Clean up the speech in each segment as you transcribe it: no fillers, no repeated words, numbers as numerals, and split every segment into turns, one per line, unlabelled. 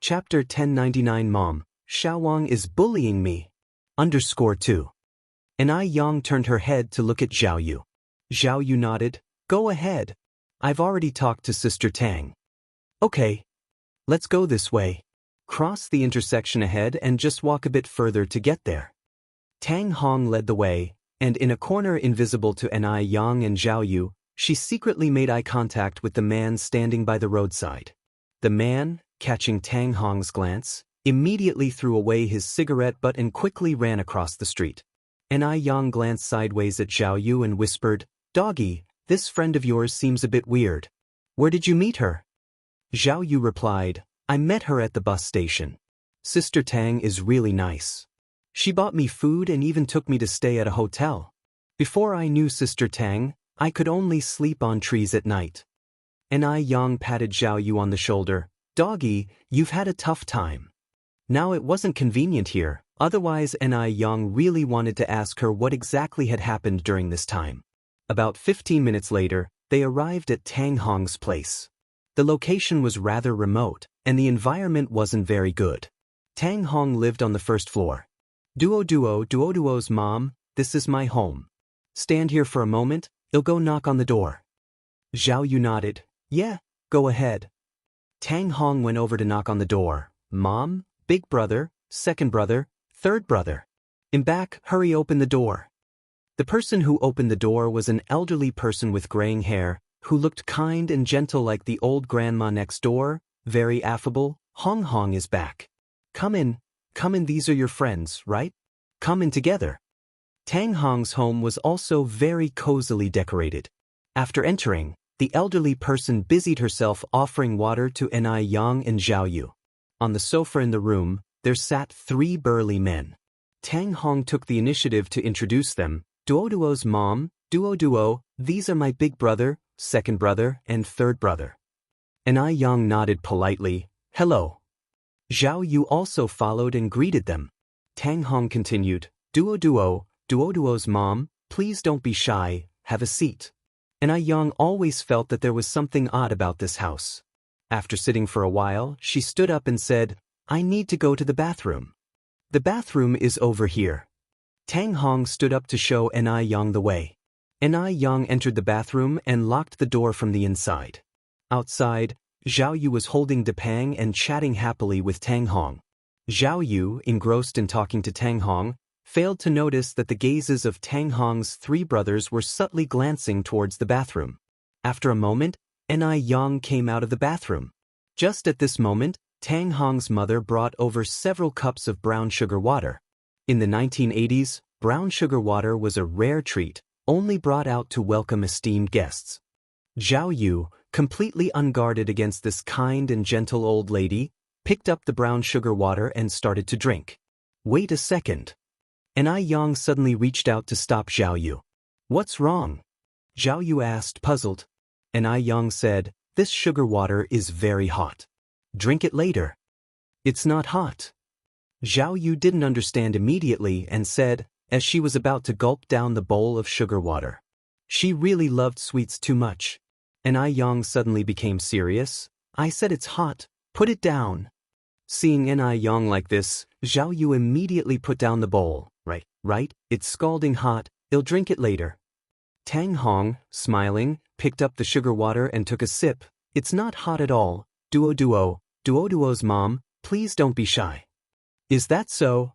Chapter 1099 Mom, Xiaowang is bullying me. _2. And Yang turned her head to look at Zhao Yu. Zhao Yu nodded. Go ahead. I've already talked to Sister Tang. Okay. Let's go this way. Cross the intersection ahead and just walk a bit further to get there. Tang Hong led the way, and in a corner invisible to Yang and Zhao Yu, she secretly made eye contact with the man standing by the roadside. The man, catching Tang Hong's glance, immediately threw away his cigarette butt and quickly ran across the street. Yang glanced sideways at Zhao Yu and whispered, Doggy, this friend of yours seems a bit weird. Where did you meet her? Zhao Yu replied, I met her at the bus station. Sister Tang is really nice. She bought me food and even took me to stay at a hotel. Before I knew Sister Tang, I could only sleep on trees at night. Yang patted Zhao Yu on the shoulder. Doggy, you've had a tough time. Now it wasn't convenient here, otherwise Yang really wanted to ask her what exactly had happened during this time. About 15 minutes later, they arrived at Tang Hong's place. The location was rather remote, and the environment wasn't very good. Tang Hong lived on the first floor. Duo's mom, this is my home. Stand here for a moment, I'll go knock on the door. Zhao Yu nodded. Yeah, go ahead. Tang Hong went over to knock on the door. Mom, big brother, second brother, third brother. Embark, hurry open the door. The person who opened the door was an elderly person with graying hair, who looked kind and gentle like the old grandma next door, very affable. Hong is back. Come in, these are your friends, right? Come in together. Tang Hong's home was also very cozily decorated. After entering, the elderly person busied herself offering water to Yang and Zhao Yu. On the sofa in the room, there sat 3 burly men. Tang Hong took the initiative to introduce them. Duo's mom, Duo, these are my big brother, second brother, and third brother. Yang nodded politely. Hello. Zhao Yu also followed and greeted them. Tang Hong continued. Duo's mom, please don't be shy, have a seat. Yang always felt that there was something odd about this house. After sitting for a while, she stood up and said, I need to go to the bathroom. The bathroom is over here. Tang Hong stood up to show Yang the way. Yang entered the bathroom and locked the door from the inside. Outside, Zhao Yu was holding Depang and chatting happily with Tang Hong. Zhao Yu, engrossed in talking to Tang Hong, failed to notice that the gazes of Tang Hong's 3 brothers were subtly glancing towards the bathroom. After a moment, Yang came out of the bathroom. Just at this moment, Tang Hong's mother brought over several cups of brown sugar water. In the 1980s, brown sugar water was a rare treat, only brought out to welcome esteemed guests. Zhao Yu, completely unguarded against this kind and gentle old lady, picked up the brown sugar water and started to drink. Wait a second. Yang suddenly reached out to stop Zhao Yu. What's wrong? Zhao Yu asked, puzzled. Yang said, this sugar water is very hot. Drink it later. It's not hot. Zhao Yu didn't understand immediately and said, as she was about to gulp down the bowl of sugar water. She really loved sweets too much. Yang suddenly became serious. I said it's hot, put it down. Seeing Yang like this, Zhao Yu immediately put down the bowl. Right, it's scalding hot, I'll drink it later. Tang Hong, smiling, picked up the sugar water and took a sip. It's not hot at all. Duo's mom, please don't be shy. Is that so?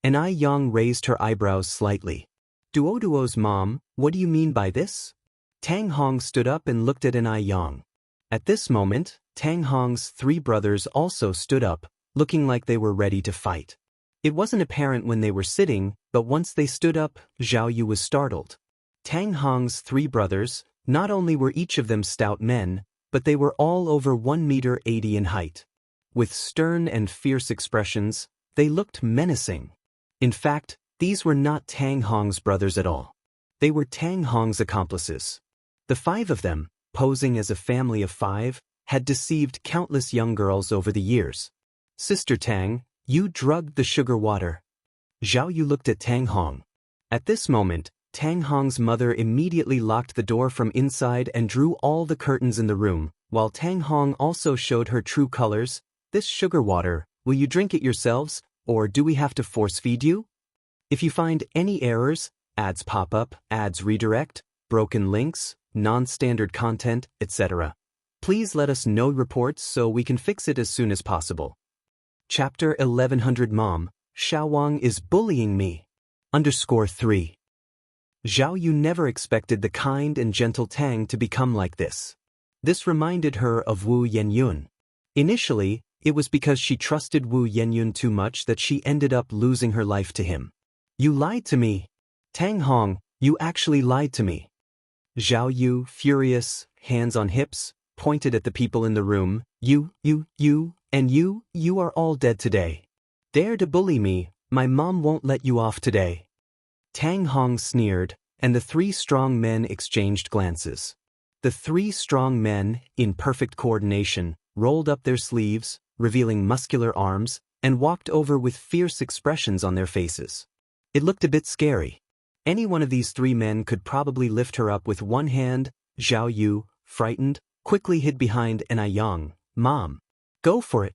Yang raised her eyebrows slightly. Duo's mom, what do you mean by this? Tang Hong stood up and looked at Yang. At this moment, Tang Hong's 3 brothers also stood up, looking like they were ready to fight. It wasn't apparent when they were sitting, but once they stood up, Zhao Yu was startled. Tang Hong's 3 brothers, not only were each of them stout men, but they were all over 1.80 meters in height. With stern and fierce expressions, they looked menacing. In fact, these were not Tang Hong's brothers at all. They were Tang Hong's accomplices. The 5 of them, posing as a family of 5, had deceived countless young girls over the years. Sister Tang, you drugged the sugar water. Zhao Yu looked at Tang Hong. At this moment, Tang Hong's mother immediately locked the door from inside and drew all the curtains in the room, while Tang Hong also showed her true colors. This sugar water, will you drink it yourselves, or do we have to force feed you? If you find any errors, ads pop up, ads redirect, broken links, non-standard content, etc., please let us know reports so we can fix it as soon as possible. Chapter 1100 Mom, Xiaowang is bullying me. _3. Zhao Yu never expected the kind and gentle Tang to become like this. This reminded her of Wu Yenyun. Initially, it was because she trusted Wu Yenyun too much that she ended up losing her life to him. You lied to me. Tang Hong, you actually lied to me. Zhao Yu, furious, hands on hips, pointed at the people in the room. You, and you are all dead today. Dare to bully me, my mom won't let you off today. Tang Hong sneered, and the three strong men exchanged glances. The three strong men, in perfect coordination, rolled up their sleeves, revealing muscular arms, and walked over with fierce expressions on their faces. It looked a bit scary. Any one of these three men could probably lift her up with one hand. Zhao Yu, frightened, quickly hid behind Enai Yang. Mom, go for it.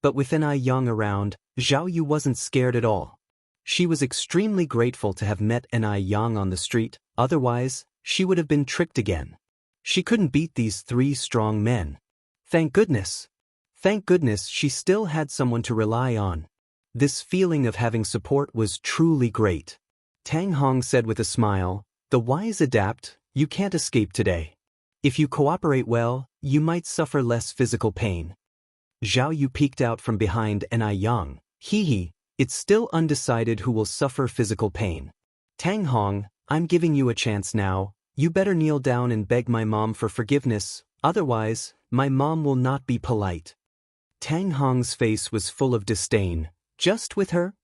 But with Enai Yang around, Zhao Yu wasn't scared at all. She was extremely grateful to have met Enai Yang on the street, otherwise, she would have been tricked again. She couldn't beat these three strong men. Thank goodness. Thank goodness she still had someone to rely on. This feeling of having support was truly great. Tang Hong said with a smile, the wise adapt, you can't escape today. If you cooperate well, you might suffer less physical pain. Zhao Yu peeked out from behind Enai Yang. Hee, it's still undecided who will suffer physical pain. Tang Hong, I'm giving you a chance now. You better kneel down and beg my mom for forgiveness, otherwise, my mom will not be polite. Tang Hong's face was full of disdain. Just with her?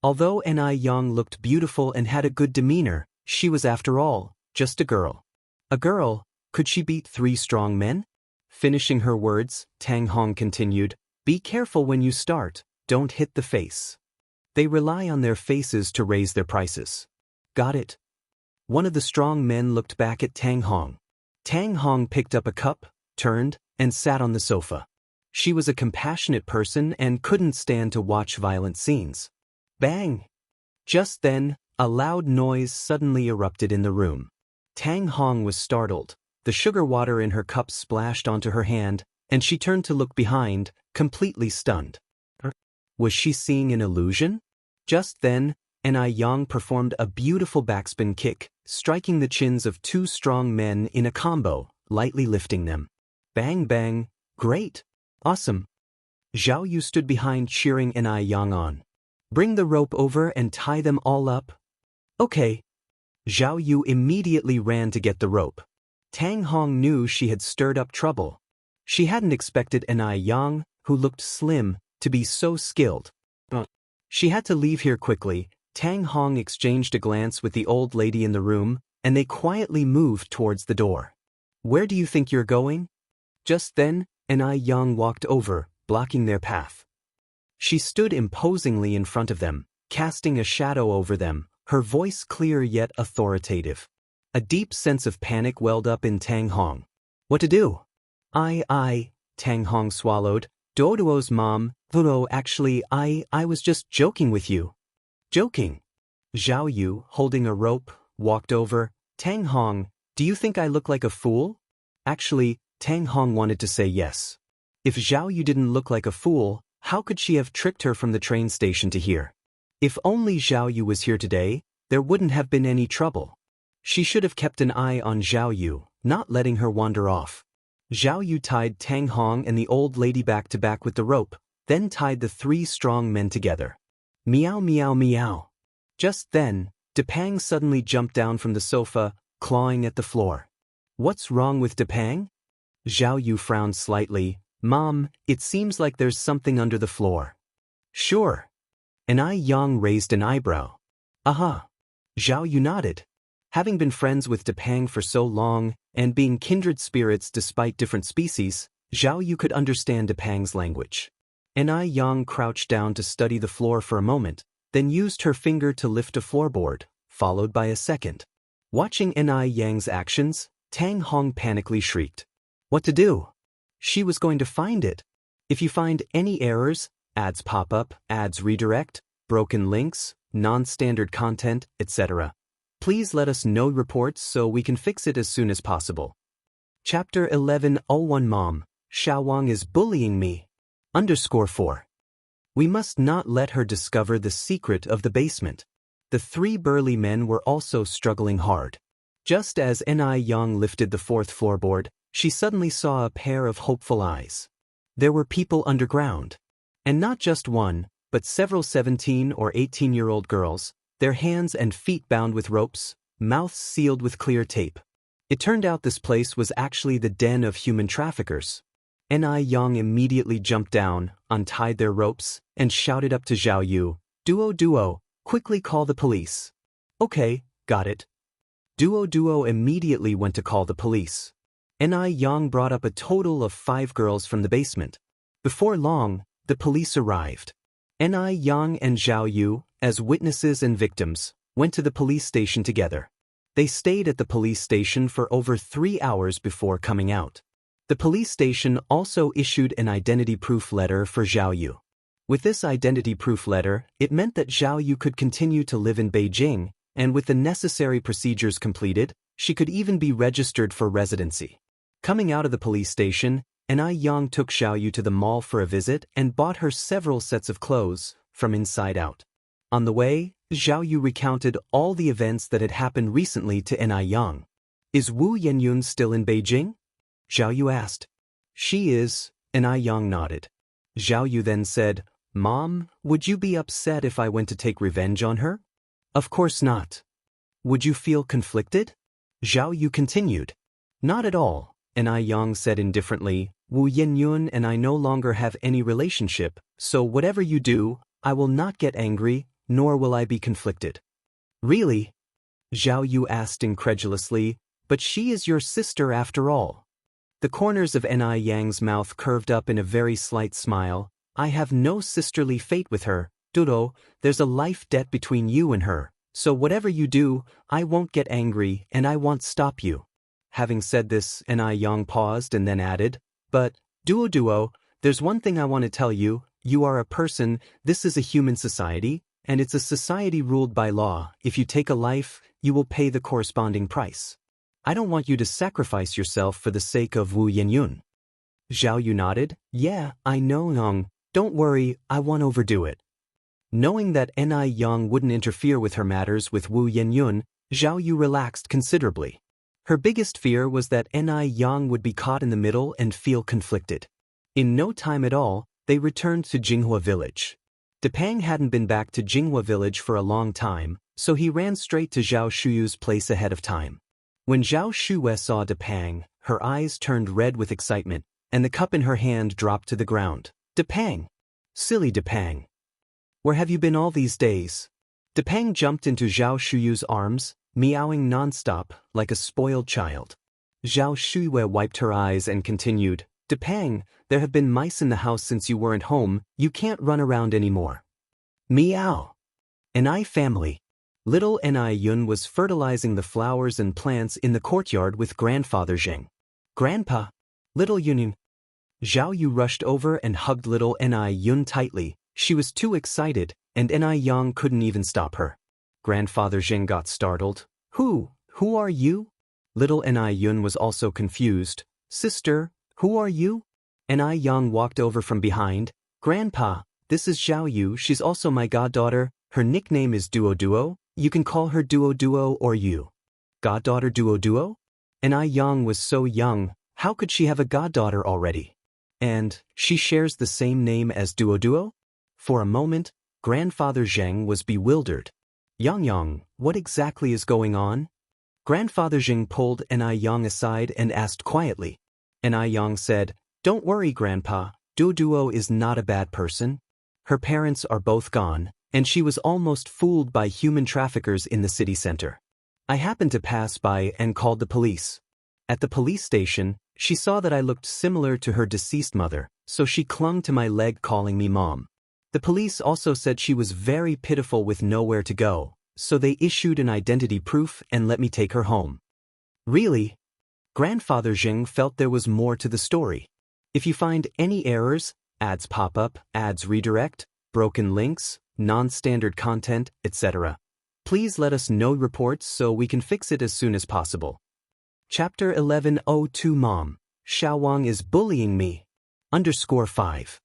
Although Enai Yang looked beautiful and had a good demeanor, she was after all, just a girl. A girl, could she beat three strong men? Finishing her words, Tang Hong continued, be careful when you start, don't hit the face. They rely on their faces to raise their prices. Got it? One of the strong men looked back at Tang Hong. Tang Hong picked up a cup, turned, and sat on the sofa. She was a compassionate person and couldn't stand to watch violent scenes. Bang! Just then, a loud noise suddenly erupted in the room. Tang Hong was startled. The sugar water in her cup splashed onto her hand, and she turned to look behind, completely stunned. Was she seeing an illusion? Just then, Enai Yang performed a beautiful backspin kick, striking the chins of two strong men in a combo, lightly lifting them. Bang bang, great! Awesome! Zhao Yu stood behind cheering Enai Yang on. Bring the rope over and tie them all up. Okay. Zhao Yu immediately ran to get the rope. Tang Hong knew she had stirred up trouble. She hadn't expected Enai Yang, who looked slim, to be so skilled. She had to leave here quickly. Tang Hong exchanged a glance with the old lady in the room, and they quietly moved towards the door. Where do you think you're going? Just then, Enai Yang walked over, blocking their path. She stood imposingly in front of them, casting a shadow over them, her voice clear yet authoritative. A deep sense of panic welled up in Tang Hong. What to do? Tang Hong swallowed. Dodo's mom, Dodo, actually, I was just joking with you. Joking? Zhao Yu, holding a rope, walked over. Tang Hong, do you think I look like a fool? Actually, Tang Hong wanted to say yes. If Zhao Yu didn't look like a fool, how could she have tricked her from the train station to here? If only Zhao Yu was here today, there wouldn't have been any trouble. She should have kept an eye on Zhao Yu, not letting her wander off. Zhao Yu tied Tang Hong and the old lady back to back with the rope, then tied the three strong men together. Meow meow meow. Just then, Depang suddenly jumped down from the sofa, clawing at the floor. What's wrong with Depang? Zhao Yu frowned slightly. Mom, it seems like there's something under the floor. Sure. Enai Yang raised an eyebrow. Aha. Zhao Yu nodded. Having been friends with Depang for so long, and being kindred spirits despite different species, Zhao Yu could understand Depang's language. Enai Yang crouched down to study the floor for a moment, then used her finger to lift a floorboard, followed by a second. Watching Enai Yang's actions, Tang Hong panically shrieked. What to do? She was going to find it. If you find any errors, ads pop up, ads redirect, broken links, non-standard content, etc., please let us know reports so we can fix it as soon as possible. Chapter 11:01 Mom, Xiaowang is bullying me. _4. We must not let her discover the secret of the basement. The three burly men were also struggling hard. Just as Ni Yang lifted the fourth floorboard, she suddenly saw a pair of hopeful eyes. There were people underground. And not just one, but several 17 or 18-year-old girls, their hands and feet bound with ropes, mouths sealed with clear tape. It turned out this place was actually the den of human traffickers. Ni Yang immediately jumped down, untied their ropes, and shouted up to Zhao Yu, Duo, quickly call the police. Okay, got it. Duo immediately went to call the police. Ni Yang brought up a total of 5 girls from the basement. Before long, the police arrived. Ni Yang and Zhao Yu, as witnesses and victims, went to the police station together. They stayed at the police station for over 3 hours before coming out. The police station also issued an identity proof letter for Zhao Yu. With this identity proof letter, it meant that Zhao Yu could continue to live in Beijing, and with the necessary procedures completed, she could even be registered for residency. Coming out of the police station, Ni Yang took Zhao Yu to the mall for a visit and bought her several sets of clothes, from inside out. On the way, Zhao Yu recounted all the events that had happened recently to Ni Yang. Is Wu Yenyun still in Beijing? Zhao Yu asked. She is, Ni Yang nodded. Zhao Yu then said, Mom, would you be upset if I went to take revenge on her? Of course not. Would you feel conflicted? Zhao Yu continued. Not at all, Ni Yang said indifferently. Wu Yenyun and I no longer have any relationship, so whatever you do, I will not get angry, nor will I be conflicted. Really? Zhao Yu asked incredulously, but she is your sister after all. The corners of Ni Yang's mouth curved up in a very slight smile. I have no sisterly fate with her, Dudo, there's a life debt between you and her, so whatever you do, I won't get angry and I won't stop you. Having said this, Ni Yang paused and then added, but, Duo, there's one thing I want to tell you, you are a person, this is a human society, and it's a society ruled by law. If you take a life, you will pay the corresponding price. I don't want you to sacrifice yourself for the sake of Wu Yenyun. Zhao Yu nodded, yeah, I know, Yang. Don't worry, I won't overdo it. Knowing that Ni Yang wouldn't interfere with her matters with Wu Yenyun, Zhao Yu relaxed considerably. Her biggest fear was that Ni Yang would be caught in the middle and feel conflicted. In no time at all, they returned to Jinghua village. Depang hadn't been back to Jinghua village for a long time, so he ran straight to Zhao Shuyu's place ahead of time. When Zhao Shue saw Depang, her eyes turned red with excitement, and the cup in her hand dropped to the ground. Depang! Silly Depang! Where have you been all these days? Depang jumped into Zhao Shuyu's arms, meowing nonstop, like a spoiled child. Zhao Shue wiped her eyes and continued, Depang, there have been mice in the house since you weren't home, you can't run around anymore. Meow! Ni family. Little Ni Yun was fertilizing the flowers and plants in the courtyard with grandfather Zheng. Grandpa! Little Yunyun. Zhao Yu rushed over and hugged little Ni Yun tightly. She was too excited, and Ni Yang couldn't even stop her. Grandfather Zheng got startled. Who are you? Little Ni Yun was also confused. Sister, who are you? Ni Yang walked over from behind. Grandpa, this is Zhao Yu, she's also my goddaughter, her nickname is Duo, you can call her Duo or you. Goddaughter Duo? Ni Yang was so young, how could she have a goddaughter already? And, she shares the same name as Duo? For a moment, Grandfather Zheng was bewildered. Yang, what exactly is going on? Grandfather Zheng pulled Ni Yang aside and asked quietly. Ni Yang said, Don't worry, Grandpa, Duo is not a bad person. Her parents are both gone, and she was almost fooled by human traffickers in the city center. I happened to pass by and called the police. At the police station, she saw that I looked similar to her deceased mother, so she clung to my leg calling me Mom. The police also said she was very pitiful with nowhere to go, so they issued an identity proof and let me take her home. Really? Grandfather Zheng felt there was more to the story. If you find any errors, ads pop up, ads redirect, broken links, non-standard content, etc. Please let us know reports so we can fix it as soon as possible. Chapter 1102 Mom, Xiaowang is bullying me. _5.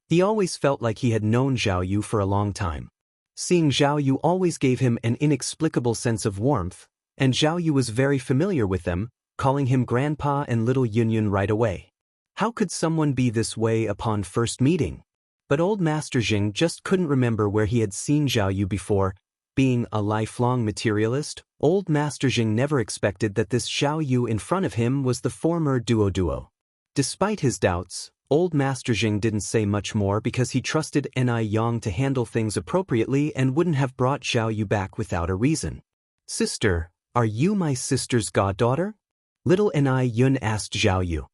He always felt like he had known Zhao Yu for a long time. Seeing Zhao Yu always gave him an inexplicable sense of warmth, and Zhao Yu was very familiar with them, calling him Grandpa and Little Yunyun right away. How could someone be this way upon first meeting? But old Master Jing just couldn't remember where he had seen Zhao Yu before. Being a lifelong materialist, old Master Jing never expected that this Zhao Yu in front of him was the former Duo. Despite his doubts, old Master Jing didn't say much more because he trusted Ni Yang to handle things appropriately and wouldn't have brought Zhao Yu back without a reason. Sister, are you my sister's goddaughter? Little Ni Yun asked Zhao Yu.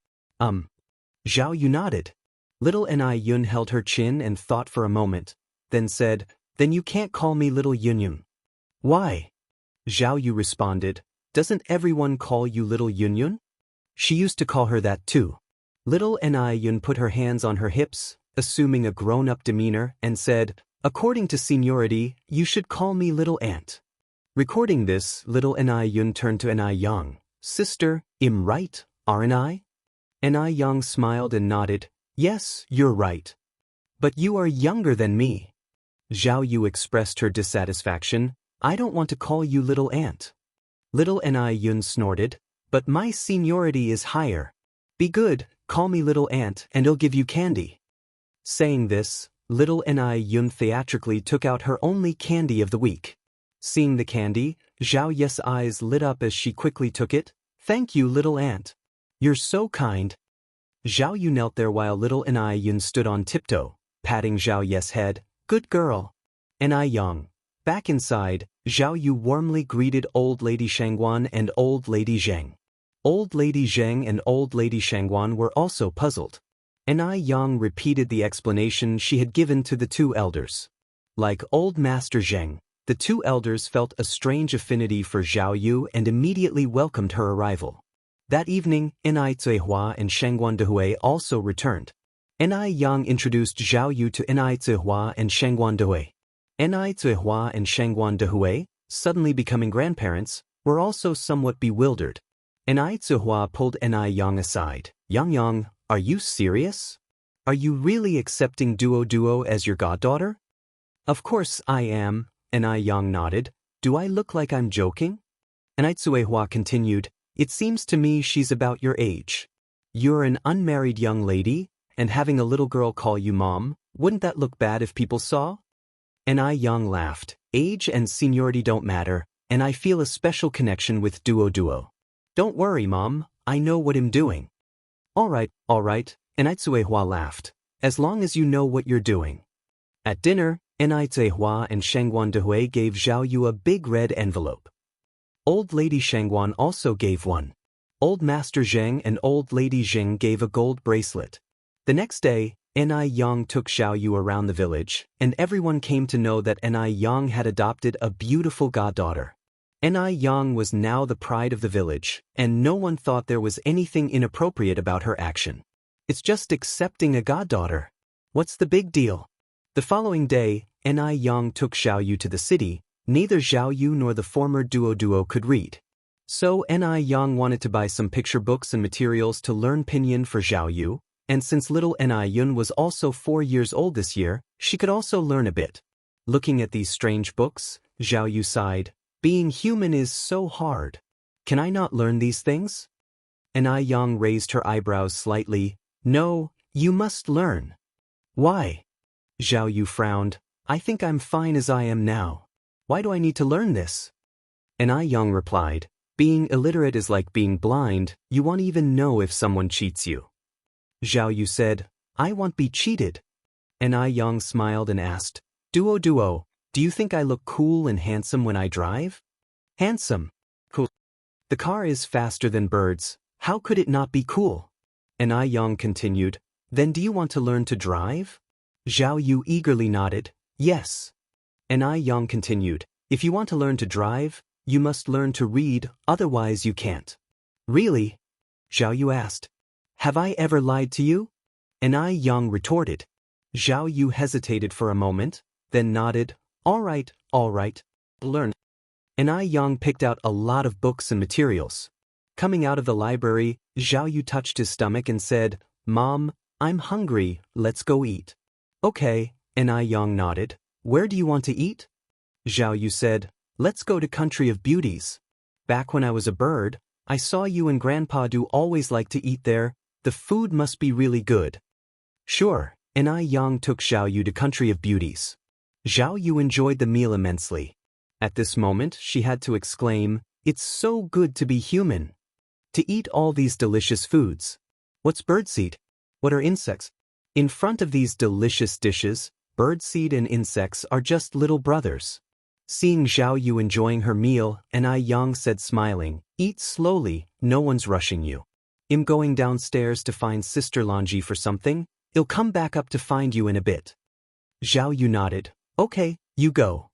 Zhao Yu nodded. Little Ni Yun held her chin and thought for a moment, then said, Then you can't call me Little Yunyun. Why? Zhao Yu responded, Doesn't everyone call you Little Yunyun? She used to call her that too. Little Ni Yun put her hands on her hips, assuming a grown-up demeanor, and said, According to seniority, you should call me Little Aunt. Recording this, Little Ni Yun turned to Ni Yang. Sister, I'm right, aren't I? Ni Yang smiled and nodded. Yes, you're right. But you are younger than me. Zhao Yu expressed her dissatisfaction. I don't want to call you Little Aunt. Little Ni Yun snorted. But my seniority is higher. Be good, call me Little Aunt and I'll give you candy. Saying this, Little Ni Yun theatrically took out her only candy of the week. Seeing the candy, Zhao Yu's eyes lit up as she quickly took it. Thank you, Little Aunt. You're so kind. Zhao Yu knelt there while Little Ni Yun stood on tiptoe, patting Zhao Yu's head. Good girl. Ni Yang. Back inside, Zhao Yu warmly greeted Old Lady Shangguan and Old Lady Zheng. Old Lady Zheng and Old Lady Shangguan were also puzzled. Ni Yang repeated the explanation she had given to the two elders. Like Old Master Zheng, the two elders felt a strange affinity for Zhao Yu and immediately welcomed her arrival. That evening, Ni Zihua and Shangguan Dehui also returned. Ni Yang introduced Zhao Yu to Ni Zihua and Shangguan Dehui. Ni Zihua and Shangguan Dehui, suddenly becoming grandparents, were also somewhat bewildered. Ni Zihua pulled Ni Yang aside. Yang, are you serious? Are you really accepting Duo as your goddaughter? Of course I am, Ni Yang nodded. Do I look like I'm joking? Ni Zihua continued. It seems to me she's about your age. You're an unmarried young lady, and having a little girl call you mom, wouldn't that look bad if people saw? Ni Yang laughed. Age and seniority don't matter, and I feel a special connection with Duo. Don't worry, Mom, I know what I'm doing. All right, Ni Zihua laughed. As long as you know what you're doing. At dinner, Ni Zihua and Shangguan Dehui gave Zhao Yu a big red envelope. Old Lady Shangguan also gave one. Old Master Zheng and Old Lady Jing gave a gold bracelet. The next day, Ni Yang took Zhao Yu around the village, and everyone came to know that Ni Yang had adopted a beautiful goddaughter. Ni Yang was now the pride of the village, and no one thought there was anything inappropriate about her action. It's just accepting a goddaughter. What's the big deal? The following day, Ni Yang took Zhao Yu to the city. Neither Zhao Yu nor the former Duo could read. So Ni Yang wanted to buy some picture books and materials to learn pinyin for Zhao Yu, and since little Ni Yun was also 4 years old this year, she could also learn a bit. Looking at these strange books, Zhao Yu sighed. Being human is so hard. Can I not learn these things? Ni Yang raised her eyebrows slightly. No, you must learn. Why? Zhao Yu frowned. I think I'm fine as I am now. Why do I need to learn this? Ni Yang replied. Being illiterate is like being blind, you won't even know if someone cheats you. Zhao Yu said, I won't be cheated. Ni Yang smiled and asked, Duo, do you think I look cool and handsome when I drive? Handsome. Cool. The car is faster than birds, how could it not be cool? Ni Yang continued, Then do you want to learn to drive? Zhao Yu eagerly nodded, Yes. Ni Yang continued, If you want to learn to drive, you must learn to read, otherwise you can't. Really? Zhao Yu asked. Have I ever lied to you? And I Yang retorted. Zhao Yu hesitated for a moment, then nodded, all right, learn. And I Yang picked out a lot of books and materials. Coming out of the library, Zhao Yu touched his stomach and said, Mom, I'm hungry, let's go eat. Okay, and I Yang nodded. Where do you want to eat? Zhao Yu said, let's go to Country of Beauties. Back when I was a bird, I saw you and Grandpa do always like to eat there. The food must be really good. Sure, and I Yang took Zhao Yu to Country of Beauties. Zhao Yu enjoyed the meal immensely. At this moment, she had to exclaim, it's so good to be human. To eat all these delicious foods. What's birdseed? What are insects? In front of these delicious dishes, birdseed and insects are just little brothers. Seeing Zhao Yu enjoying her meal, and I Yang said smiling, eat slowly, no one's rushing you. I'm going downstairs to find Sister Lanji for something, I'll come back up to find you in a bit. Zhao Yu nodded, okay, you go.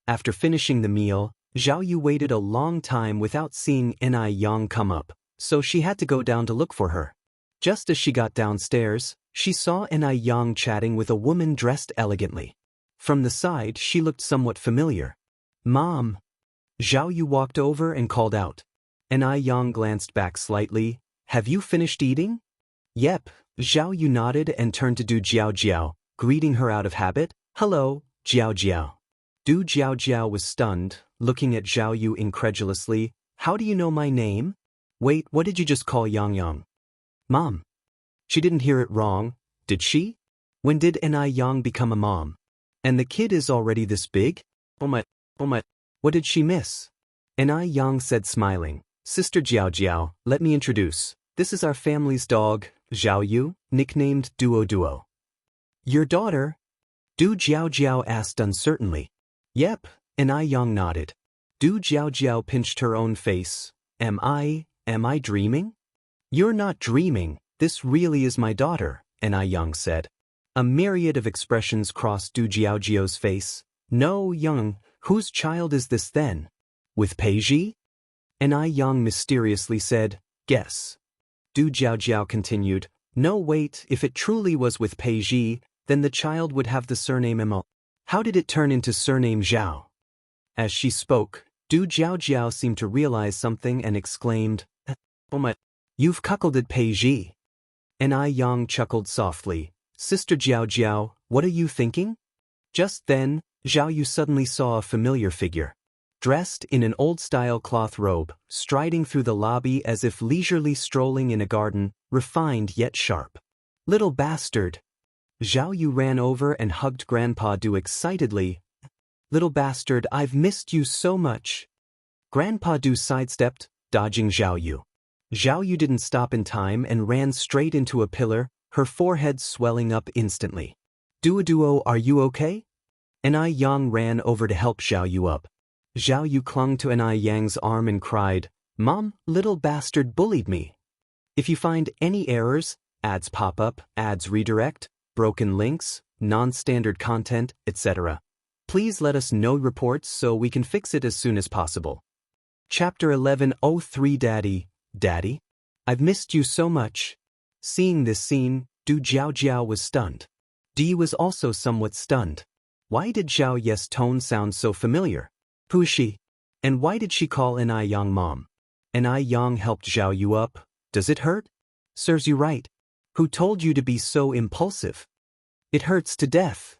After finishing the meal, Zhao Yu waited a long time without seeing Ni Yang come up, so she had to go down to look for her. Just as she got downstairs, she saw Ni Yang chatting with a woman dressed elegantly. From the side, she looked somewhat familiar. Mom. Zhao Yu walked over and called out. Ni Yang glanced back slightly. Have you finished eating? Yep. Zhao Yu nodded and turned to Du Jiao, greeting her out of habit. Hello, Jiao. Du Jiao was stunned, looking at Zhao Yu incredulously. How do you know my name? Wait, what did you just call Yang? Mom. She didn't hear it wrong, did she? When did Ni Yang become a mom? And the kid is already this big? Oh my. What did she miss? Ni Yang said smiling. Sister Jiao, let me introduce. This is our family's dog, Zhao Yu, nicknamed Duo. Your daughter? Du Jiao asked uncertainly. Yep, Ni Yang nodded. Du Jiao pinched her own face. Am I dreaming? You're not dreaming, this really is my daughter, Ni Yang said. A myriad of expressions crossed Du Jiao's face. No, Yang, whose child is this then? With Peiji? Ni Yang mysteriously said, guess. Du Jiao continued, no wait, if it truly was with Peiji, then the child would have the surname Mo. How did it turn into surname Zhao? As she spoke, Du Jiao seemed to realize something and exclaimed, oh my, you've cuckolded Peiji. Ni Yang chuckled softly. Sister Jiao, what are you thinking? Just then, Zhao Yu suddenly saw a familiar figure. Dressed in an old-style cloth robe, striding through the lobby as if leisurely strolling in a garden, refined yet sharp. Little bastard! Zhao Yu ran over and hugged Grandpa Du excitedly. Little bastard, I've missed you so much. Grandpa Du sidestepped, dodging Zhao Yu. Zhao Yu didn't stop in time and ran straight into a pillar, her forehead swelling up instantly. Duo, are you okay? Ni Yang ran over to help Zhao Yu up. Zhao Yu clung to Ni Yang's arm and cried, Mom, little bastard bullied me. If you find any errors, ads pop up, ads redirect, broken links, non-standard content, etc., please let us know reports so we can fix it as soon as possible. Chapter 11:03 Daddy? I've missed you so much. Seeing this scene, Du Jiao was stunned. Di was also somewhat stunned. Why did Zhao Ye's tone sound so familiar? Who is she? And why did she call Ni Yang mom? Ni Yang helped Zhao Yu up. Does it hurt? Serves you right. Who told you to be so impulsive? It hurts to death.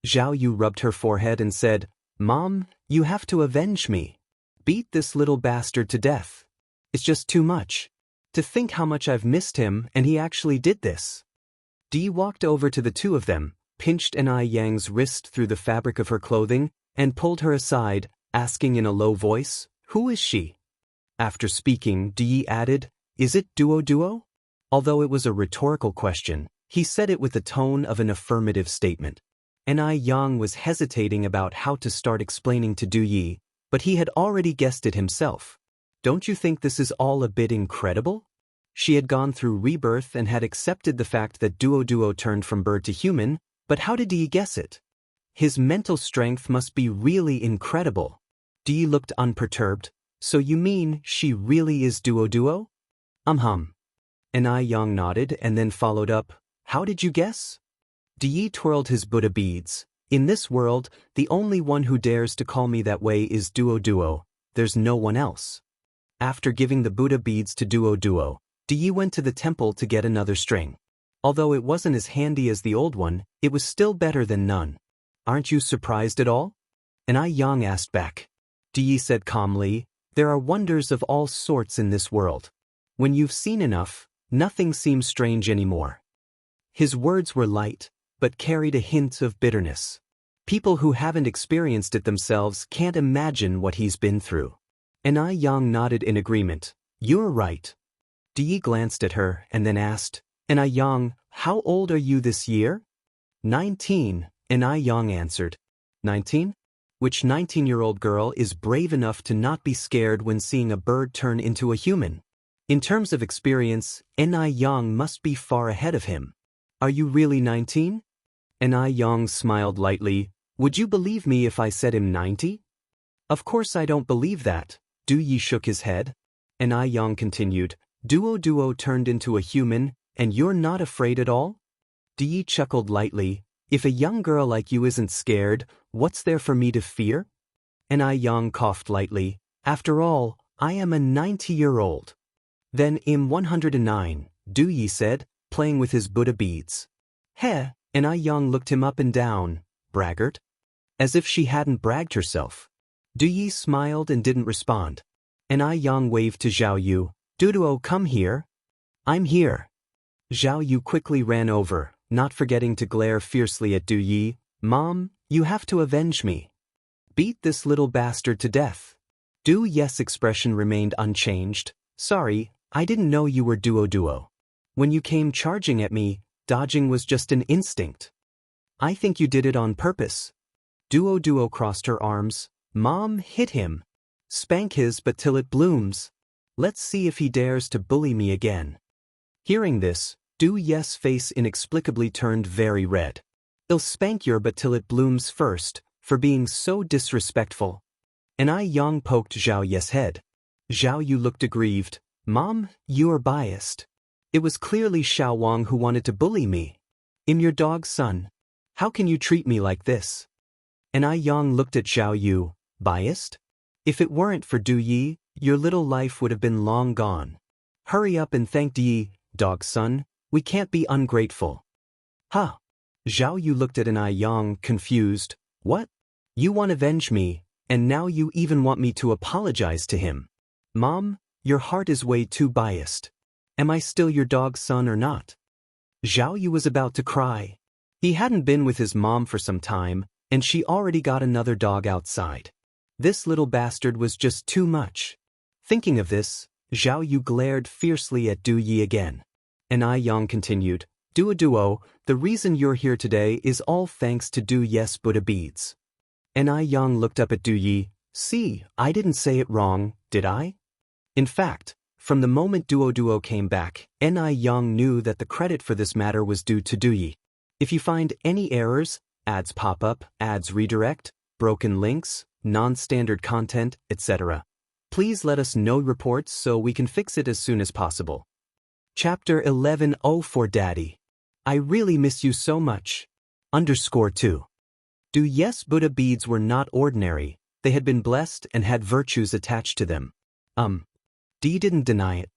Zhao Yu rubbed her forehead and said, Mom, you have to avenge me. Beat this little bastard to death. It's just too much. To think how much I've missed him and he actually did this. Di walked over to the two of them, pinched Ni Yang's wrist through the fabric of her clothing, and pulled her aside, asking in a low voice, Who is she? After speaking, Di added, Is it Duo? Although it was a rhetorical question, he said it with the tone of an affirmative statement. Ni Yang was hesitating about how to start explaining to Du Yi, but he had already guessed it himself. Don't you think this is all a bit incredible? She had gone through Rebirth and had accepted the fact that Duo turned from bird to human, but how did Di guess it? His mental strength must be really incredible. Di looked unperturbed. So you mean she really is Duo? Ni Yang nodded and then followed up. How did you guess? Yi twirled his Buddha beads. In this world, the only one who dares to call me that way is Duo. There's no one else. After giving the Buddha beads to Duo, Yi went to the temple to get another string. Although it wasn't as handy as the old one, it was still better than none. Aren't you surprised at all? And Yang asked back. Yi said calmly, there are wonders of all sorts in this world. When you've seen enough, nothing seems strange anymore. His words were light, but carried a hint of bitterness. People who haven't experienced it themselves can't imagine what he's been through. And Yang nodded in agreement. You're right. Yi glanced at her and then asked, and Yang, how old are you this year? 19, and Yang answered. 19? Which 19-year-old girl is brave enough to not be scared when seeing a bird turn into a human? In terms of experience, Yang must be far ahead of him. Are you really 19? And Yang smiled lightly. Would you believe me if I said I'm 90? Of course I don't believe that. Yi shook his head. And Yang continued, Duo turned into a human, and you're not afraid at all? Yi chuckled lightly. If a young girl like you isn't scared, what's there for me to fear? And Yang coughed lightly. After all, I am a 90-year-old. Then I'm 109, Yi said, playing with his Buddha beads. Heh, and Yang looked him up and down. Braggart? As if she hadn't bragged herself. Yi smiled and didn't respond. And Yang waved to Zhao Yu. Duo, come here. I'm here. Zhao Yu quickly ran over, not forgetting to glare fiercely at Yi. Mom, you have to avenge me. Beat this little bastard to death. Yes expression remained unchanged. Sorry, I didn't know you were Duo. When you came charging at me, dodging was just an instinct. I think you did it on purpose. Duo crossed her arms. Mom, hit him. Spank his but till it blooms. Let's see if he dares to bully me again. Hearing this, Yi's face inexplicably turned very red. I'll spank your but till it blooms first, for being so disrespectful. And Yang poked Zhao Yu's head. Zhao Yu looked aggrieved. Mom, you are biased. It was clearly Xiao Wang who wanted to bully me. I'm your dog's son. How can you treat me like this? And Yang looked at Zhao Yu. Biased? If it weren't for Yi, your little life would have been long gone. Hurry up and thank Yi, dog's son. We can't be ungrateful. Huh? Zhao Yu looked at Yang, confused. What? You want to avenge me, and now you even want me to apologize to him. Mom, your heart is way too biased. Am I still your dog's son or not? Zhao Yu was about to cry. He hadn't been with his mom for some time, and she already got another dog outside. This little bastard was just too much. Thinking of this, Zhao Yu glared fiercely at Yi again. And Yang continued, Duo, the reason you're here today is all thanks to Yi's Buddha beads. And Yang looked up at Yi. See, I didn't say it wrong, did I? In fact, from the moment Duo came back, Yang knew that the credit for this matter was due to Yi. If you find any errors, ads pop up, ads redirect, broken links, non-standard content, etc., please let us know reports so we can fix it as soon as possible. Chapter 11. Oh, for Daddy. I really miss you so much. _2. Yi's Buddha beads were not ordinary, they had been blessed and had virtues attached to them. Di didn't deny it.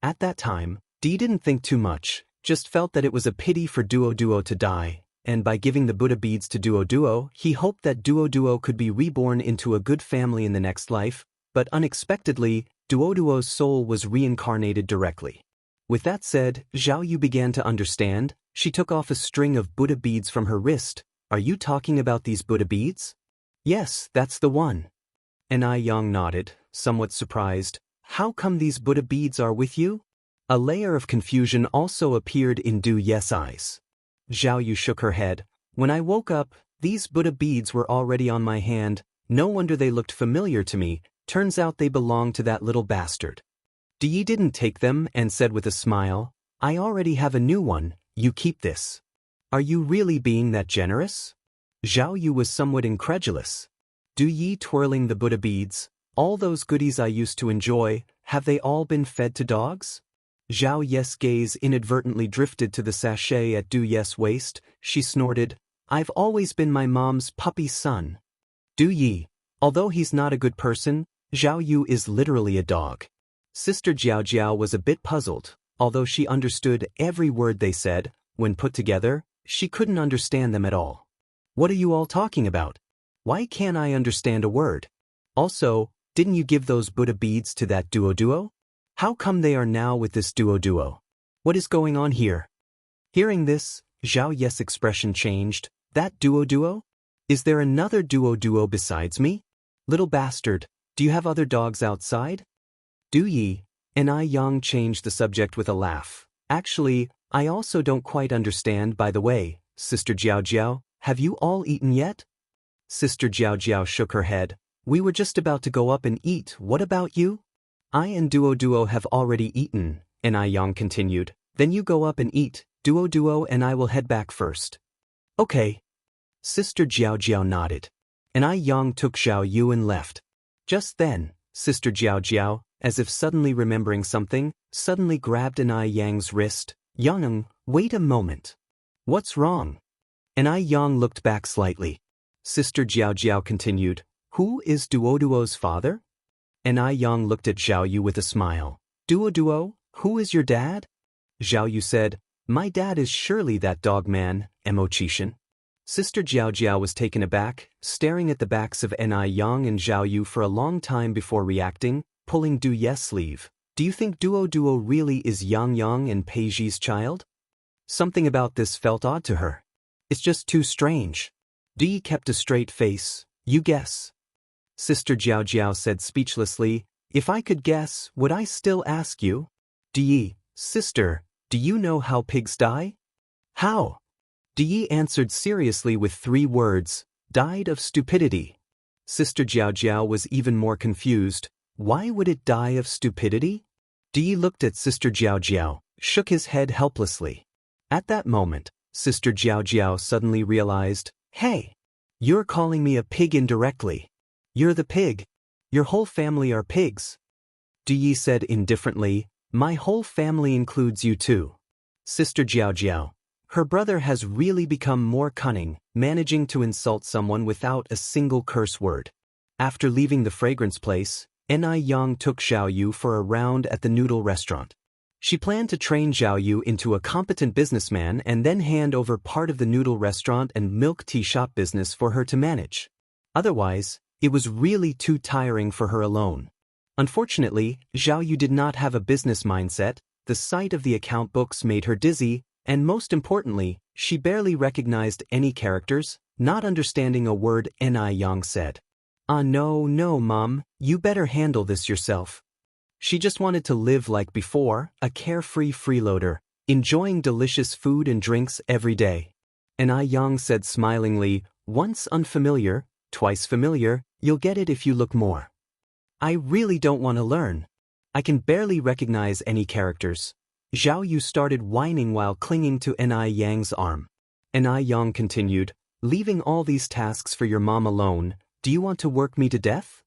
At that time, Di didn't think too much, just felt that it was a pity for Duo to die, and by giving the Buddha beads to Duo, he hoped that Duo could be reborn into a good family in the next life, but unexpectedly, Duo's soul was reincarnated directly. With that said, Zhao Yu began to understand. She took off a string of Buddha beads from her wrist. Are you talking about these Buddha beads? Yes, that's the one. And Yang nodded, somewhat surprised. How come these Buddha beads are with you? A layer of confusion also appeared in Yi's eyes. Zhao Yu shook her head. When I woke up, these Buddha beads were already on my hand. No wonder they looked familiar to me. Turns out they belonged to that little bastard. Yi didn't take them and said with a smile, I already have a new one, you keep this. Are you really being that generous? Zhao Yu was somewhat incredulous. Yi twirling the Buddha beads, all those goodies I used to enjoy, have they all been fed to dogs? Zhao Ye's gaze inadvertently drifted to the sachet at Du Ye's waist. She snorted, "I've always been my mom's puppy son." Du Yi, although he's not a good person, Zhao Yu is literally a dog. Sister Jiao Jiao was a bit puzzled. Although she understood every word they said, when put together, she couldn't understand them at all. What are you all talking about? Why can't I understand a word? Also, didn't you give those Buddha beads to that duo? How come they are now with this duo? What is going on here? Hearing this, Zhao Ye's expression changed. That duo? Is there another duo besides me? Little bastard, do you have other dogs outside? Du Yi and I Yang changed the subject with a laugh. Actually, I also don't quite understand. By the way, Sister Jiao Jiao, have you all eaten yet? Sister Jiao Jiao shook her head. We were just about to go up and eat. What about you? I and duo have already eaten, and I Yang continued. Then you go up and eat, duo, and I will head back first. Okay. Sister Jiao Jiao nodded. And I Yang took Zhao Yu and left. Just then, Sister Jiao Jiao, as if suddenly remembering something, suddenly grabbed an I Yang's wrist. Yang, wait a moment. What's wrong? And I Yang looked back slightly. Sister Jiao Jiao continued, who is Duo's father? And I Yang looked at Zhao Yu with a smile. Duo, who is your dad? Zhao Yu said, my dad is surely that dog man, Mo Chishan. Sister Jiao Jiao was taken aback, staring at the backs of Ni Yang and Zhao Yu for a long time before reacting, pulling Du Ye's sleeve. Do you think Duo really is Yang and Peiji's child? Something about this felt odd to her. It's just too strange. Du Yi kept a straight face. You guess. Sister Jiao Jiao said speechlessly, if I could guess, would I still ask you? Du Yi, sister, do you know how pigs die? How? Du Yi answered seriously with 3 words, died of stupidity. Sister Jiao Jiao was even more confused. Why would it die of stupidity? Du Yi looked at Sister Jiao Jiao, shook his head helplessly. At that moment, Sister Jiao Jiao suddenly realized, hey, you're calling me a pig indirectly. You're the pig. Your whole family are pigs. Du Yi said indifferently, my whole family includes you too. Sister Jiao Jiao. Her brother has really become more cunning, managing to insult someone without a single curse word. After leaving the fragrance place, Ni Yang took Zhao Yu for a round at the noodle restaurant. She planned to train Zhao Yu into a competent businessman and then hand over part of the noodle restaurant and milk tea shop business for her to manage. Otherwise, it was really too tiring for her alone. Unfortunately, Zhao Yu did not have a business mindset, the sight of the account books made her dizzy, and most importantly, she barely recognized any characters, not understanding a word Ni Yang said. No, Mom, you better handle this yourself. She just wanted to live like before, a carefree freeloader, enjoying delicious food and drinks every day. Ni Yang said smilingly, once unfamiliar, twice familiar, you'll get it if you look more. I really don't want to learn. I can barely recognize any characters. Zhao Yu started whining while clinging to Ni Yang's arm. Ni Yang continued, leaving all these tasks for your mom alone, do you want to work me to death?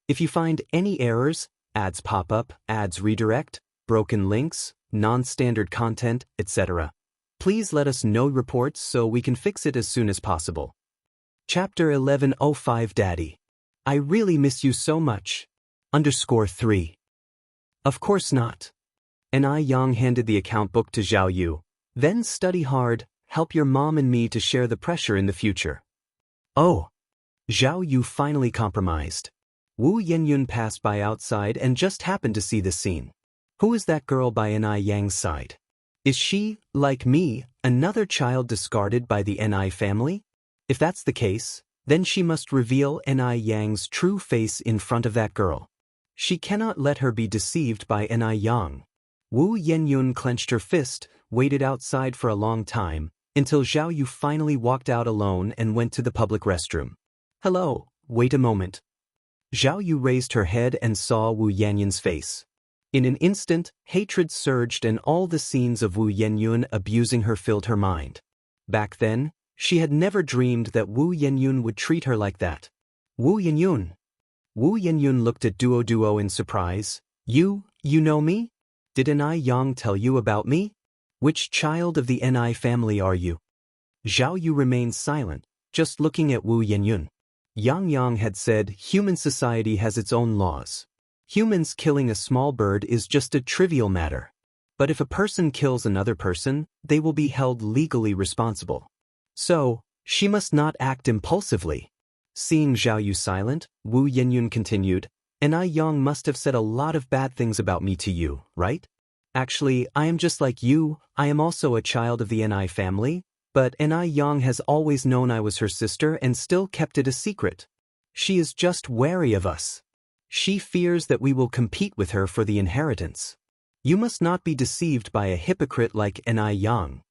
If you find any errors, ads pop up, ads redirect, broken links, non-standard content, etc., please let us know reports so we can fix it as soon as possible. Chapter 1105 Daddy. I really miss you so much. _3. Of course not. Ni Yang handed the account book to Zhao Yu. Then study hard, help your mom and me to share the pressure in the future. Oh. Zhao Yu finally compromised. Wu Yenyun passed by outside and just happened to see this scene. Who is that girl by Ni Yang's side? Is she, like me, another child discarded by the Ni family? If that's the case, then she must reveal Ni Yang's true face in front of that girl. She cannot let her be deceived by Ni Yang. Wu Yenyun clenched her fist, waited outside for a long time, until Zhao Yu finally walked out alone and went to the public restroom. Hello, wait a moment. Zhao Yu raised her head and saw Wu Yenyun's face. In an instant, hatred surged and all the scenes of Wu Yenyun abusing her filled her mind. Back then, she had never dreamed that Wu Yenyun would treat her like that. Wu Yenyun. Wu Yenyun looked at Duo in surprise. You know me? Did Ni Yang tell you about me? Which child of the Ni family are you? Zhao Yu remained silent, just looking at Wu Yenyun. Yang Yang had said human society has its own laws. Humans killing a small bird is just a trivial matter. But if a person kills another person, they will be held legally responsible. So, she must not act impulsively. Seeing Zhao Yu silent, Wu Yenyun continued, Ni Yang must have said a lot of bad things about me to you, right? Actually, I am just like you, I am also a child of the Ni family, but Ni Yang has always known I was her sister and still kept it a secret. She is just wary of us. She fears that we will compete with her for the inheritance. You must not be deceived by a hypocrite like Ni Yang.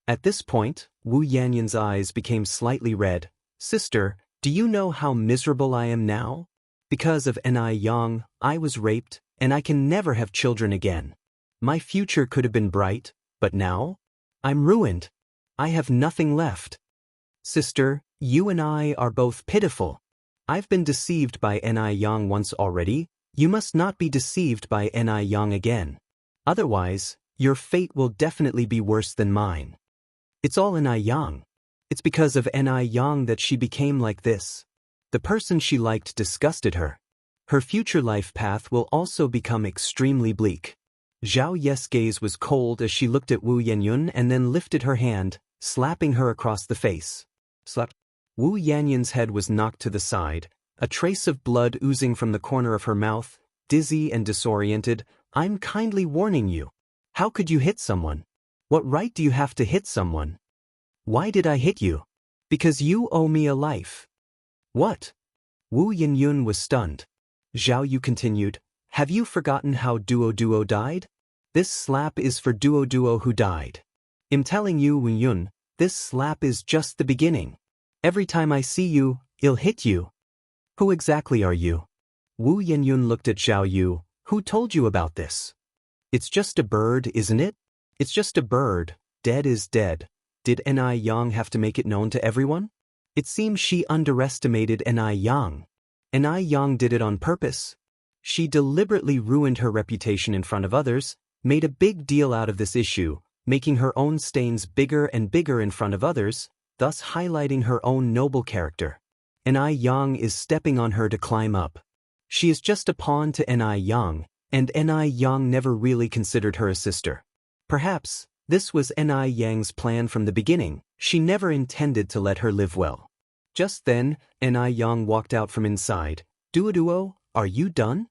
At this point, Wu Yanyun's eyes became slightly red. Sister, do you know how miserable I am now? Because of Ni Yang, I was raped, and I can never have children again. My future could have been bright, but now? I'm ruined. I have nothing left. Sister, you and I are both pitiful. I've been deceived by Ni Yang once already. You must not be deceived by Ni Yang again. Otherwise, your fate will definitely be worse than mine. It's all Ni Yang. It's because of Ni Yang that she became like this. The person she liked disgusted her. Her future life path will also become extremely bleak. Zhao Ye's gaze was cold as she looked at Wu Yenyun and then lifted her hand, slapping her across the face. Slap. Wu Yanyun's head was knocked to the side, a trace of blood oozing from the corner of her mouth. Dizzy and disoriented, I'm kindly warning you. How could you hit someone? What right do you have to hit someone? Why did I hit you? Because you owe me a life. What? Wu Yenyun was stunned. Zhao Yu continued, have you forgotten how Duo died? This slap is for Duo who died. I'm telling you, Wu Yun, this slap is just the beginning. Every time I see you, I'll hit you. Who exactly are you? Wu Yenyun looked at Zhao Yu. Who told you about this? It's just a bird, isn't it? It's just a bird. Dead is dead. Did Ni Yang have to make it known to everyone? It seems she underestimated Ni Yang. Ni Yang did it on purpose. She deliberately ruined her reputation in front of others, made a big deal out of this issue, making her own stains bigger and bigger in front of others, thus highlighting her own noble character. Ni Yang is stepping on her to climb up. She is just a pawn to Ni Yang, and Ni Yang never really considered her a sister. Perhaps, this was Ni Yang's plan from the beginning. She never intended to let her live well. Just then, Ni Yang walked out from inside. Duo, are you done?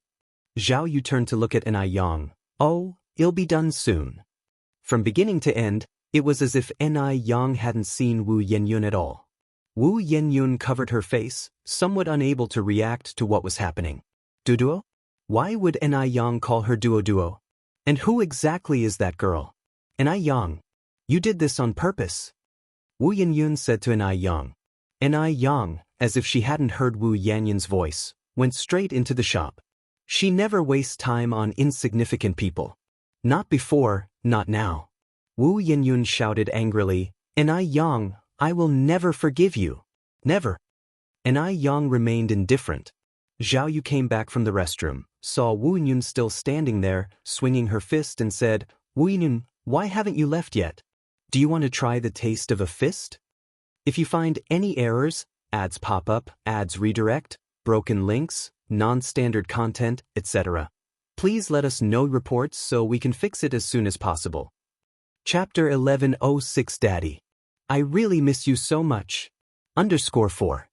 Zhao Yu turned to look at Ni Yang. Oh, it'll be done soon. From beginning to end, it was as if Ni Yang hadn't seen Wu Yenyun at all. Wu Yenyun covered her face, somewhat unable to react to what was happening. Duo? Why would Ni Yang call her Duo? And who exactly is that girl? Ni Yang, you did this on purpose. Wu Yenyun said to Ni Yang. Ni Yang, as if she hadn't heard Wu Yanyun's voice, went straight into the shop. She never wastes time on insignificant people. Not before, not now. Wu Yenyun shouted angrily, Ni Yang, I will never forgive you. Never. Ni Yang remained indifferent. Zhao Yu came back from the restroom, saw Wu Yenyun still standing there, swinging her fist and said, Wu Yenyun, why haven't you left yet? Do you want to try the taste of a fist? If you find any errors, ads pop up, ads redirect, broken links, non-standard content, etc., please let us know reports so we can fix it as soon as possible. Chapter 1106 Daddy. I really miss you so much. _4.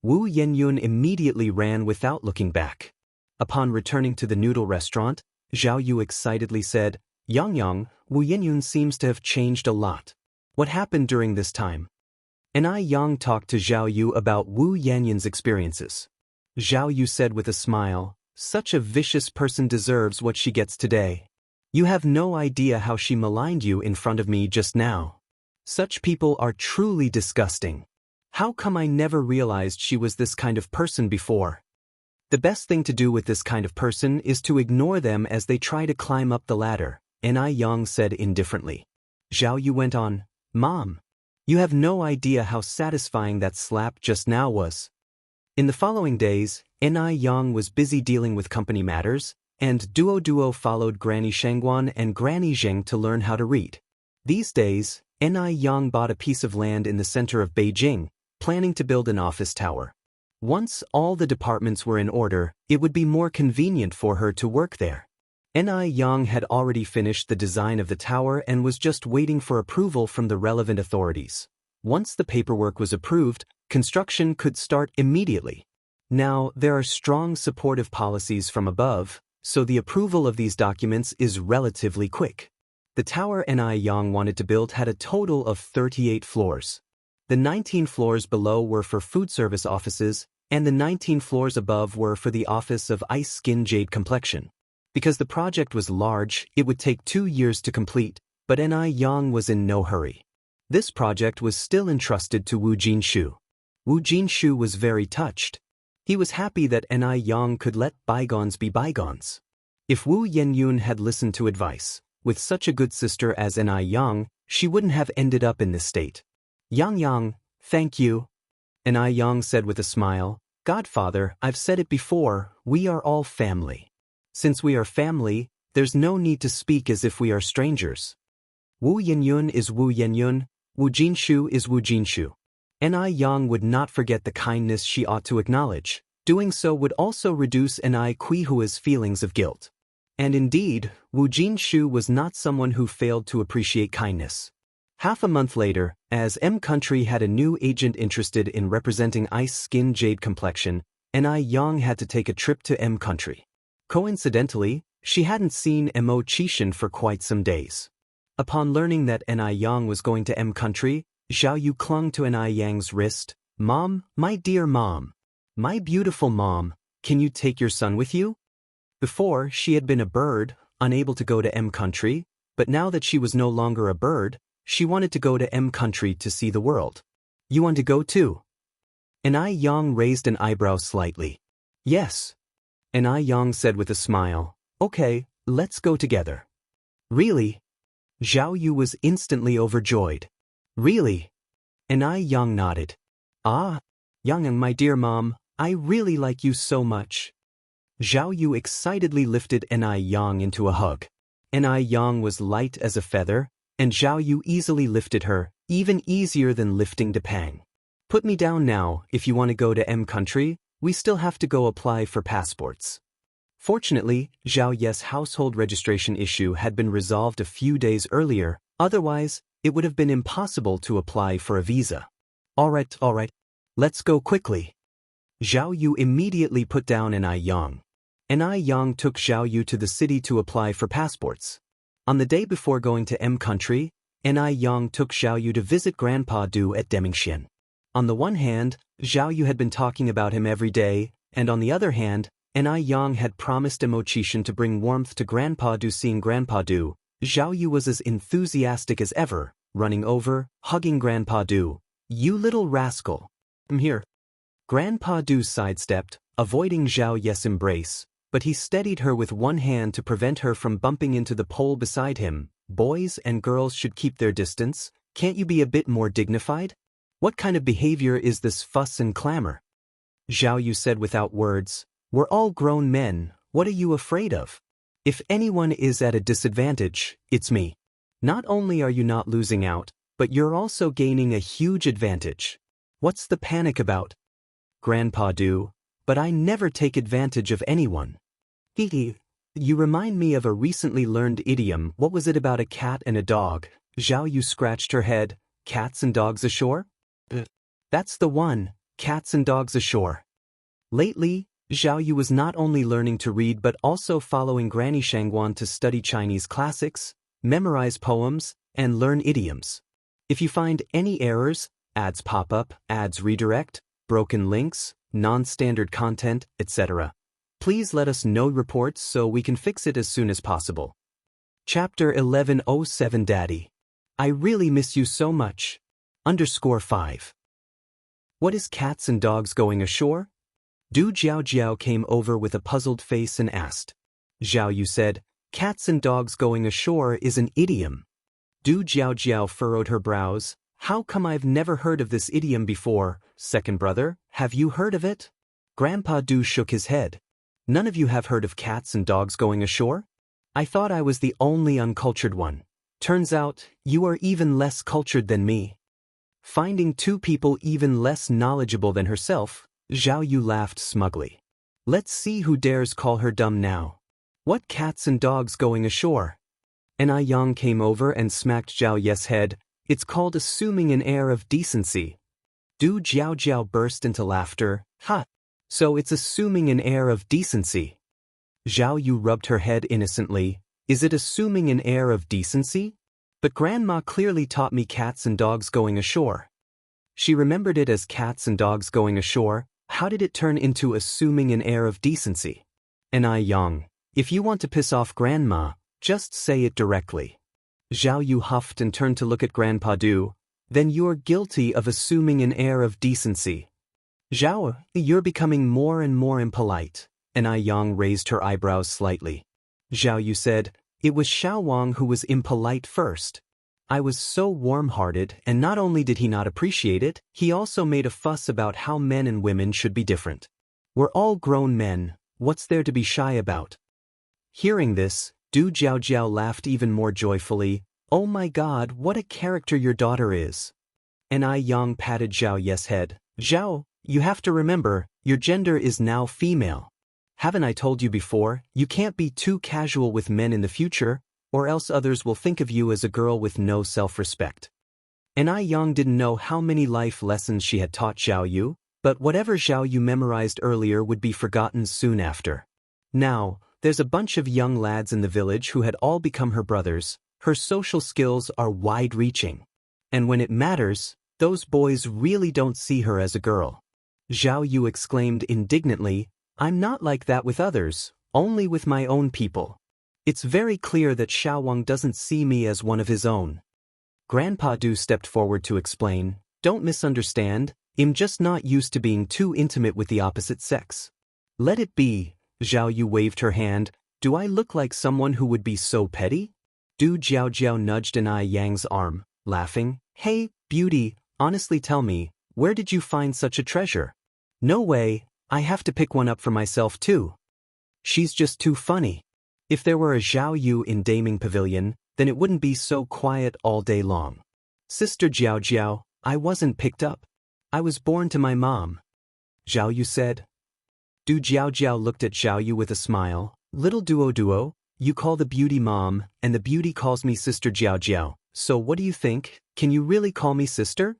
Wu Yenyun immediately ran without looking back. Upon returning to the noodle restaurant, Zhao Yu excitedly said, Yang, Wu Yenyun seems to have changed a lot. What happened during this time? Ni Yang talked to Zhao Yu about Wu Yenyun's experiences. Zhao Yu said with a smile, such a vicious person deserves what she gets today. You have no idea how she maligned you in front of me just now. Such people are truly disgusting. How come I never realized she was this kind of person before? The best thing to do with this kind of person is to ignore them as they try to climb up the ladder, Ni Yang said indifferently. Zhao Yu went on, Mom, you have no idea how satisfying that slap just now was. In the following days, Ni Yang was busy dealing with company matters, and Duo followed Granny Shangguan and Granny Zheng to learn how to read. These days, Ni Yang bought a piece of land in the center of Beijing, planning to build an office tower. Once all the departments were in order, it would be more convenient for her to work there. Ni Yang had already finished the design of the tower and was just waiting for approval from the relevant authorities. Once the paperwork was approved, construction could start immediately. Now, there are strong supportive policies from above, so the approval of these documents is relatively quick. The tower Ni Yang wanted to build had a total of 38 floors. The 19 floors below were for food service offices, and the 19 floors above were for the office of Ice Skin Jade Complexion. Because the project was large, it would take 2 years to complete, but Ni Yang was in no hurry. This project was still entrusted to Wu Jinshu. Wu Jinshu was very touched. He was happy that Ni Yang could let bygones be bygones. If Wu Yenyun had listened to advice, with such a good sister as Ni Yang, she wouldn't have ended up in this state. Yang, thank you. Ni Yang said with a smile, Godfather, I've said it before, we are all family. Since we are family, there's no need to speak as if we are strangers. Wu Yenyun is Wu Yenyun, Wu Jinshu is Wu Jinshu. Ni Yang would not forget the kindness she ought to acknowledge. Doing so would also reduce Ni Qihua's feelings of guilt. And indeed, Wu Jinshu was not someone who failed to appreciate kindness. Half a month later, as M Country had a new agent interested in representing Ice Skin Jade Complexion, Ni Yang had to take a trip to M Country. Coincidentally, she hadn't seen Mo Chishan for quite some days. Upon learning that Ni Yang was going to M Country, Zhao Yu clung to Ni Yang's wrist. Mom, my dear mom. My beautiful mom, can you take your son with you? Before, she had been a bird, unable to go to M Country, but now that she was no longer a bird, she wanted to go to M Country to see the world. You want to go too? Ni Yang raised an eyebrow slightly. Yes. Ni Yang said with a smile, okay, let's go together. Really? Zhao Yu was instantly overjoyed. Really? Ni Yang nodded. Ah, Yang, my dear mom, I really like you so much. Zhao Yu excitedly lifted Ni Yang into a hug. Ni Yang was light as a feather, and Zhao Yu easily lifted her, even easier than lifting Depang. Put me down now, if you want to go to M Country, we still have to go apply for passports. Fortunately, Zhao Ye's household registration issue had been resolved a few days earlier, otherwise, it would have been impossible to apply for a visa. All right, let's go quickly. Zhao Yu immediately put down Ni Yang. Ni Yang took Zhao Yu to the city to apply for passports. On the day before going to M Country, Ni Yang took Zhao Yu to visit Grandpa Du at Demingxian. On the one hand, Zhao Yu had been talking about him every day, and on the other hand, Ni Yang had promised Mo Chishan to bring warmth to Grandpa Du. Seeing Grandpa Du, Zhao Yu was as enthusiastic as ever, running over, hugging Grandpa Du. You little rascal. I'm here. Grandpa Du sidestepped, avoiding Zhao Ye's embrace, but he steadied her with one hand to prevent her from bumping into the pole beside him. Boys and girls should keep their distance. Can't you be a bit more dignified? What kind of behavior is this fuss and clamor? Zhao Yu said without words. We're all grown men, what are you afraid of? If anyone is at a disadvantage, it's me. Not only are you not losing out, but you're also gaining a huge advantage. What's the panic about? Grandpa Du, but I never take advantage of anyone. Hee, you remind me of a recently learned idiom. What was it about a cat and a dog? Zhao Yu scratched her head. Cats and dogs ashore? That's the one, cats and dogs ashore. Lately, Zhao Yu was not only learning to read but also following Granny Shangguan to study Chinese classics, memorize poems, and learn idioms. If you find any errors, ads pop up, ads redirect, broken links, non-standard content, etc., please let us know reports so we can fix it as soon as possible. Chapter 1107 Daddy. I really miss you so much. _5. What is cats and dogs going ashore? Du Jiao came over with a puzzled face and asked. Zhao Yu said, cats and dogs going ashore is an idiom. Du Jiao furrowed her brows. How come I've never heard of this idiom before? Second brother, have you heard of it? Grandpa Du shook his head. None of you have heard of cats and dogs going ashore? I thought I was the only uncultured one. Turns out, you are even less cultured than me. Finding two people even less knowledgeable than herself, Zhao Yu laughed smugly. Let's see who dares call her dumb now. What cats and dogs going ashore? An Yang came over and smacked Zhao Ye's head. It's called assuming an air of decency. Du Jiao burst into laughter. Ha! So it's assuming an air of decency. Zhao Yu rubbed her head innocently. Is it assuming an air of decency? But Grandma clearly taught me cats and dogs going ashore. She remembered it as cats and dogs going ashore. How did it turn into assuming an air of decency? An Yang, if you want to piss off Grandma, just say it directly. Zhao Yu huffed and turned to look at Grandpa Du. Then you're guilty of assuming an air of decency. Zhao, you're becoming more and more impolite. An Yang raised her eyebrows slightly. Zhao Yu said, it was Xiao Wang who was impolite first. I was so warm-hearted, and not only did he not appreciate it, he also made a fuss about how men and women should be different. We're all grown men, what's there to be shy about? Hearing this, Du Jiao laughed even more joyfully. Oh my God, what a character your daughter is. An Yang patted Zhao Ye's head. Zhao, you have to remember, your gender is now female. Haven't I told you before, you can't be too casual with men in the future, or else others will think of you as a girl with no self-respect. An Yang didn't know how many life lessons she had taught Zhao Yu, but whatever Zhao Yu memorized earlier would be forgotten soon after. Now, there's a bunch of young lads in the village who had all become her brothers. Her social skills are wide-reaching. And when it matters, those boys really don't see her as a girl. Zhao Yu exclaimed indignantly, I'm not like that with others, only with my own people. It's very clear that Xiao Wang doesn't see me as one of his own. Grandpa Du stepped forward to explain, don't misunderstand, I'm just not used to being too intimate with the opposite sex. Let it be. Zhao Yu waved her hand. Do I look like someone who would be so petty? Du Jiao nudged an Yang's arm, laughing. Hey, beauty, honestly tell me, where did you find such a treasure? No way, I have to pick one up for myself too. She's just too funny. If there were a Zhao Yu in Daming Pavilion, then it wouldn't be so quiet all day long. Sister Jiao, I wasn't picked up. I was born to my mom. Zhao Yu said. Du Jiao looked at Zhao Yu with a smile. Little duo, you call the beauty mom, and the beauty calls me Sister Jiao. So what do you think? Can you really call me sister?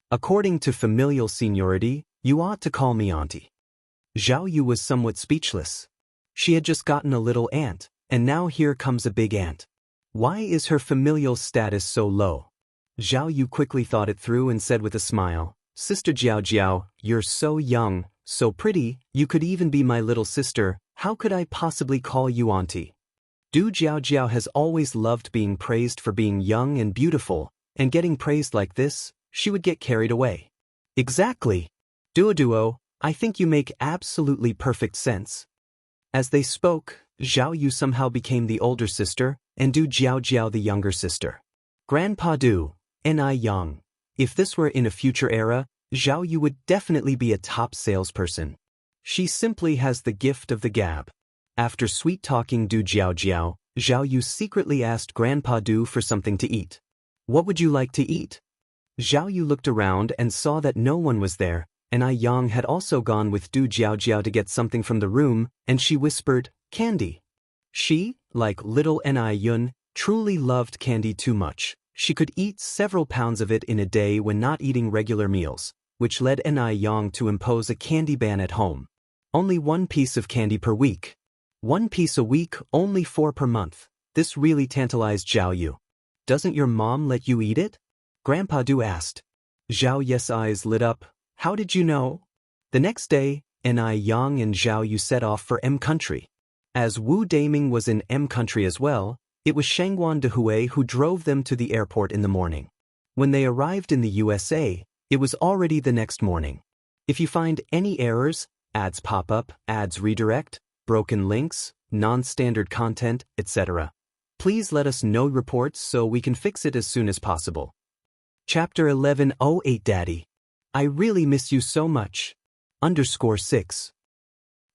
According to familial seniority, you ought to call me auntie. Zhao Yu was somewhat speechless. She had just gotten a little aunt, and now here comes a big aunt. Why is her familial status so low? Zhao Yu quickly thought it through and said with a smile, Sister Jiao, you're so young, so pretty, you could even be my little sister, how could I possibly call you auntie? Du Jiao has always loved being praised for being young and beautiful, and getting praised like this, she would get carried away. Exactly. Duo, I think you make absolutely perfect sense. As they spoke, Zhao Yu somehow became the older sister, and Du Jiao the younger sister. Grandpa Du, Ni Yang. If this were in a future era, Zhao Yu would definitely be a top salesperson. She simply has the gift of the gab. After sweet-talking Du Jiao, Zhao Yu secretly asked Grandpa Du for something to eat. What would you like to eat? Zhao Yu looked around and saw that no one was there, and Yang had also gone with Du Jiao to get something from the room, and she whispered, candy. She, like little Ni Yun, truly loved candy too much. She could eat several pounds of it in a day when not eating regular meals, which led Ni Yang to impose a candy ban at home. Only one piece of candy per week. 1 piece a week, only 4 per month. This really tantalized Zhao Yu. Doesn't your mom let you eat it? Grandpa Du asked. Zhao Yu's eyes lit up. How did you know? The next day, Ni Yang and Zhao Yu set off for M Country. As Wu Daming was in M Country as well, it was Shangguan de Hui who drove them to the airport in the morning. When they arrived in the USA, it was already the next morning. If you find any errors, ads pop up, ads redirect, broken links, non-standard content, etc., please let us know reports so we can fix it as soon as possible. Chapter 1108 Daddy. I really miss you so much. _6.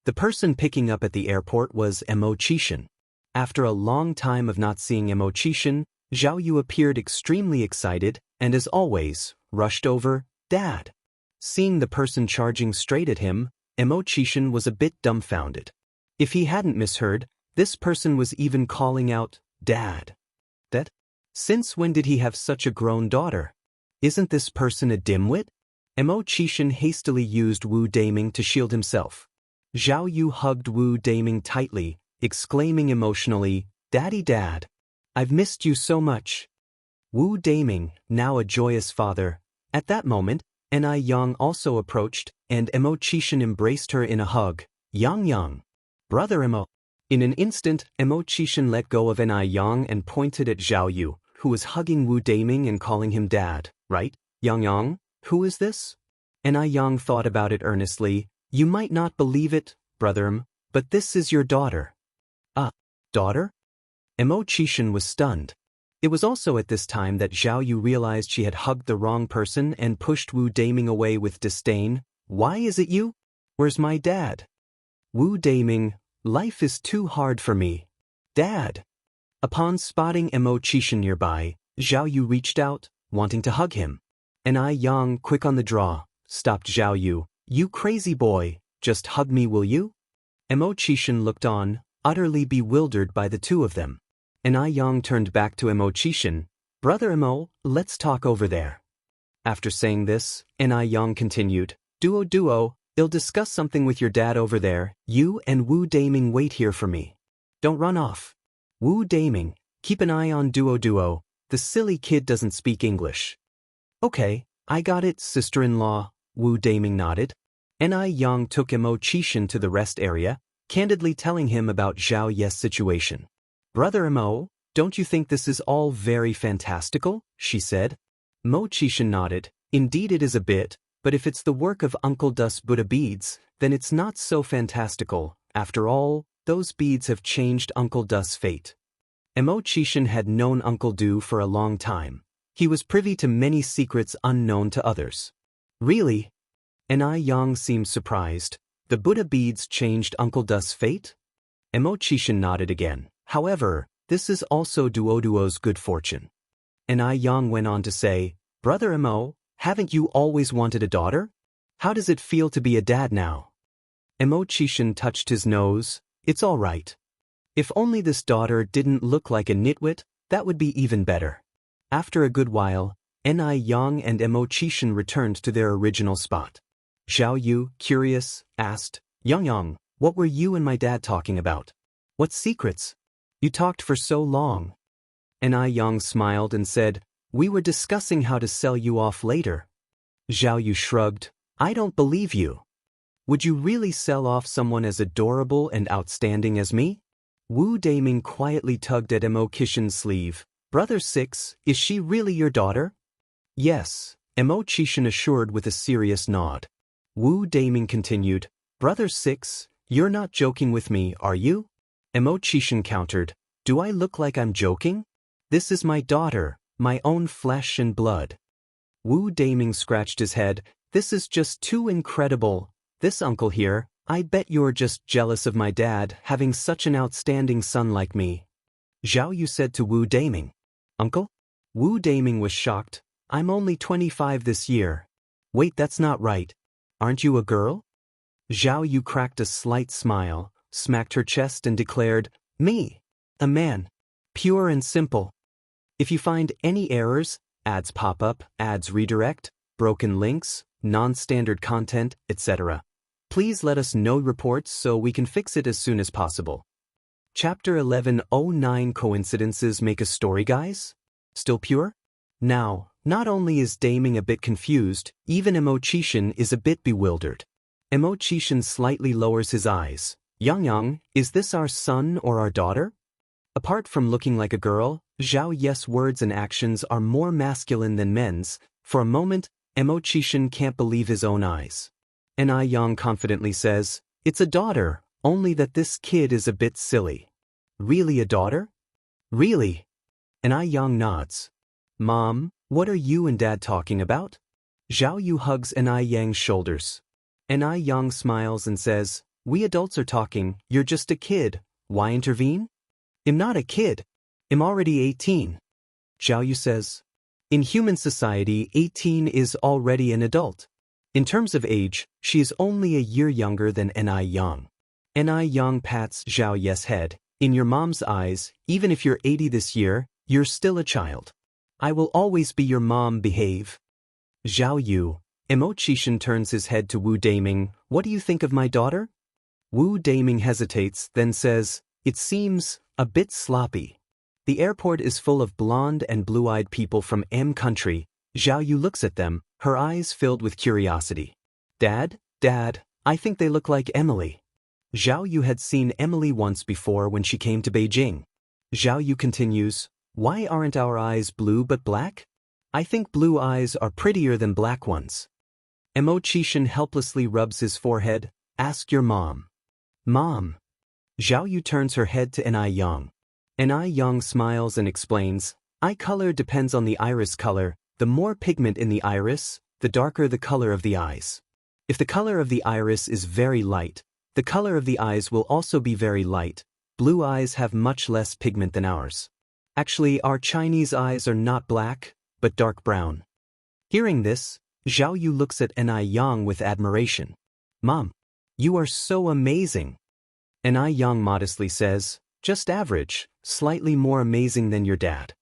The person picking up at the airport was Mo Chishan. After a long time of not seeing Mo Chishan, Zhao Yu appeared extremely excited and, as always, rushed over, "Dad." Seeing the person charging straight at him, Mo Chishan was a bit dumbfounded. If he hadn't misheard, this person was even calling out, "Dad." That? Since when did he have such a grown daughter? Isn't this person a dimwit? Mo Chishan hastily used Wu Daming to shield himself. Zhao Yu hugged Wu Daming tightly, exclaiming emotionally, "Daddy, Dad. I've missed you so much." Wu Daming, now a joyous father. At that moment, Ni Yang also approached, and Mo Chishan embraced her in a hug. "Yang. Brother Mo." In an instant, Mo Chishan let go of Ni Yang and pointed at Zhao Yu, who was hugging Wu Daming and calling him Dad, right? "Yang, who is this?" Ni Yang thought about it earnestly. "You might not believe it, brother, but this is your daughter." Daughter? Mo Chishan was stunned. It was also at this time that Zhao Yu realized she had hugged the wrong person and pushed Wu Daming away with disdain. "Why is it you? Where's my dad?" Wu Daming, "Life is too hard for me. Dad." Upon spotting Mo Chishan nearby, Zhao Yu reached out, wanting to hug him. Ni Yang, quick on the draw, stopped Zhao Yu. "You crazy boy, just hug me, will you?" Mo Chishan looked on, utterly bewildered by the two of them. Ni Yang turned back to Mo Chishan. "Brother Mo, let's talk over there." After saying this, Ni Yang continued, Duo, I'll discuss something with your dad over there. You and Wu Daming wait here for me. Don't run off." "Wu Daming, keep an eye on Duo. The silly kid doesn't speak English." "Okay, I got it, sister-in-law," Wu Daming nodded. Ni Yang took Mo Chishan to the rest area, candidly telling him about Zhao Ye's situation. "Brother Mo, don't you think this is all very fantastical?" she said. Mo Chishan nodded. "Indeed it is a bit, but if it's the work of Uncle Dus Buddha beads, then it's not so fantastical. After all, those beads have changed Uncle Dus' fate." Mo Chishan had known Uncle Du for a long time. He was privy to many secrets unknown to others. "Really?" Ni Yang seemed surprised. "The Buddha beads changed Uncle Dus' fate?" Mo Chishan nodded again. "However, this is also Duo's good fortune." Ni Yang went on to say, "Brother Mo, haven't you always wanted a daughter? How does it feel to be a dad now?" Mo Chishan touched his nose. "It's all right. If only this daughter didn't look like a nitwit, that would be even better." After a good while, Ni Yang and Mo Chishan returned to their original spot. Zhao Yu, curious, asked, Yang, what were you and my dad talking about? What secrets? You talked for so long." Ni Yang smiled and said, "We were discussing how to sell you off later." Zhao Yu shrugged. "I don't believe you. Would you really sell off someone as adorable and outstanding as me?" Wu Daming quietly tugged at Mo Chishan's sleeve. "Brother Six, is she really your daughter?" "Yes," Mo Chishan assured with a serious nod. Wu Daming continued, "Brother Six, you're not joking with me, are you?" Mo Chishan countered, "Do I look like I'm joking? This is my daughter, my own flesh and blood." Wu Daming scratched his head. "This is just too incredible. This uncle here, I bet you're just jealous of my dad having such an outstanding son like me." Zhao Yu said to Wu Daming. "Uncle?" Wu Daming was shocked. "I'm only 25 this year." "Wait, that's not right. Aren't you a girl?" Zhao Yu cracked a slight smile, smacked her chest and declared, "Me, a man. Pure and simple. If you find any errors, ads pop up, ads redirect, broken links, non-standard content, etc., please let us know reports so we can fix it as soon as possible." Chapter 1109 Coincidences Make a Story, guys? Still pure? Now, not only is Daming a bit confused, even Mo Chishan is a bit bewildered. Mo Chishan slightly lowers his eyes. Yang, is this our son or our daughter?" Apart from looking like a girl, Zhao Ye's words and actions are more masculine than men's. For a moment, Mo Chishan can't believe his own eyes. Ni Yang confidently says, "It's a daughter, only that this kid is a bit silly." "Really a daughter?" "Really?" Ni Yang nods. "Mom, what are you and Dad talking about?" Zhao Yu hugs Ni Yang's shoulders. Ni Yang smiles and says, We adults are talking, you're just a kid, why intervene? I'm not a kid. I'm already 18. Zhao Yu says. In human society, 18 is already an adult. In terms of age, she is only a year younger than Ni Yang. Ni Yang pats Zhao Yu's head. In your mom's eyes, even if you're 80 this year, you're still a child. I will always be your mom, behave. Zhao Yu. Mo Qishan turns his head to Wu Daming. What do you think of my daughter? Wu Daming hesitates, then says, it seems a bit sloppy. The airport is full of blonde and blue-eyed people from M country. Zhao Yu looks at them, her eyes filled with curiosity. Dad, I think they look like Emily. Zhao Yu had seen Emily once before when she came to Beijing. Zhao Yu continues, why aren't our eyes blue but black? I think blue eyes are prettier than black ones. Mo Qishan helplessly rubs his forehead, ask your mom. Mom. Zhao Yu turns her head to Ni Yang. Ni Yang smiles and explains, eye color depends on the iris color. The more pigment in the iris, the darker the color of the eyes. If the color of the iris is very light, the color of the eyes will also be very light. Blue eyes have much less pigment than ours. Actually, our Chinese eyes are not black, but dark brown. Hearing this, Zhao Yu looks at Ni Yang with admiration. Mom, you are so amazing. Ni Yang modestly says, just average, slightly more amazing than your dad.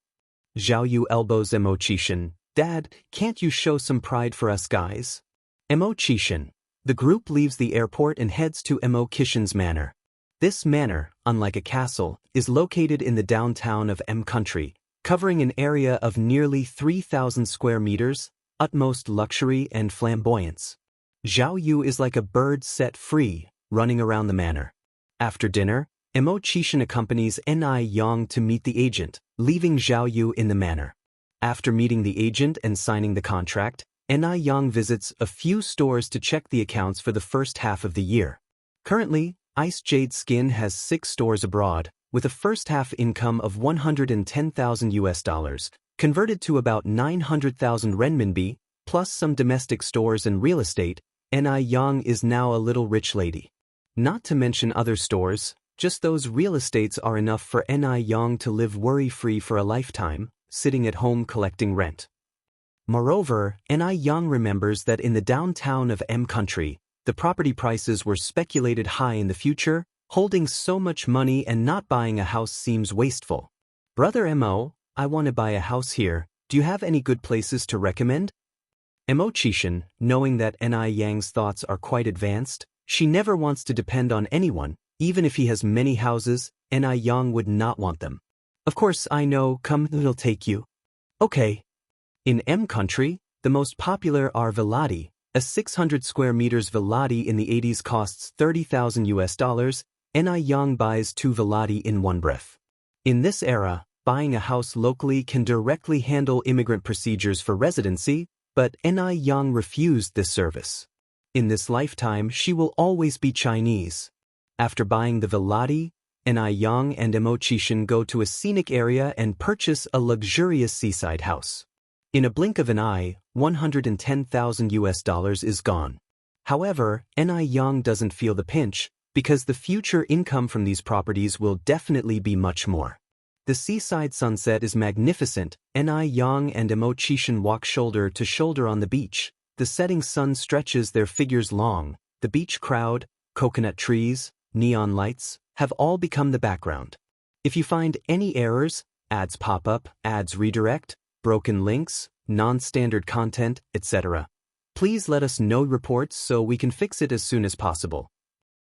Zhao Yu elbows Mo Qishan. Dad, can't you show some pride for us guys? Mo Qishan. The group leaves the airport and heads to Mo Qishan's manor. This manor, unlike a castle, is located in the downtown of M country, covering an area of nearly 3,000 square meters, utmost luxury and flamboyance. Zhao Yu is like a bird set free, running around the manor. After dinner, Mo Qishan accompanies Ni Yang to meet the agent, leaving Zhao Yu in the manor. After meeting the agent and signing the contract, Ni Yang visits a few stores to check the accounts for the first half of the year. Currently, Ice Jade Skin has 6 stores abroad, with a first half income of $110,000, converted to about 900,000 renminbi, plus some domestic stores and real estate. Ni Yang is now a little rich lady. Not to mention other stores, just those real estates are enough for Ni Yang to live worry-free for a lifetime, sitting at home collecting rent. Moreover, Ni Yang remembers that in the downtown of M country, the property prices were speculated high in the future. Holding so much money and not buying a house seems wasteful. Brother Mo, I want to buy a house here. Do you have any good places to recommend? Mo Qishan, knowing that Ni Yang's thoughts are quite advanced, she never wants to depend on anyone. Even if he has many houses, Ni Yang would not want them. Of course I know, come, it'll take you. Okay. In M country, the most popular are villati. A 600 square meters villati in the 80s costs $30,000. Ni Yang buys 2 villati in one breath. In this era, buying a house locally can directly handle immigrant procedures for residency, but Ni Yang refused this service. In this lifetime, she will always be Chinese. After buying the villati, Ni Yang and Mo Qishan go to a scenic area and purchase a luxurious seaside house. In a blink of an eye, $110,000 is gone. However, Ni Yang doesn't feel the pinch, because the future income from these properties will definitely be much more. The seaside sunset is magnificent. Ni Yang and Mo Qishan walk shoulder to shoulder on the beach. The setting sun stretches their figures long. The beach crowd, coconut trees, neon lights, have all become the background. If you find any errors, ads pop up, ads redirect, broken links, non-standard content, etc., please let us know reports so we can fix it as soon as possible.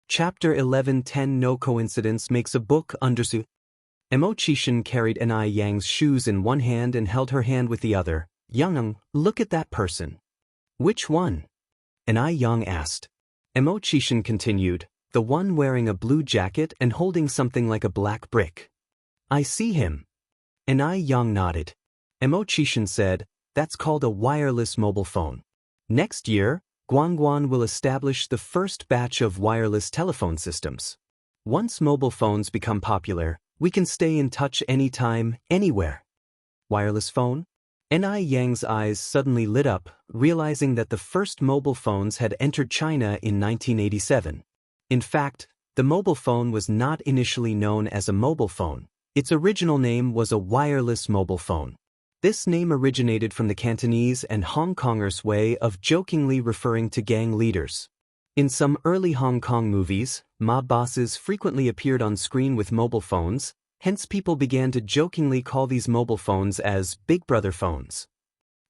Chapter 11:10 No coincidence makes a book undersuit. Mo Qishan carried Ni Yang's shoes in one hand and held her hand with the other. Yang, look at that person. Which one? Ni Yang asked. Mo Qishan continued, the one wearing a blue jacket and holding something like a black brick. I see him. Ni Yang nodded. Mo Qishan said, that's called a wireless mobile phone. Next year, Guangguan will establish the first batch of wireless telephone systems. Once mobile phones become popular, we can stay in touch anytime, anywhere. Wireless phone? Ni Yang's eyes suddenly lit up, realizing that the first mobile phones had entered China in 1987. In fact, the mobile phone was not initially known as a mobile phone. Its original name was a wireless mobile phone. This name originated from the Cantonese and Hong Kongers' way of jokingly referring to gang leaders. In some early Hong Kong movies, mob bosses frequently appeared on screen with mobile phones, hence people began to jokingly call these mobile phones as Big Brother phones.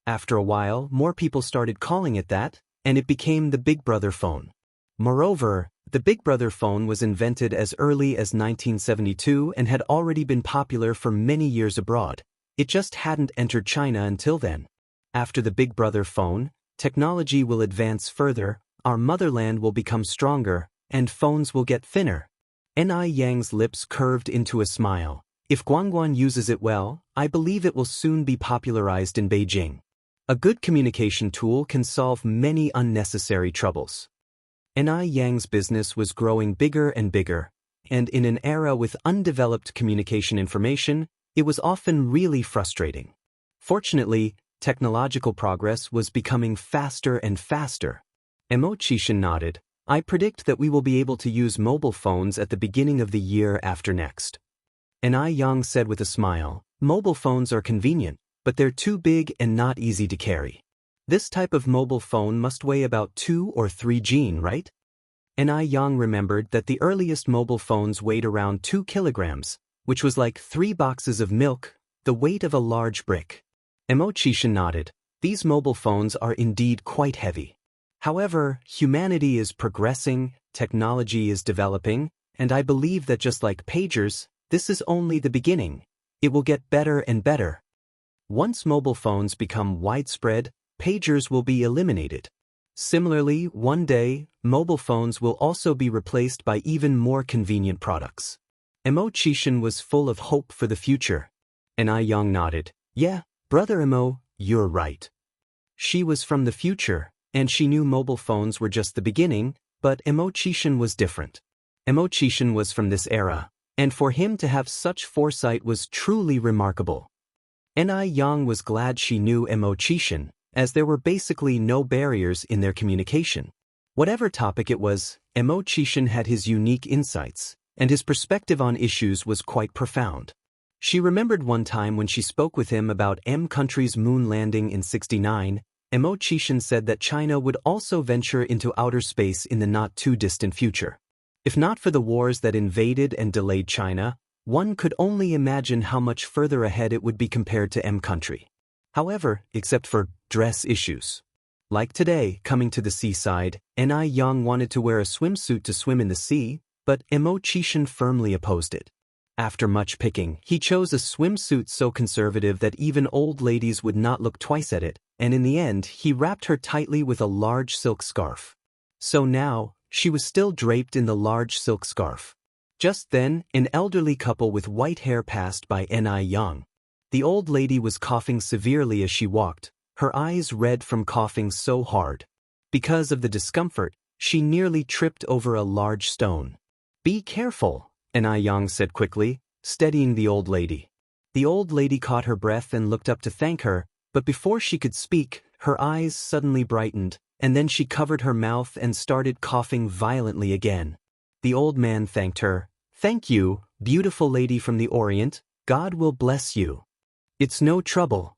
After a while, more people started calling it that, and it became the Big Brother phone. Moreover, the Big Brother phone was invented as early as 1972 and had already been popular for many years abroad. It just hadn't entered China until then. After the Big Brother phone, technology will advance further, our motherland will become stronger, and phones will get thinner. Ni Yang's lips curved into a smile. If Guangguan uses it well, I believe it will soon be popularized in Beijing. A good communication tool can solve many unnecessary troubles. Ni Yang's business was growing bigger and bigger, and in an era with undeveloped communication information, it was often really frustrating. Fortunately, technological progress was becoming faster and faster. Mo Chishan nodded. I predict that we will be able to use mobile phones at the beginning of the year after next. Ni Yang said with a smile, mobile phones are convenient, but they're too big and not easy to carry. This type of mobile phone must weigh about 2 or 3 kg, right? Ni Yang remembered that the earliest mobile phones weighed around 2 kilograms, which was like 3 boxes of milk, the weight of a large brick. Mo Chishan nodded. These mobile phones are indeed quite heavy. However, humanity is progressing, technology is developing, and I believe that just like pagers, this is only the beginning. It will get better and better. Once mobile phones become widespread, pagers will be eliminated. Similarly, one day, mobile phones will also be replaced by even more convenient products. Mo Chishan was full of hope for the future. Ni Yang nodded. Yeah, Brother Mo, you're right. She was from the future, and she knew mobile phones were just the beginning, but Mo Chishan was different. Mo Chishan was from this era, and for him to have such foresight was truly remarkable. Ni Yang was glad she knew Mo Chishan, as there were basically no barriers in their communication. Whatever topic it was, Mo Chishan had his unique insights, and his perspective on issues was quite profound. She remembered one time when she spoke with him about country's moon landing in '69, Mo Chishan said that China would also venture into outer space in the not-too-distant future. If not for the wars that invaded and delayed China, one could only imagine how much further ahead it would be compared to country. However, except for dress issues. Like today, coming to the seaside, Ni Yang wanted to wear a swimsuit to swim in the sea, but Mo Chishan firmly opposed it. After much picking, he chose a swimsuit so conservative that even old ladies would not look twice at it, and in the end, he wrapped her tightly with a large silk scarf. So now, she was still draped in the large silk scarf. Just then, an elderly couple with white hair passed by Ni Yang. The old lady was coughing severely as she walked, her eyes red from coughing so hard. Because of the discomfort, she nearly tripped over a large stone. Be careful, Ni Yang said quickly, steadying the old lady. The old lady caught her breath and looked up to thank her, but before she could speak, her eyes suddenly brightened, and then she covered her mouth and started coughing violently again. The old man thanked her. Thank you, beautiful lady from the Orient, God will bless you. It's no trouble.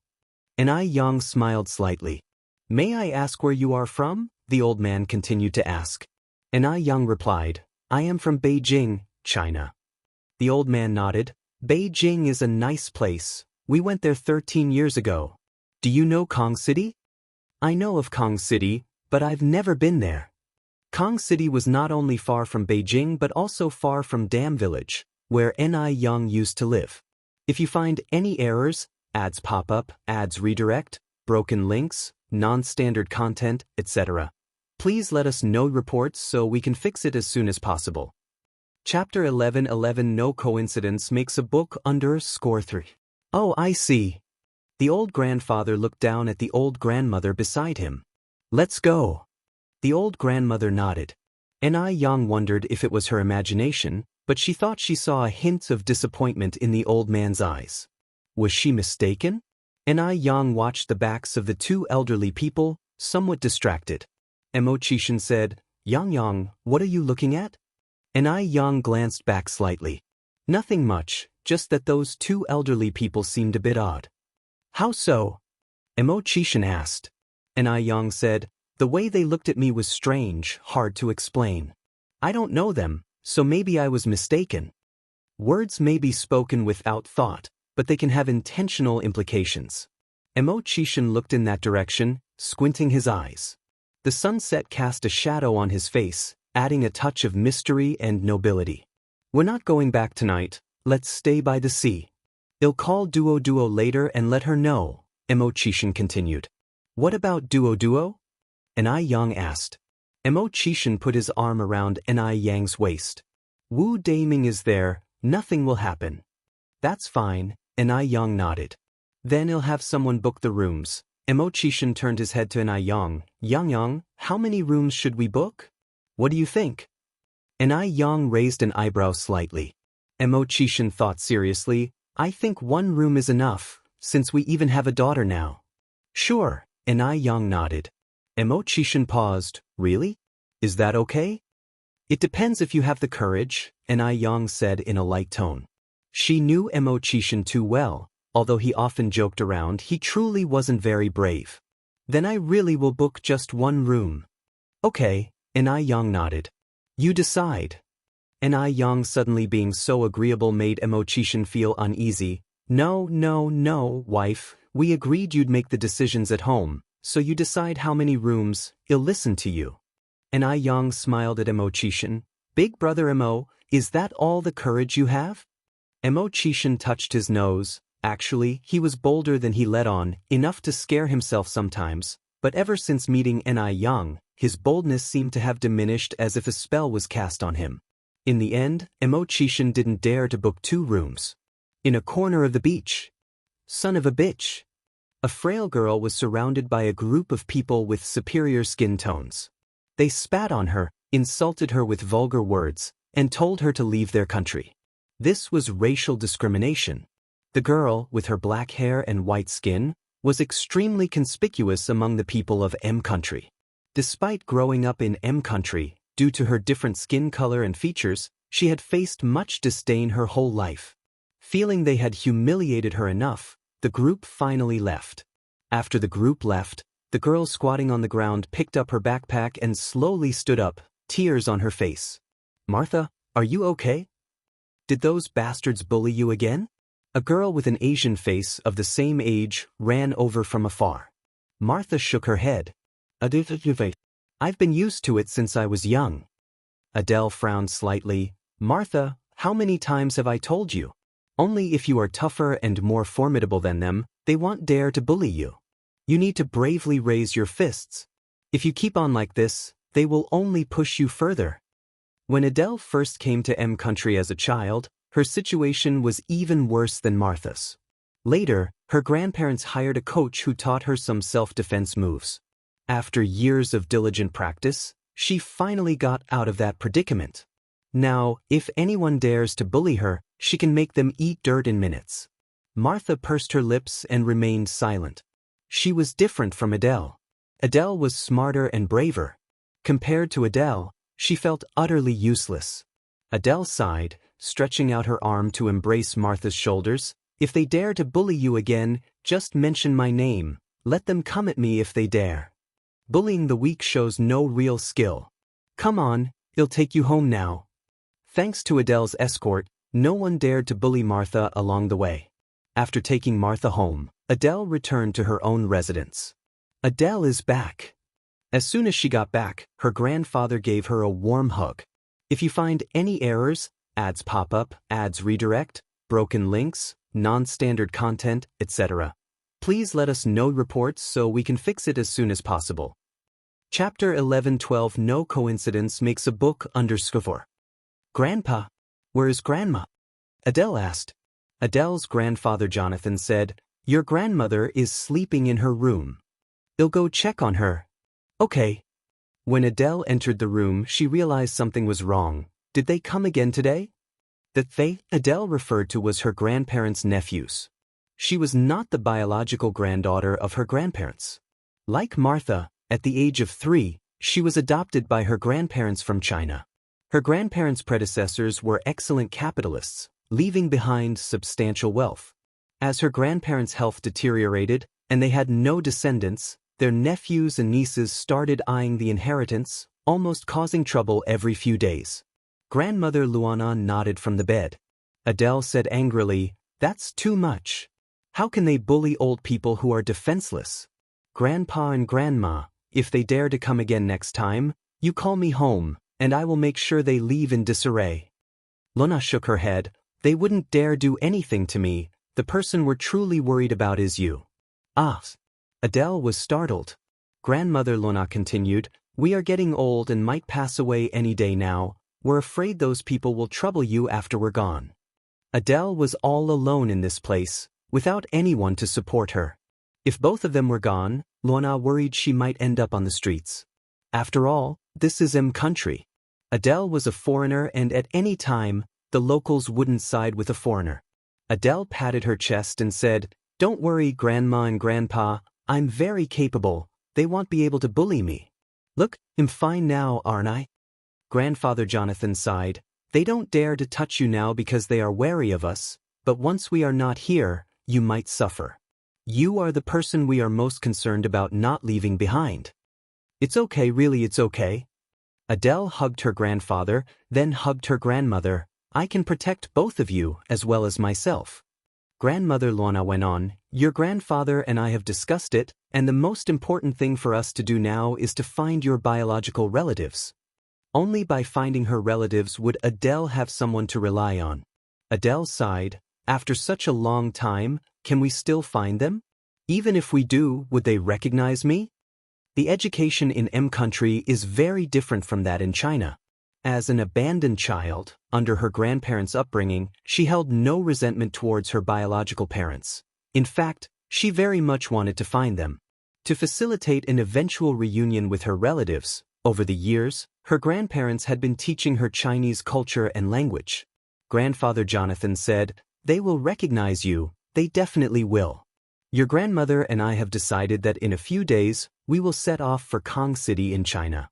Ni Yang smiled slightly. May I ask where you are from? The old man continued to ask. Ni Yang replied, I am from Beijing, China. The old man nodded. Beijing is a nice place. We went there 13 years ago. Do you know Kong City? I know of Kong City, but I've never been there. Kong City was not only far from Beijing but also far from Dam Village, where Ni Yang used to live. If you find any errors, ads pop up, ads redirect, broken links, non-standard content, etc., please let us know reports so we can fix it as soon as possible. Chapter 11:11 No coincidence makes a book _3. Oh, I see. The old grandfather looked down at the old grandmother beside him. Let's go. The old grandmother nodded. Ni Yang wondered if it was her imagination, but she thought she saw a hint of disappointment in the old man's eyes. Was she mistaken? Ni Yang watched the backs of the two elderly people, somewhat distracted. Mo Chishan said, Yang, what are you looking at? And I Yang glanced back slightly. Nothing much, just that those two elderly people seemed a bit odd. How so? Emo Chishan asked. And I Yang said, the way they looked at me was strange, hard to explain. I don't know them, so maybe I was mistaken. Words may be spoken without thought, but they can have intentional implications. Emo Chishan looked in that direction, squinting his eyes. The sunset cast a shadow on his face, adding a touch of mystery and nobility. We're not going back tonight, let's stay by the sea. I'll call Duo later and let her know, Emo Chishan continued. What about Duo? Enai Yang asked. Emo Chishan put his arm around Enai Yang's waist. Wu Daiming is there, nothing will happen. That's fine, Enai Yang nodded. Then I'll have someone book the rooms. Emo Chishan turned his head to Enai Yang. Yang, how many rooms should we book? What do you think? Enai Yang raised an eyebrow slightly. Emo Chishan thought seriously. I think one room is enough, since we even have a daughter now. Sure, Enai Yang nodded. Emo Chishan paused. Really? Is that okay? It depends if you have the courage, Enai Yang said in a light tone. She knew Emo Chishan too well, although he often joked around, he truly wasn't very brave. Then I really will book just one room. Okay, Enai Yang nodded. You decide. Enai Yang suddenly being so agreeable made Emo Chishan feel uneasy. No, wife, we agreed you'd make the decisions at home, so you decide how many rooms, I'll listen to you. Enai Yang smiled at Emo Chishan. Big brother Emo, is that all the courage you have? Emo Chishan touched his nose. Actually, he was bolder than he let on, enough to scare himself sometimes, but ever since meeting Enai Yang, his boldness seemed to have diminished as if a spell was cast on him. In the end, Emo Chishan didn't dare to book 2 rooms. In a corner of the beach. Son of a bitch. A frail girl was surrounded by a group of people with superior skin tones. They spat on her, insulted her with vulgar words, and told her to leave their country. This was racial discrimination. The girl, with her black hair and white skin, was extremely conspicuous among the people of M country. Despite growing up in M country, due to her different skin color and features, she had faced much disdain her whole life. Feeling they had humiliated her enough, the group finally left. After the group left, the girl squatting on the ground picked up her backpack and slowly stood up, tears on her face. Martha, are you okay? Did those bastards bully you again? A girl with an Asian face of the same age ran over from afar. Martha shook her head. I've been used to it since I was young. Adele frowned slightly. Martha, how many times have I told you? Only if you are tougher and more formidable than them, they won't dare to bully you. You need to bravely raise your fists. If you keep on like this, they will only push you further. When Adele first came to M country as a child, her situation was even worse than Martha's. Later, her grandparents hired a coach who taught her some self-defense moves. After years of diligent practice, she finally got out of that predicament. Now, if anyone dares to bully her, she can make them eat dirt in minutes. Martha pursed her lips and remained silent. She was different from Adele. Adele was smarter and braver. Compared to Adele, she felt utterly useless. Adele sighed, stretching out her arm to embrace Martha's shoulders. If they dare to bully you again, just mention my name. Let them come at me if they dare. Bullying the weak shows no real skill. Come on, I'll take you home now. Thanks to Adele's escort, no one dared to bully Martha along the way. After taking Martha home, Adele returned to her own residence. Adele is back. As soon as she got back, her grandfather gave her a warm hug. If you find any errors, ads pop up, ads redirect, broken links, non-standard content, etc., please let us know reports so we can fix it as soon as possible. Chapter 11-12 No coincidence makes a book _4. Grandpa, where is Grandma? Adele asked. Adele's grandfather Jonathan said, Your grandmother is sleeping in her room. I'll go check on her. Okay. When Adele entered the room, she realized something was wrong. Did they come again today? The they Adele referred to was her grandparents' nephews. She was not the biological granddaughter of her grandparents. Like Martha, at the age of 3, she was adopted by her grandparents from China. Her grandparents' predecessors were excellent capitalists, leaving behind substantial wealth. As her grandparents' health deteriorated, and they had no descendants, their nephews and nieces started eyeing the inheritance, almost causing trouble every few days. Grandmother Luana nodded from the bed. Adele said angrily, "That's too much. How can they bully old people who are defenseless? Grandpa and Grandma, if they dare to come again next time, you call me home, and I will make sure they leave in disarray." Luna shook her head. "They wouldn't dare do anything to me. The person we're truly worried about is you." Ah! Adele was startled. Grandmother Luna continued, "We are getting old and might pass away any day now. We're afraid those people will trouble you after we're gone." Adele was all alone in this place, without anyone to support her. If both of them were gone, Luna worried she might end up on the streets. After all, this is country. Adele was a foreigner, and at any time, the locals wouldn't side with a foreigner. Adele patted her chest and said, "Don't worry, Grandma and Grandpa, I'm very capable. They won't be able to bully me. Look, I'm fine now, aren't I?" Grandfather Jonathan sighed. "They don't dare to touch you now because they are wary of us, but once we are not here, you might suffer. You are the person we are most concerned about not leaving behind." "It's okay, really it's okay." Adele hugged her grandfather, then hugged her grandmother. "I can protect both of you as well as myself." Grandmother Lorna went on, "Your grandfather and I have discussed it, and the most important thing for us to do now is to find your biological relatives. Only by finding her relatives would Adele have someone to rely on." Adele sighed. "After such a long time, can we still find them? Even if we do, would they recognize me?" The education in country is very different from that in China. As an abandoned child, under her grandparents' upbringing, she held no resentment towards her biological parents. In fact, she very much wanted to find them. To facilitate an eventual reunion with her relatives, over the years, her grandparents had been teaching her Chinese culture and language. Grandfather Jonathan said, "They will recognize you, they definitely will. Your grandmother and I have decided that in a few days, we will set off for Kong City in China."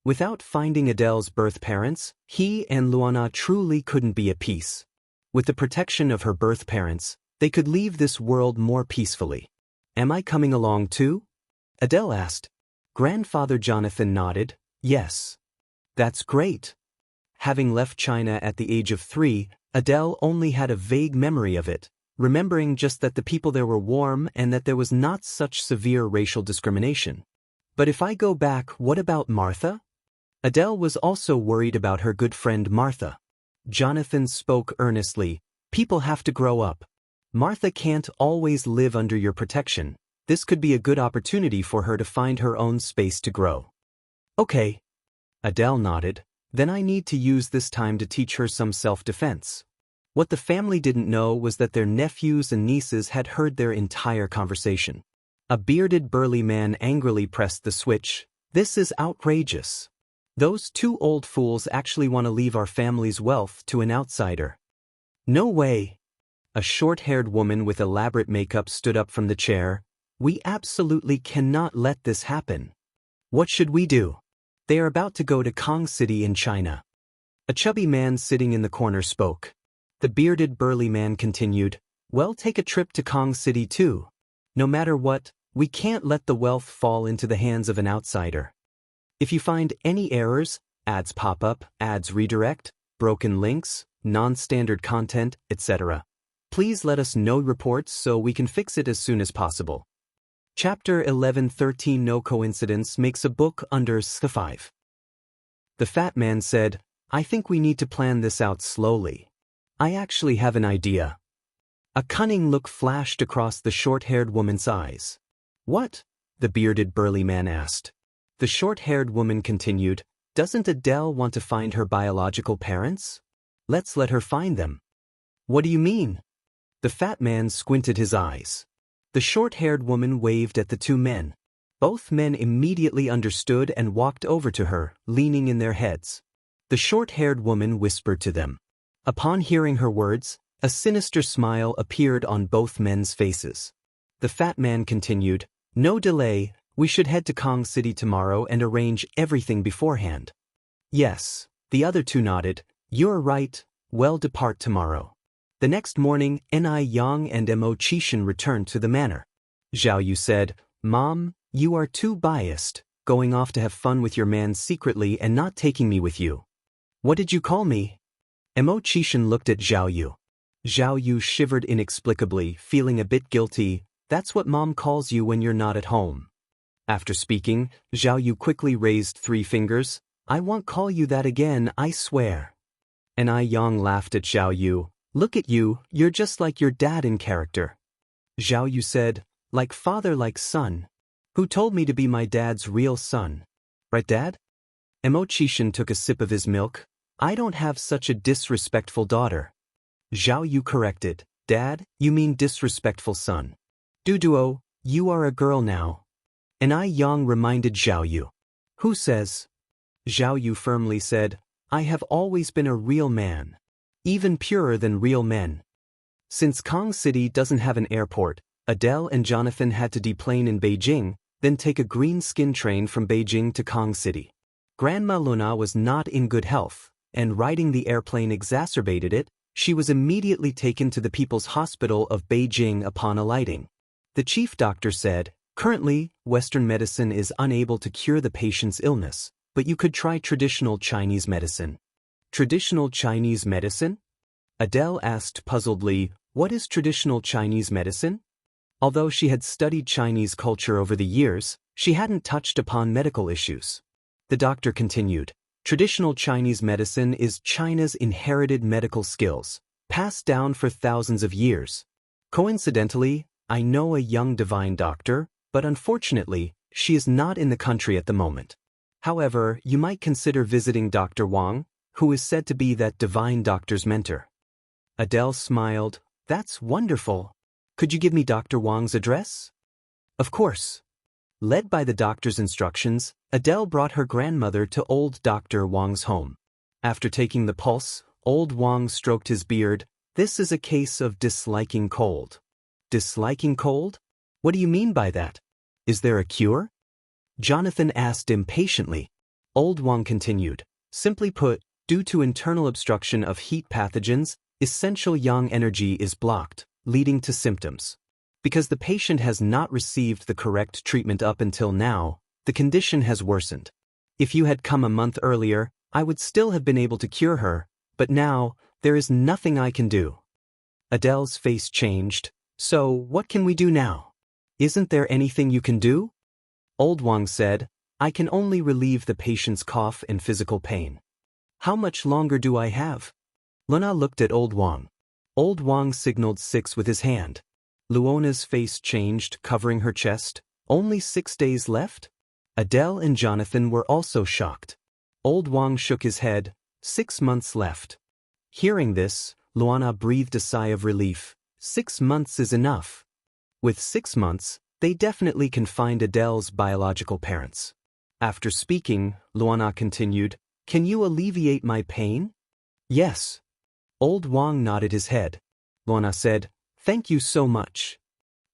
Without finding Adele's birth parents, he and Luana truly couldn't be at peace. With the protection of her birth parents, they could leave this world more peacefully. "Am I coming along too?" Adele asked. Grandfather Jonathan nodded, "Yes." "That's great." Having left China at the age of 3, Adele only had a vague memory of it, remembering just that the people there were warm and that there was not such severe racial discrimination. "But if I go back, what about Martha?" Adele was also worried about her good friend Martha. Jonathan spoke earnestly, "People have to grow up. Martha can't always live under your protection. This could be a good opportunity for her to find her own space to grow." "Okay." Adele nodded. "Then I need to use this time to teach her some self-defense." What the family didn't know was that their nephews and nieces had heard their entire conversation. A bearded burly man angrily pressed the switch. "This is outrageous. Those two old fools actually want to leave our family's wealth to an outsider." "No way." A short-haired woman with elaborate makeup stood up from the chair. "We absolutely cannot let this happen. What should we do?" "They are about to go to Kong City in China." A chubby man sitting in the corner spoke. The bearded burly man continued, "Well, take a trip to Kong City too. No matter what, we can't let the wealth fall into the hands of an outsider. If you find any errors, ads pop up, ads redirect, broken links, non-standard content, etc., please let us know reports so we can fix it as soon as possible." Chapter 11:13 No coincidence makes a book under sci-fi. The fat man said, "I think we need to plan this out slowly. I actually have an idea." A cunning look flashed across the short-haired woman's eyes. "What?" the bearded burly man asked. The short-haired woman continued, "Doesn't Adele want to find her biological parents? Let's let her find them." "What do you mean?" The fat man squinted his eyes. The short-haired woman waved at the two men. Both men immediately understood and walked over to her, leaning in their heads. The short-haired woman whispered to them. Upon hearing her words, a sinister smile appeared on both men's faces. The fat man continued, "No delay, we should head to Kong City tomorrow and arrange everything beforehand." "Yes, The other two nodded. You're right, well depart tomorrow. The next morning, Ni Yang and Mo Qishan returned to the manor. Zhao Yu said, Mom, you are too biased, going off to have fun with your man secretly and not taking me with you. What did you call me? Mo Qishan looked at Zhao Yu. Zhao Yu shivered inexplicably, feeling a bit guilty. That's what Mom calls you when you're not at home. After speaking, Zhao Yu quickly raised 3 fingers. I won't call you that again, I swear. Ni Yang laughed at Zhao Yu. Look at you, you're just like your dad in character. Zhao Yu said, like father like son. Who told me to be my dad's real son? Right, Dad? Mo Qishan took a sip of his milk. I don't have such a disrespectful daughter. Zhao Yu corrected. Dad, you mean disrespectful son. Duduo, you are a girl now. Ni Yang reminded Zhao Yu. Who says? Zhao Yu firmly said, I have always been a real man. Even purer than real men. Since Kong City doesn't have an airport, Adele and Jonathan had to deplane in Beijing, then take a green skin train from Beijing to Kong City. Grandma Luna was not in good health, and riding the airplane exacerbated it. She was immediately taken to the People's Hospital of Beijing upon alighting. The chief doctor said, currently, Western medicine is unable to cure the patient's illness, but you could try traditional Chinese medicine. Traditional Chinese medicine? Adele asked puzzledly, what is traditional Chinese medicine? Although she had studied Chinese culture over the years, she hadn't touched upon medical issues. The doctor continued, traditional Chinese medicine is China's inherited medical skills, passed down for thousands of years. Coincidentally, I know a young divine doctor, but unfortunately, she is not in the country at the moment. However, you might consider visiting Dr. Wang, who is said to be that divine doctor's mentor. Adele smiled. That's wonderful. Could you give me Dr. Wang's address? Of course. Led by the doctor's instructions, Adele brought her grandmother to old Dr. Wang's home. After taking the pulse, old Wang stroked his beard. This is a case of disliking cold. Disliking cold? What do you mean by that? Is there a cure? Jonathan asked impatiently. Old Wang continued. Simply put, due to internal obstruction of heat pathogens, essential yang energy is blocked, leading to symptoms. Because the patient has not received the correct treatment up until now, the condition has worsened. If you had come a month earlier, I would still have been able to cure her, but now, there is nothing I can do. Adele's face changed. So, what can we do now? Isn't there anything you can do? Old Wang said, I can only relieve the patient's cough and physical pain. How much longer do I have? Luna looked at Old Wang. Old Wang signaled 6 with his hand. Luona's face changed, covering her chest. Only 6 days left? Adele and Jonathan were also shocked. Old Wang shook his head. 6 months left. Hearing this, Luana breathed a sigh of relief. 6 months is enough. With 6 months, they definitely can find Adele's biological parents. After speaking, Luana continued, Can you alleviate my pain? Yes. Old Wang nodded his head. Luana said, Thank you so much.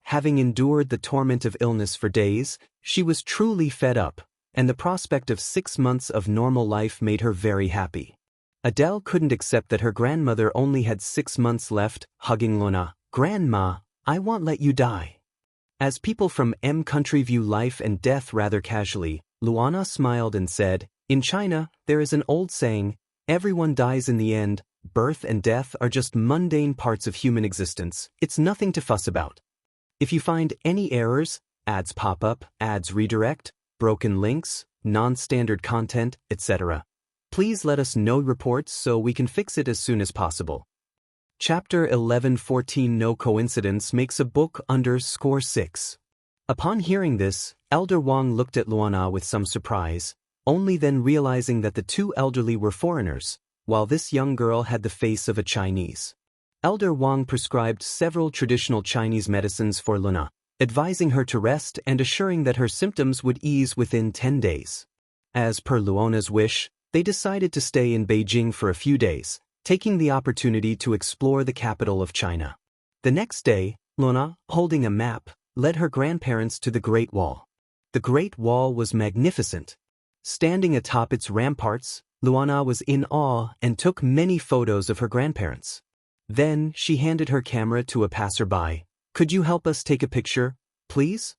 Having endured the torment of illness for days, she was truly fed up, and the prospect of 6 months of normal life made her very happy. Adele couldn't accept that her grandmother only had 6 months left, hugging Luna. Grandma, I won't let you die. As people from M country view life and death rather casually, Luana smiled and said, In China, there is an old saying, everyone dies in the end, birth and death are just mundane parts of human existence, it's nothing to fuss about. If you find any errors, ads pop up, ads redirect, broken links, non-standard content, etc., please let us know reports so we can fix it as soon as possible. Chapter 11:14 No coincidence makes a book _6. Upon hearing this, Elder Wang looked at Luana with some surprise, only then realizing that the 2 elderly were foreigners, while this young girl had the face of a Chinese. Elder Wang prescribed several traditional Chinese medicines for Luna, advising her to rest and assuring that her symptoms would ease within 10 days. As per Luona's wish, they decided to stay in Beijing for a few days, taking the opportunity to explore the capital of China. The next day, Luna, holding a map, led her grandparents to the Great Wall. The Great Wall was magnificent. Standing atop its ramparts, Luana was in awe and took many photos of her grandparents. Then, she handed her camera to a passerby. Could you help us take a picture, please?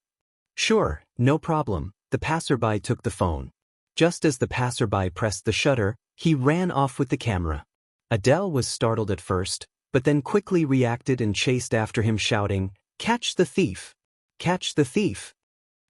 Sure, no problem. The passerby took the phone. Just as the passerby pressed the shutter, he ran off with the camera. Adele was startled at first, but then quickly reacted and chased after him shouting, "Catch the thief! Catch the thief!"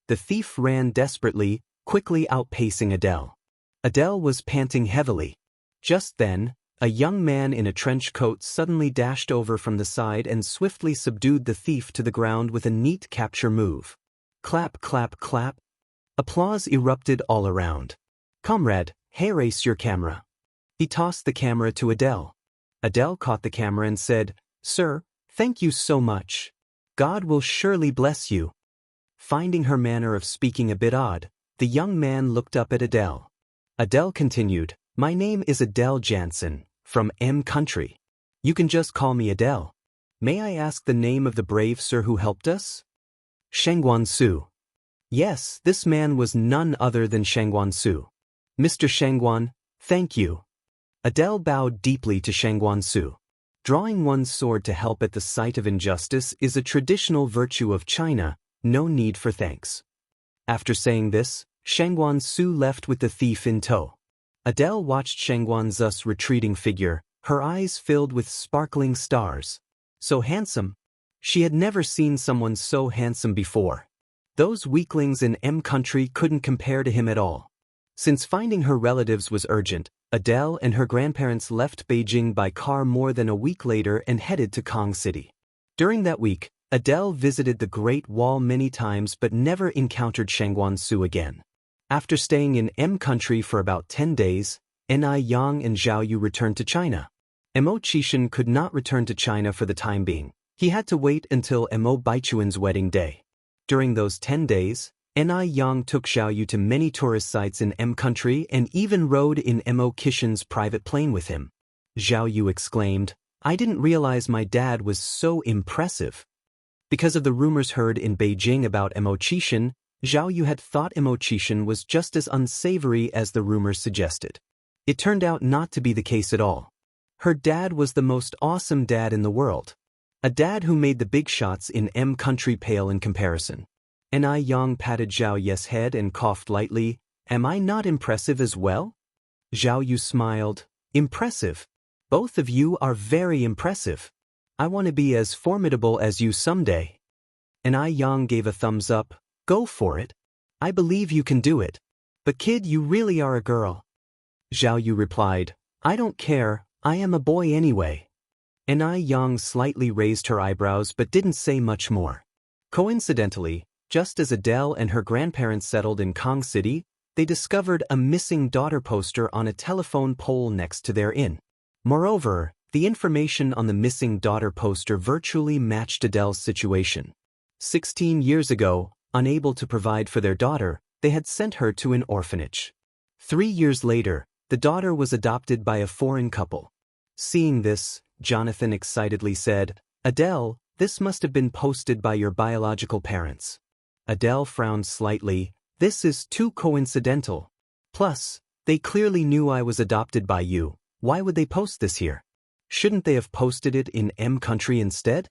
The thief ran desperately, quickly outpacing Adele. Adele was panting heavily. Just then, a young man in a trench coat suddenly dashed over from the side and swiftly subdued the thief to the ground with a neat capture move. Clap, clap, clap. Applause erupted all around. "Comrade, raise your camera." He tossed the camera to Adele. Adele caught the camera and said, "Sir, thank you so much. God will surely bless you." Finding her manner of speaking a bit odd, the young man looked up at Adele. Adele continued, "My name is Adele Jansen, from M country. You can just call me Adele. May I ask the name of the brave sir who helped us?" "Shangguan Su." Yes, this man was none other than Shangguan Su. "Mr. Shangguan, thank you." Adele bowed deeply to Shangguan Su. Drawing one's sword to help at the sight of injustice is a traditional virtue of China, no need for thanks. After saying this, Shangguan Su left with the thief in tow. Adele watched Shangguan Zu's retreating figure, her eyes filled with sparkling stars. So handsome. She had never seen someone so handsome before. Those weaklings in M country couldn't compare to him at all. Since finding her relatives was urgent, Adele and her grandparents left Beijing by car more than a week later and headed to Kong City. During that week, Adele visited the Great Wall many times but never encountered Shangguan Su again. After staying in M country for about 10 days, Ni Yang and Zhao Yu returned to China. Mo Qishan could not return to China for the time being. He had to wait until Mo Baichuan's wedding day. During those 10 days, Ni Yang took Zhao Yu to many tourist sites in M country and even rode in Mo Qishan's private plane with him. Zhao Yu exclaimed, "I didn't realize my dad was so impressive." Because of the rumors heard in Beijing about Mo Qishan, Zhao Yu had thought Mo Qishan was just as unsavory as the rumors suggested. It turned out not to be the case at all. Her dad was the most awesome dad in the world. A dad who made the big shots in M country pale in comparison. Ni Yang patted Zhao Yu's head and coughed lightly. "Am I not impressive as well?" Zhao Yu smiled. "Impressive. Both of you are very impressive. I want to be as formidable as you someday." Ni Yang gave a thumbs up. "Go for it. I believe you can do it. But kid, you really are a girl." Zhao Yu replied, "I don't care, I am a boy anyway." Ni Yang slightly raised her eyebrows but didn't say much more. Coincidentally, just as Adele and her grandparents settled in Kong City, they discovered a missing daughter poster on a telephone pole next to their inn. Moreover, the information on the missing daughter poster virtually matched Adele's situation. 16 years ago, unable to provide for their daughter, they had sent her to an orphanage. 3 years later, the daughter was adopted by a foreign couple. Seeing this, Jonathan excitedly said, "Adele, this must have been posted by your biological parents." Adele frowned slightly. "This is too coincidental. Plus, they clearly knew I was adopted by you. Why would they post this here? Shouldn't they have posted it in M country instead?"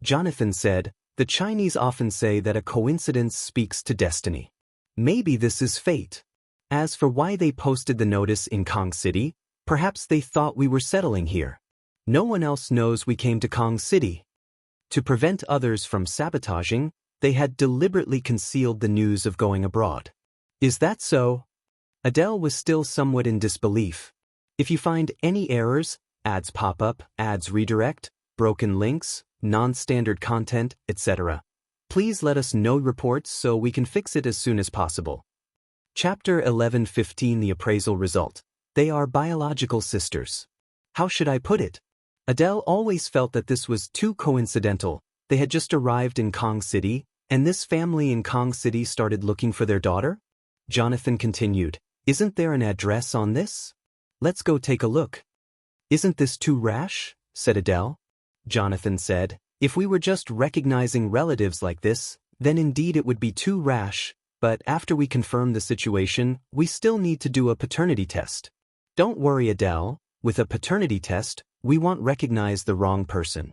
Jonathan said, "The Chinese often say that a coincidence speaks to destiny. Maybe this is fate. As for why they posted the notice in Kong City, perhaps they thought we were settling here. No one else knows we came to Kong City. To prevent others from sabotaging, they had deliberately concealed the news of going abroad." "Is that so?" Adele was still somewhat in disbelief. "If you find any errors, ads pop up, ads redirect, broken links, non-standard content, etc., please let us know reports so we can fix it as soon as possible." Chapter 11:15 The appraisal result. They are biological sisters. How should I put it? Adele always felt that this was too coincidental. They had just arrived in Kong City, and this family in Kong City started looking for their daughter? Jonathan continued, "Isn't there an address on this? Let's go take a look." "Isn't this too rash?" said Adele. Jonathan said, "If we were just recognizing relatives like this, then indeed it would be too rash, but after we confirm the situation, we still need to do a paternity test." Don't worry, Adele, with a paternity test, we won't recognize the wrong person.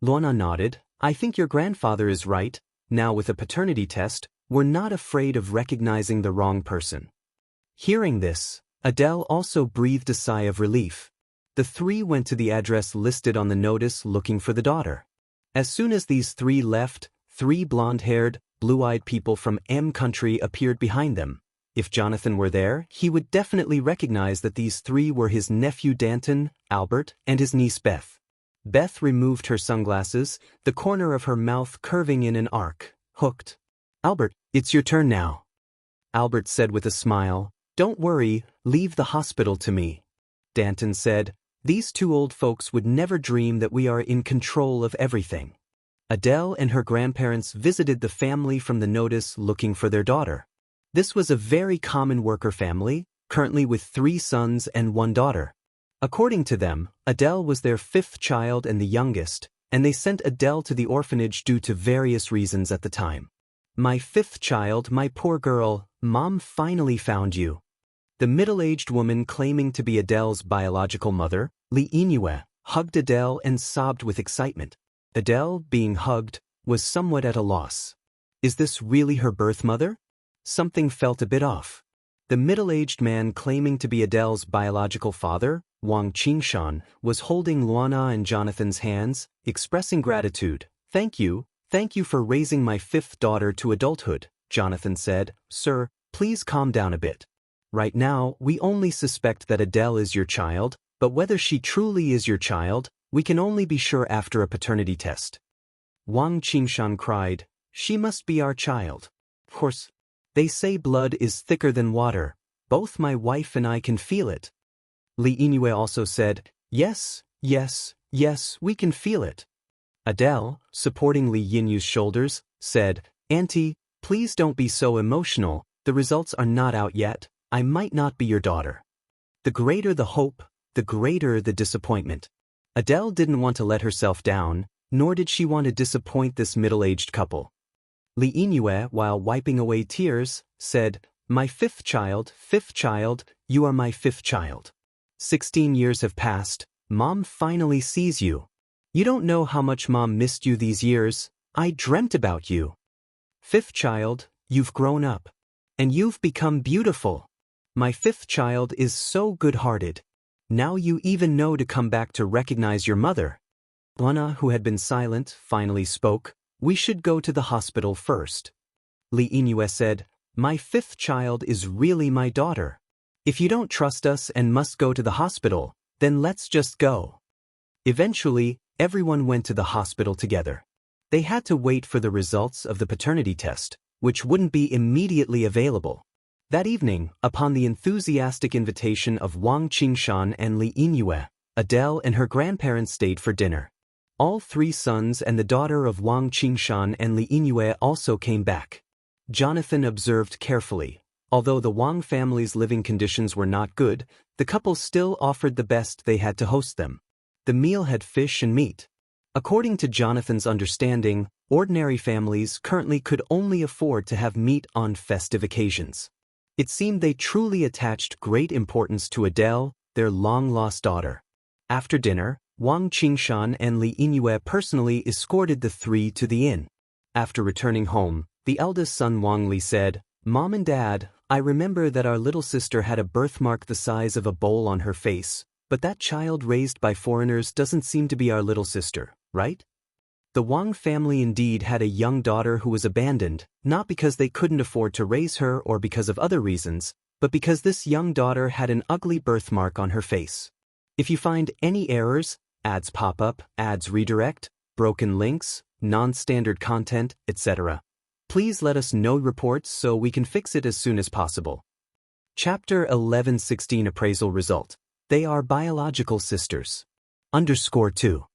Luana nodded. I think your grandfather is right. Now with a paternity test, we're not afraid of recognizing the wrong person. Hearing this, Adele also breathed a sigh of relief. The three went to the address listed on the notice looking for the daughter. As soon as these three left, three blonde-haired, blue-eyed people from M country appeared behind them. If Jonathan were there, he would definitely recognize that these three were his nephew Danton, Albert, and his niece Beth. Beth removed her sunglasses, the corner of her mouth curving in an arc. Hooked. Albert, it's your turn now. Albert said with a smile, Don't worry, leave the hospital to me. Danton said, These two old folks would never dream that we are in control of everything. Adele and her grandparents visited the family from the notice looking for their daughter. This was a very common worker family, currently with 3 sons and 1 daughter. According to them, Adele was their 5th child and the youngest, and they sent Adele to the orphanage due to various reasons at the time. My 5th child, my poor girl, Mom finally found you. The middle-aged woman claiming to be Adele's biological mother, Lee Inouye, hugged Adele and sobbed with excitement. Adele, being hugged, was somewhat at a loss. Is this really her birth mother? Something felt a bit off. The middle-aged man claiming to be Adele's biological father, Wang Qingshan, was holding Luana and Jonathan's hands, expressing gratitude. Thank you for raising my 5th daughter to adulthood, Jonathan said. Sir, please calm down a bit. Right now, we only suspect that Adele is your child, but whether she truly is your child, we can only be sure after a paternity test. Wang Qingshan cried, She must be our child. Of course. They say blood is thicker than water. Both my wife and I can feel it. Lee Inouye also said, Yes, we can feel it. Adele, supporting Li Yinyu's shoulders, said, Auntie, please don't be so emotional. The results are not out yet. I might not be your daughter. The greater the hope, the greater the disappointment. Adele didn't want to let herself down, nor did she want to disappoint this middle-aged couple. Lee Inouye, while wiping away tears, said, My 5th child, you are my 5th child. 16 years have passed, Mom finally sees you. You don't know how much Mom missed you these years. I dreamt about you. 5th child, you've grown up. And you've become beautiful. My 5th child is so good-hearted. Now you even know to come back to recognize your mother. Luana, who had been silent, finally spoke. We should go to the hospital first. Lee Inouye said, My 5th child is really my daughter. If you don't trust us and must go to the hospital, then let's just go. Eventually, everyone went to the hospital together. They had to wait for the results of the paternity test, which wouldn't be immediately available. That evening, upon the enthusiastic invitation of Wang Qingshan and Lee Inouye, Adele and her grandparents stayed for dinner. All 3 sons and the daughter of Wang Qingshan and Lee Inouye also came back. Jonathan observed carefully. Although the Wang family's living conditions were not good, the couple still offered the best they had to host them. The meal had fish and meat. According to Jonathan's understanding, ordinary families currently could only afford to have meat on festive occasions. It seemed they truly attached great importance to Adele, their long-lost daughter. After dinner, Wang Qingshan and Lee Inouye personally escorted the 3 to the inn. After returning home, the eldest son Wang Li said, Mom and Dad, I remember that our little sister had a birthmark the size of a bowl on her face, but that child raised by foreigners doesn't seem to be our little sister, right? The Wang family indeed had a young daughter who was abandoned, not because they couldn't afford to raise her or because of other reasons, but because this young daughter had an ugly birthmark on her face. If you find any errors, ads pop up, ads redirect, broken links, non-standard content, etc., please let us know reports so we can fix it as soon as possible. Chapter 11:16 Appraisal Result. They are biological sisters. _2.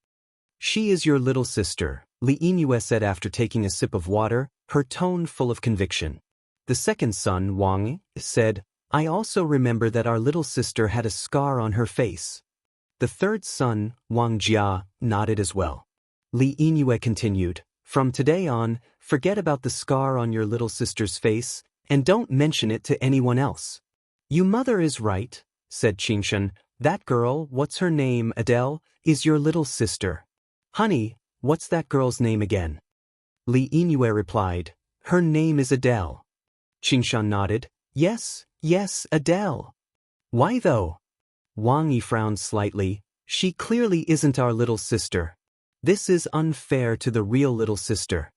She is your little sister, Lee Inouye said after taking a sip of water, her tone full of conviction. The second son, Wang, said, I also remember that our little sister had a scar on her face. The third son, Wang Jia, nodded as well. Lee Inouye continued, From today on, forget about the scar on your little sister's face, and don't mention it to anyone else. Your mother is right. said Qingshan. That girl, what's her name, Adele, is your little sister. Honey, what's that girl's name again? Li Yingyue replied, her name is Adele. Qingshan nodded, yes, Adele. Why though? Wang Yi frowned slightly, she clearly isn't our little sister. This is unfair to the real little sister.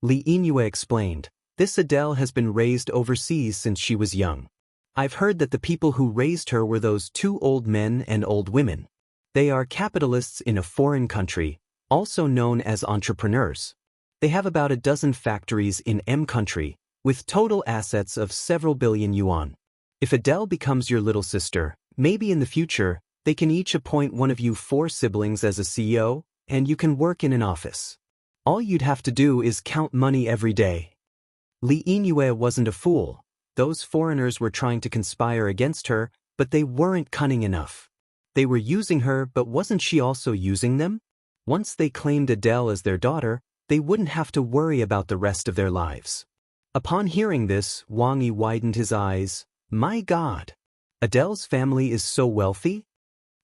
Li Yingyue explained, this Adele has been raised overseas since she was young. I've heard that the people who raised her were those two old men and old women. They are capitalists in a foreign country, also known as entrepreneurs. They have about a dozen factories in M country, with total assets of several billion yuan. If Adele becomes your little sister, maybe in the future, they can each appoint one of you 4 siblings as a CEO, and you can work in an office. All you'd have to do is count money every day. Li Yingyue wasn't a fool. Those foreigners were trying to conspire against her, but they weren't cunning enough. They were using her, but wasn't she also using them? Once they claimed Adele as their daughter, they wouldn't have to worry about the rest of their lives. Upon hearing this, Wang Yi widened his eyes. My God! Adele's family is so wealthy?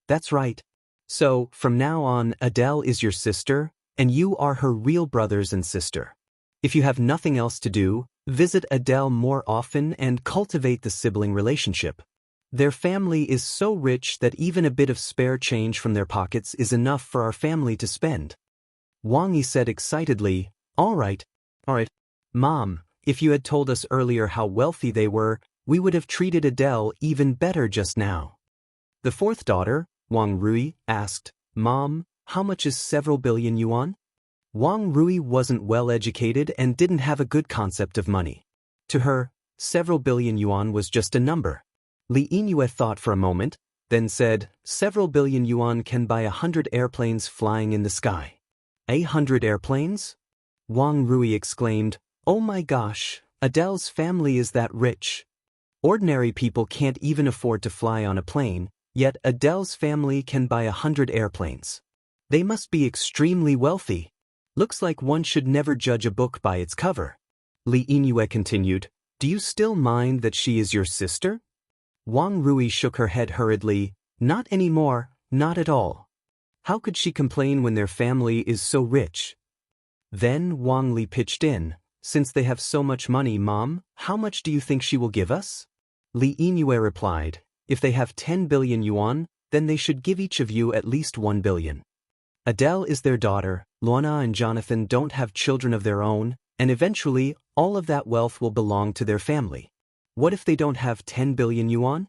That's right. So, from now on, Adele is your sister, and you are her real brothers and sister. If you have nothing else to do, visit Adele more often and cultivate the sibling relationship. Their family is so rich that even a bit of spare change from their pockets is enough for our family to spend. Wang Yi said excitedly, All right. Mom, if you had told us earlier how wealthy they were, we would have treated Adele even better just now. The 4th daughter, Wang Rui, asked, Mom, how much is several billion yuan? Wang Rui wasn't well educated and didn't have a good concept of money. To her, several billion yuan was just a number. Li Yingyue thought for a moment, then said, several billion yuan can buy 100 airplanes flying in the sky. 100 airplanes? Wang Rui exclaimed, oh my gosh, Adele's family is that rich. Ordinary people can't even afford to fly on a plane, yet Adele's family can buy 100 airplanes. They must be extremely wealthy. Looks like one should never judge a book by its cover. Li Yingyue continued, do you still mind that she is your sister? Wang Rui shook her head hurriedly, not anymore, not at all. How could she complain when their family is so rich? Then Wang Li pitched in, since they have so much money, Mom, how much do you think she will give us? Li Yingyue replied, if they have 10 billion yuan, then they should give each of you at least 1 billion. Adele is their daughter, Luana and Jonathan don't have children of their own, and eventually, all of that wealth will belong to their family. What if they don't have 10 billion yuan?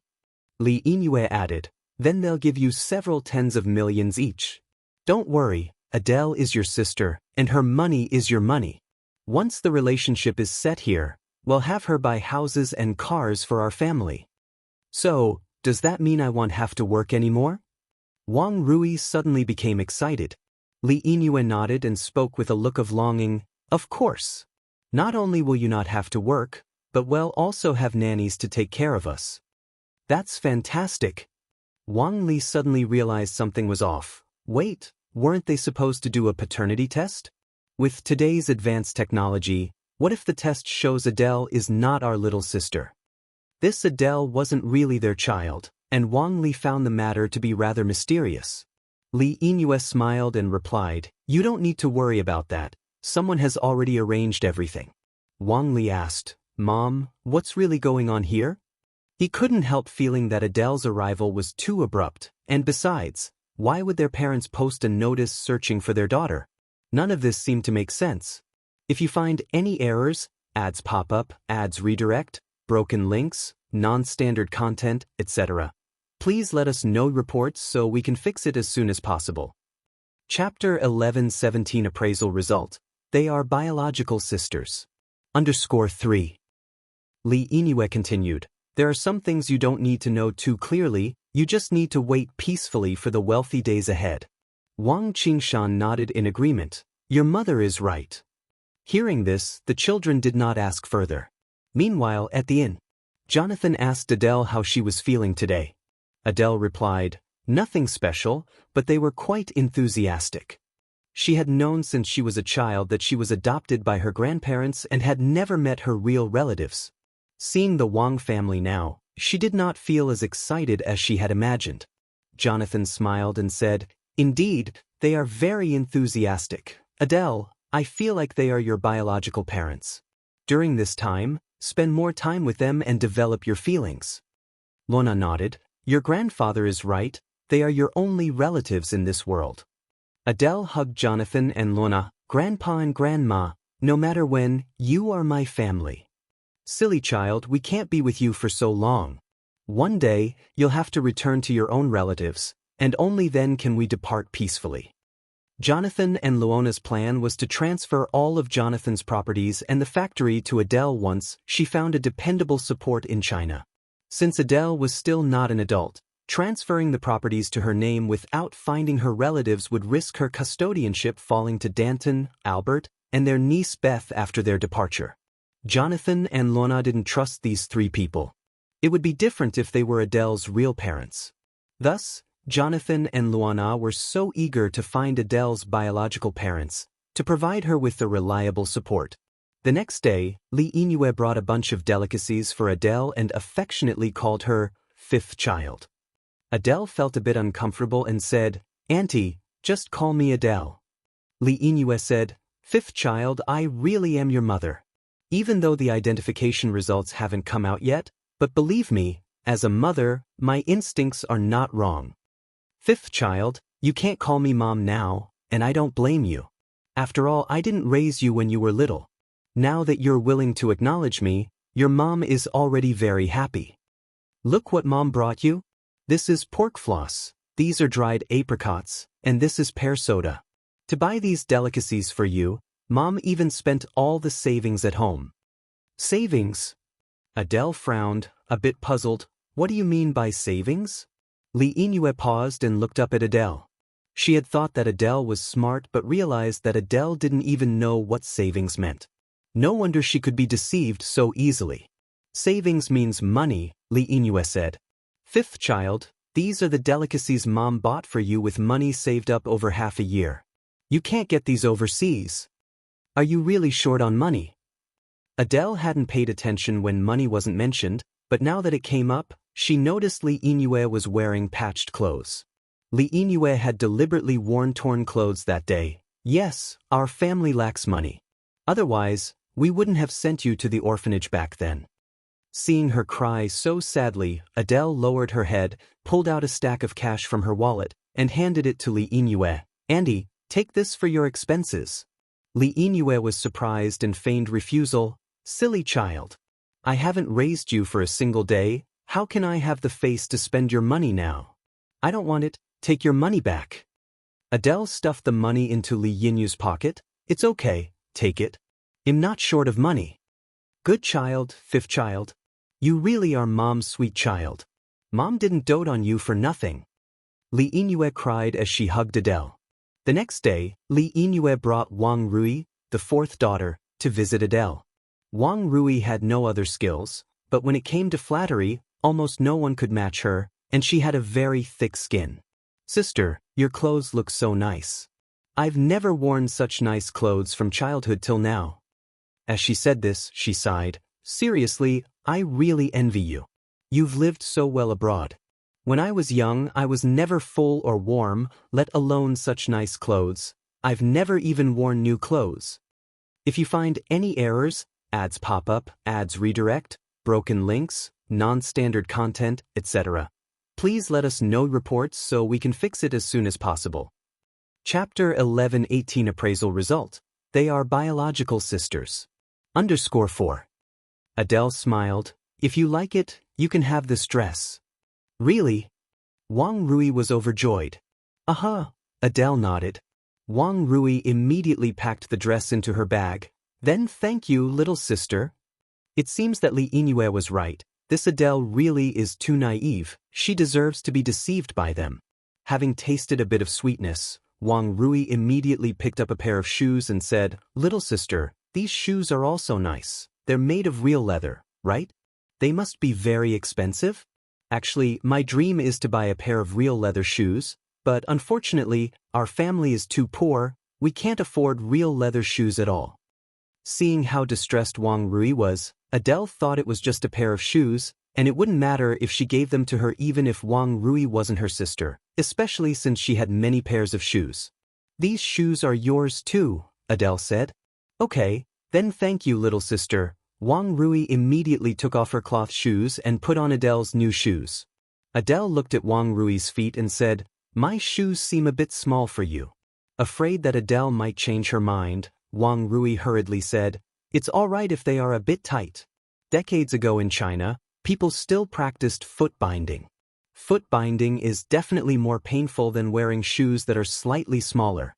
Li Yingyue added, then they'll give you several tens of millions each. Don't worry, Adele is your sister, and her money is your money. Once the relationship is set here, we'll have her buy houses and cars for our family. So, does that mean I won't have to work anymore? Wang Rui suddenly became excited. Li Yingyue nodded and spoke with a look of longing, of course. Not only will you not have to work, but we'll also have nannies to take care of us. That's fantastic. Wang Li suddenly realized something was off. Wait, weren't they supposed to do a paternity test? With today's advanced technology, what if the test shows Adele is not our little sister? This Adele wasn't really their child, and Wang Li found the matter to be rather mysterious. Li Yingyue smiled and replied, you don't need to worry about that, someone has already arranged everything. Wang Li asked, Mom, what's really going on here? He couldn't help feeling that Adele's arrival was too abrupt, and besides, why would their parents post a notice searching for their daughter? None of this seemed to make sense. If you find any errors, ads pop up, ads redirect, broken links, non-standard content, etc., please let us know reports so we can fix it as soon as possible. Chapter 11-17 Appraisal Result. They are biological sisters. _3. Li Yingyue continued, there are some things you don't need to know too clearly, you just need to wait peacefully for the wealthy days ahead. Wang Qingshan nodded in agreement. Your mother is right. Hearing this, the children did not ask further. Meanwhile, at the inn, Jonathan asked Adele how she was feeling today. Adele replied, nothing special, but they were quite enthusiastic. She had known since she was a child that she was adopted by her grandparents and had never met her real relatives. Seeing the Wang family now, She did not feel as excited as she had imagined. Jonathan smiled and said, "Indeed, they are very enthusiastic. Adele, I feel like they are your biological parents. During this time, spend more time with them and develop your feelings." Lorna nodded. "Your grandfather is right, they are your only relatives in this world." Adele hugged Jonathan and Lorna. "Grandpa and Grandma, no matter when, you are my family." "Silly child, we can't be with you for so long. One day, you'll have to return to your own relatives, and only then can we depart peacefully." Jonathan and Luona's plan was to transfer all of Jonathan's properties and the factory to Adele once she found a dependable support in China. Since Adele was still not an adult, transferring the properties to her name without finding her relatives would risk her custodianship falling to Danton, Albert, and their niece Beth after their departure. Jonathan and Lorna didn't trust these three people. It would be different if they were Adele's real parents. Thus, Jonathan and Luana were so eager to find Adele's biological parents, to provide her with the reliable support. The next day, Li Yingyue brought a bunch of delicacies for Adele and affectionately called her fifth child. Adele felt a bit uncomfortable and said, "Auntie, just call me Adele." Li Yingyue said, "Fifth child, I really am your mother. Even though the identification results haven't come out yet, but believe me, as a mother, my instincts are not wrong. Fifth child, you can't call me mom now, and I don't blame you. After all, I didn't raise you when you were little. Now that you're willing to acknowledge me, your mom is already very happy. Look what mom brought you. This is pork floss, these are dried apricots, and this is pear soda. To buy these delicacies for you, mom even spent all the savings at home." "Savings?" Adele frowned, a bit puzzled. "What do you mean by savings?" Li Yingyue paused and looked up at Adele. She had thought that Adele was smart but realized that Adele didn't even know what savings meant. No wonder she could be deceived so easily. "Savings means money," Li Yingyue said. "Fifth child, these are the delicacies mom bought for you with money saved up over half a year. You can't get these overseas. Are you really short on money?" Adele hadn't paid attention when money wasn't mentioned, but now that it came up, she noticed Li Yingyue was wearing patched clothes. Li Yingyue had deliberately worn torn clothes that day. "Yes, our family lacks money. Otherwise, we wouldn't have sent you to the orphanage back then." Seeing her cry so sadly, Adele lowered her head, pulled out a stack of cash from her wallet, and handed it to Li Yingyue. "Andy, take this for your expenses." Li Yingyue was surprised and feigned refusal. "Silly child. I haven't raised you for a single day. How can I have the face to spend your money now? I don't want it, take your money back." Adele stuffed the money into Li Yinyue's pocket. "It's okay, take it. I'm not short of money." "Good child, fifth child. You really are mom's sweet child. Mom didn't dote on you for nothing." Li Yingyue cried as she hugged Adele. The next day, Li Yingyue brought Wang Rui, the fourth daughter, to visit Adele. Wang Rui had no other skills, but when it came to flattery, almost no one could match her, and she had a very thick skin. "Sister, your clothes look so nice. I've never worn such nice clothes from childhood till now." As she said this, she sighed. "Seriously, I really envy you. You've lived so well abroad. When I was young, I was never full or warm, let alone such nice clothes. I've never even worn new clothes. If you find any errors, ads pop up, ads redirect, broken links, non-standard content, etc., please let us know reports so we can fix it as soon as possible." Chapter 11:18 Appraisal Result. They are biological sisters. _4. Adele smiled. "If you like it, you can have this dress." "Really?" Wang Rui was overjoyed. "Uh-huh," Adele nodded. Wang Rui immediately packed the dress into her bag. "Then thank you, little sister." It seems that Li Yingyue was right. This Adele really is too naive. She deserves to be deceived by them. Having tasted a bit of sweetness, Wang Rui immediately picked up a pair of shoes and said, "Little sister, these shoes are also nice. They're made of real leather, right? They must be very expensive? Actually, my dream is to buy a pair of real leather shoes, but unfortunately, our family is too poor, we can't afford real leather shoes at all." Seeing how distressed Wang Rui was, Adele thought it was just a pair of shoes, And it wouldn't matter if she gave them to her even if Wang Rui wasn't her sister, especially since she had many pairs of shoes. These shoes are yours too, Adele said. Okay, then thank you, little sister. Wang Rui immediately took off her cloth shoes and put on Adele's new shoes. Adele looked at Wang Rui's feet and said, My shoes seem a bit small for you. Afraid that Adele might change her mind, Wang Rui hurriedly said, It's all right if they are a bit tight. Decades ago in China, people still practiced foot binding. Foot binding is definitely more painful than wearing shoes that are slightly smaller.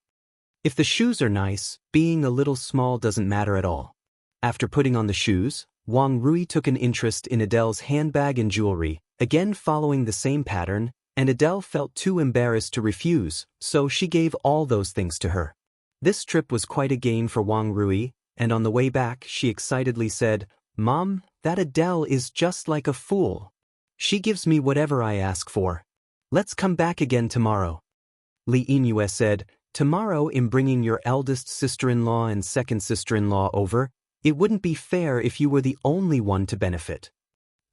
If the shoes are nice, being a little small doesn't matter at all. After putting on the shoes, Wang Rui took an interest in Adele's handbag and jewelry, again following the same pattern, and Adele felt too embarrassed to refuse, so she gave all those things to her. This trip was quite a gain for Wang Rui, and on the way back she excitedly said, Mom, that Adele is just like a fool. She gives me whatever I ask for. Let's come back again tomorrow. Li Yingyue said, Tomorrow in bringing your eldest sister-in-law and second sister-in-law over, it wouldn't be fair if you were the only one to benefit.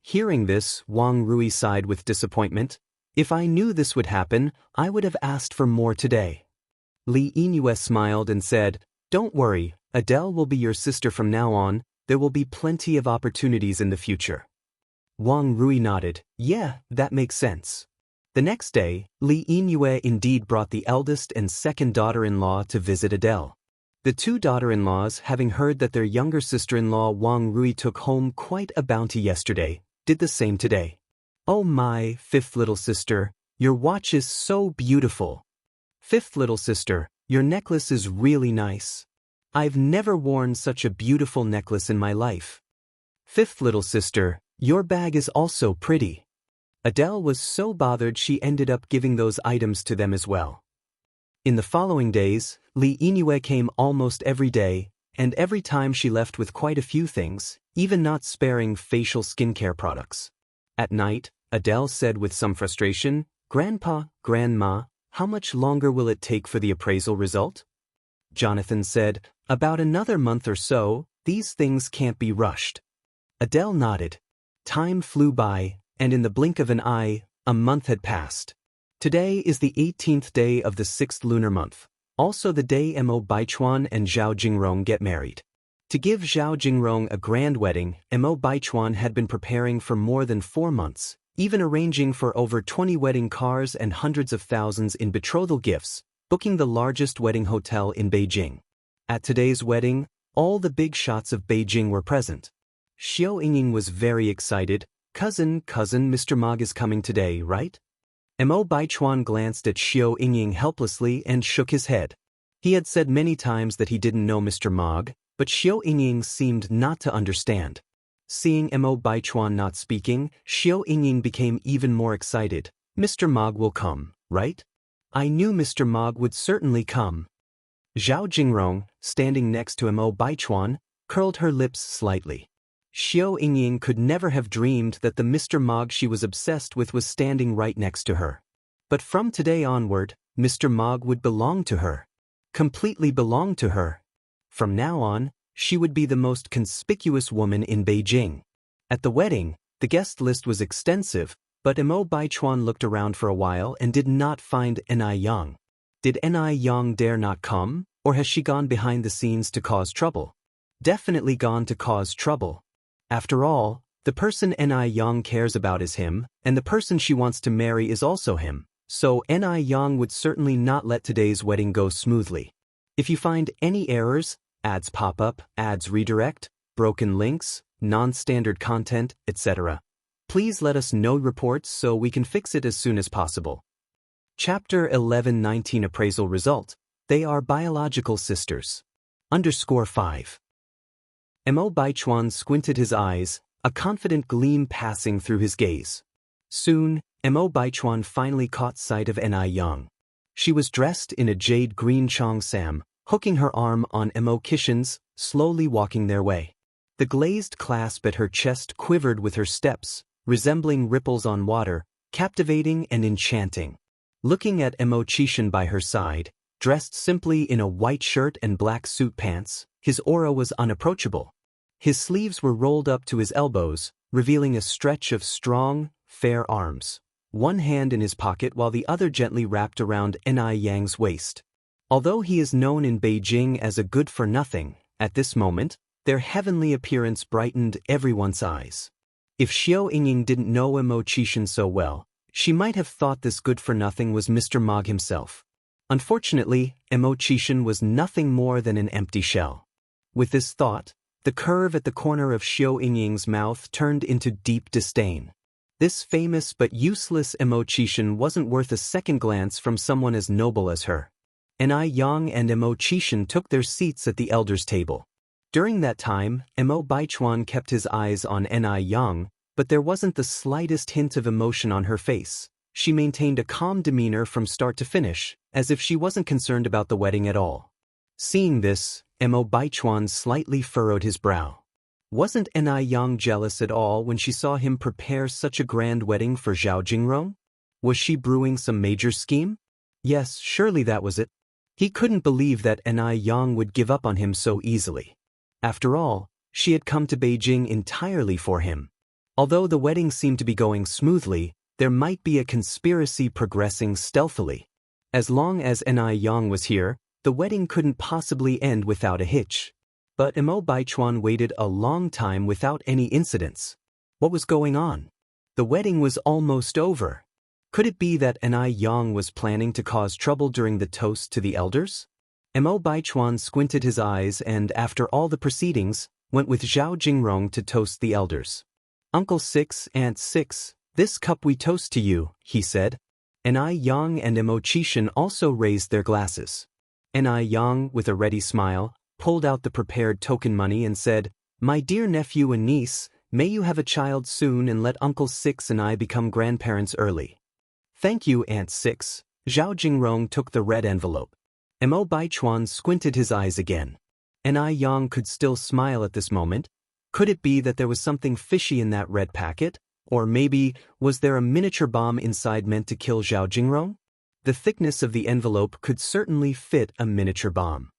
Hearing this, Wang Rui sighed with disappointment. If I knew this would happen, I would have asked for more today. Li Yingyue smiled and said, Don't worry, Adele will be your sister from now on. There will be plenty of opportunities in the future. Wang Rui nodded. Yeah, that makes sense. The next day, Li Yingyue indeed brought the eldest and second daughter-in-law to visit Adele. The two daughter-in-laws, having heard that their younger sister-in-law Wang Rui took home quite a bounty yesterday, did the same today. Oh my, fifth little sister, your watch is so beautiful. Fifth little sister, your necklace is really nice. I've never worn such a beautiful necklace in my life. Fifth little sister, your bag is also pretty. Adele was so bothered she ended up giving those items to them as well. In the following days, Li Yingyue came almost every day, and every time she left with quite a few things, even not sparing facial skincare products. At night, Adele said with some frustration, Grandpa, Grandma, how much longer will it take for the appraisal result? Jonathan said, About another month or so, these things can't be rushed. Adele nodded. Time flew by, and in the blink of an eye, a month had passed. Today is the 18th day of the 6th lunar month, also the day Mo Baichuan and Zhao Jingrong get married. To give Zhao Jingrong a grand wedding, Mo Baichuan had been preparing for more than 4 months, even arranging for over 20 wedding cars and hundreds of thousands in betrothal gifts, booking the largest wedding hotel in Beijing. At today's wedding, all the big shots of Beijing were present. Xiao Yingying was very excited. Cousin, Mr. Mog is coming today, right? Mo Baichuan glanced at Xiao Yingying helplessly and shook his head. He had said many times that he didn't know Mr. Mog, but Xiao Yingying seemed not to understand. Seeing Mo Baichuan not speaking, Xiao Yingying became even more excited. Mr. Mog will come, right? I knew Mr. Mog would certainly come. Zhao Jingrong, standing next to Mo Baichuan, curled her lips slightly. Xiao Yingying could never have dreamed that the Mr. Mog she was obsessed with was standing right next to her. But from today onward, Mr. Mog would belong to her. Completely belong to her. From now on, she would be the most conspicuous woman in Beijing. At the wedding, the guest list was extensive, but Mo Baichuan looked around for a while and did not find Ni Yang. Did Ni Yang dare not come, or has she gone behind the scenes to cause trouble? Definitely gone to cause trouble. After all, the person Ni Yang cares about is him, and the person she wants to marry is also him, so Ni Yang would certainly not let today's wedding go smoothly. If you find any errors, ads pop up, ads redirect, broken links, non-standard content, etc., please let us know reports so we can fix it as soon as possible. Chapter 11-19 Appraisal Result. They are biological sisters. _5. Mo Baichuan squinted his eyes, a confident gleam passing through his gaze. Soon, Mo Baichuan finally caught sight of Ni Yang. She was dressed in a jade green cheongsam, hooking her arm on Mo Kishin's, slowly walking their way. The glazed clasp at her chest quivered with her steps, resembling ripples on water, captivating and enchanting. Looking at Mo Kishin by her side, dressed simply in a white shirt and black suit pants, his aura was unapproachable. His sleeves were rolled up to his elbows, revealing a stretch of strong, fair arms, one hand in his pocket while the other gently wrapped around Ni Yang's waist. Although he is known in Beijing as a good-for-nothing, at this moment, their heavenly appearance brightened everyone's eyes. If Xiao Yingying didn't know Mo Qishan so well, she might have thought this good-for-nothing was Mr. Mog himself. Unfortunately, Mo Qishan was nothing more than an empty shell. With this thought, the curve at the corner of Xiao Yingying's mouth turned into deep disdain. This famous but useless Mo Qishan wasn't worth a second glance from someone as noble as her. Ni Yang and Mo Qishan took their seats at the elders' table. During that time, Mo Baichuan kept his eyes on Ni Yang, but there wasn't the slightest hint of emotion on her face. She maintained a calm demeanor from start to finish, as if she wasn't concerned about the wedding at all. Seeing this, Mo Baichuan slightly furrowed his brow. Wasn't Ni Yang jealous at all when she saw him prepare such a grand wedding for Zhao Jingrong? Was she brewing some major scheme? Yes, surely that was it. He couldn't believe that Ni Yang would give up on him so easily. After all, she had come to Beijing entirely for him. Although the wedding seemed to be going smoothly, there might be a conspiracy progressing stealthily. As long as Ni Yang was here, the wedding couldn't possibly end without a hitch. But Mo Baichuan waited a long time without any incidents. What was going on? The wedding was almost over. Could it be that Ni Yang was planning to cause trouble during the toast to the elders? Mo Baichuan squinted his eyes and, after all the proceedings, went with Zhao Jingrong to toast the elders. "Uncle 6, Aunt 6, this cup we toast to you," he said. Ni Yang and Mo Qishan also raised their glasses. Ni Yang, with a ready smile, pulled out the prepared token money and said, "My dear nephew and niece, may you have a child soon and let Uncle 6 and I become grandparents early." "Thank you, Aunt 6. Zhao Jingrong took the red envelope. Mo Baichuan squinted his eyes again. Ni Yang could still smile at this moment. Could it be that there was something fishy in that red packet? Or maybe, was there a miniature bomb inside meant to kill Zhao Jingrong? The thickness of the envelope could certainly fit a miniature bomb.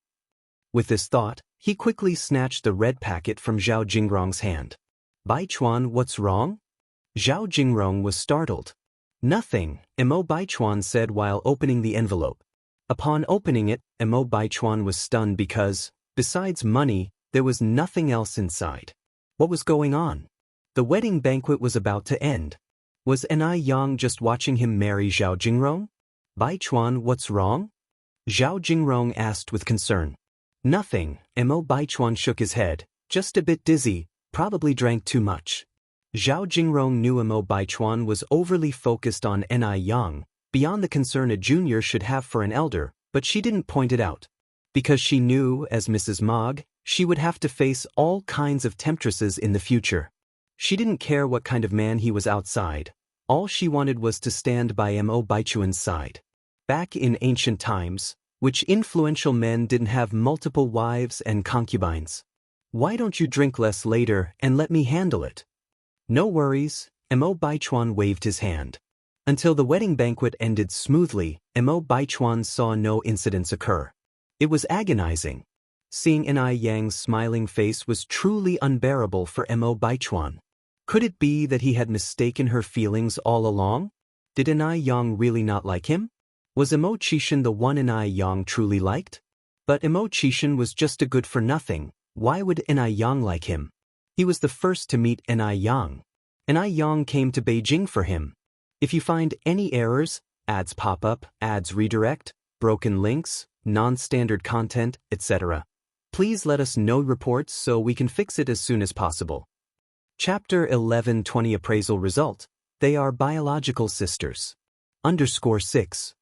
With this thought, he quickly snatched the red packet from Zhao Jingrong's hand. "Baichuan, what's wrong?" Zhao Jingrong was startled. "Nothing," Mo Baichuan said while opening the envelope. Upon opening it, Mo Baichuan was stunned because, besides money, there was nothing else inside. What was going on? The wedding banquet was about to end. Was Ni Yang just watching him marry Zhao Jingrong? "Baichuan, what's wrong?" Zhao Jingrong asked with concern. "Nothing," Mo Baichuan shook his head, "just a bit dizzy, probably drank too much." Zhao Jingrong knew Mo Baichuan was overly focused on Ni Yang, beyond the concern a junior should have for an elder, but she didn't point it out. Because she knew, as Mrs. Mog, she would have to face all kinds of temptresses in the future. She didn't care what kind of man he was outside. All she wanted was to stand by Mo Baichuan's side. Back in ancient times, which influential men didn't have multiple wives and concubines? "Why don't you drink less later and let me handle it?" "No worries," Mo Baichuan waved his hand. Until the wedding banquet ended smoothly, Mo Baichuan saw no incidents occur. It was agonizing. Seeing Ni Yang's smiling face was truly unbearable for Mo Baichuan. Could it be that he had mistaken her feelings all along? Did Ni Yang really not like him? Was Mo Qishan the one Ni Yang truly liked? But Mo Qishan was just a good-for-nothing. Why would Ni Yang like him? He was the first to meet Ni Yang. Ni Yang came to Beijing for him. If you find any errors, ads pop up, ads redirect, broken links, non-standard content, etc., please let us know reports so we can fix it as soon as possible. Chapter 11:20 Appraisal Result. They are biological sisters. _6.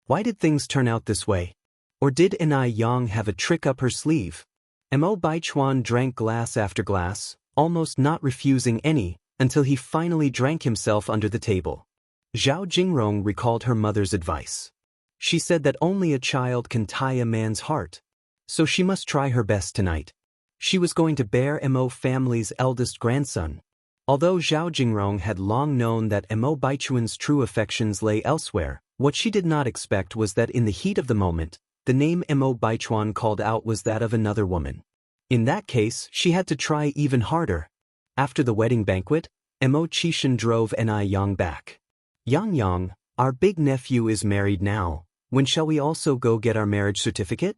Why did things turn out this way? Or did Ni Yang have a trick up her sleeve? Mo Baichuan drank glass after glass, almost not refusing any, until he finally drank himself under the table. Zhao Jingrong recalled her mother's advice. She said that only a child can tie a man's heart. So she must try her best tonight. She was going to bear Mo family's eldest grandson. Although Zhao Jingrong had long known that Mo Baichuan's true affections lay elsewhere, what she did not expect was that in the heat of the moment, the name Mo Baichuan called out was that of another woman. In that case, she had to try even harder. After the wedding banquet, Emo Chishan drove Enai Yang back. Yang, our big nephew is married now. When shall we also go get our marriage certificate?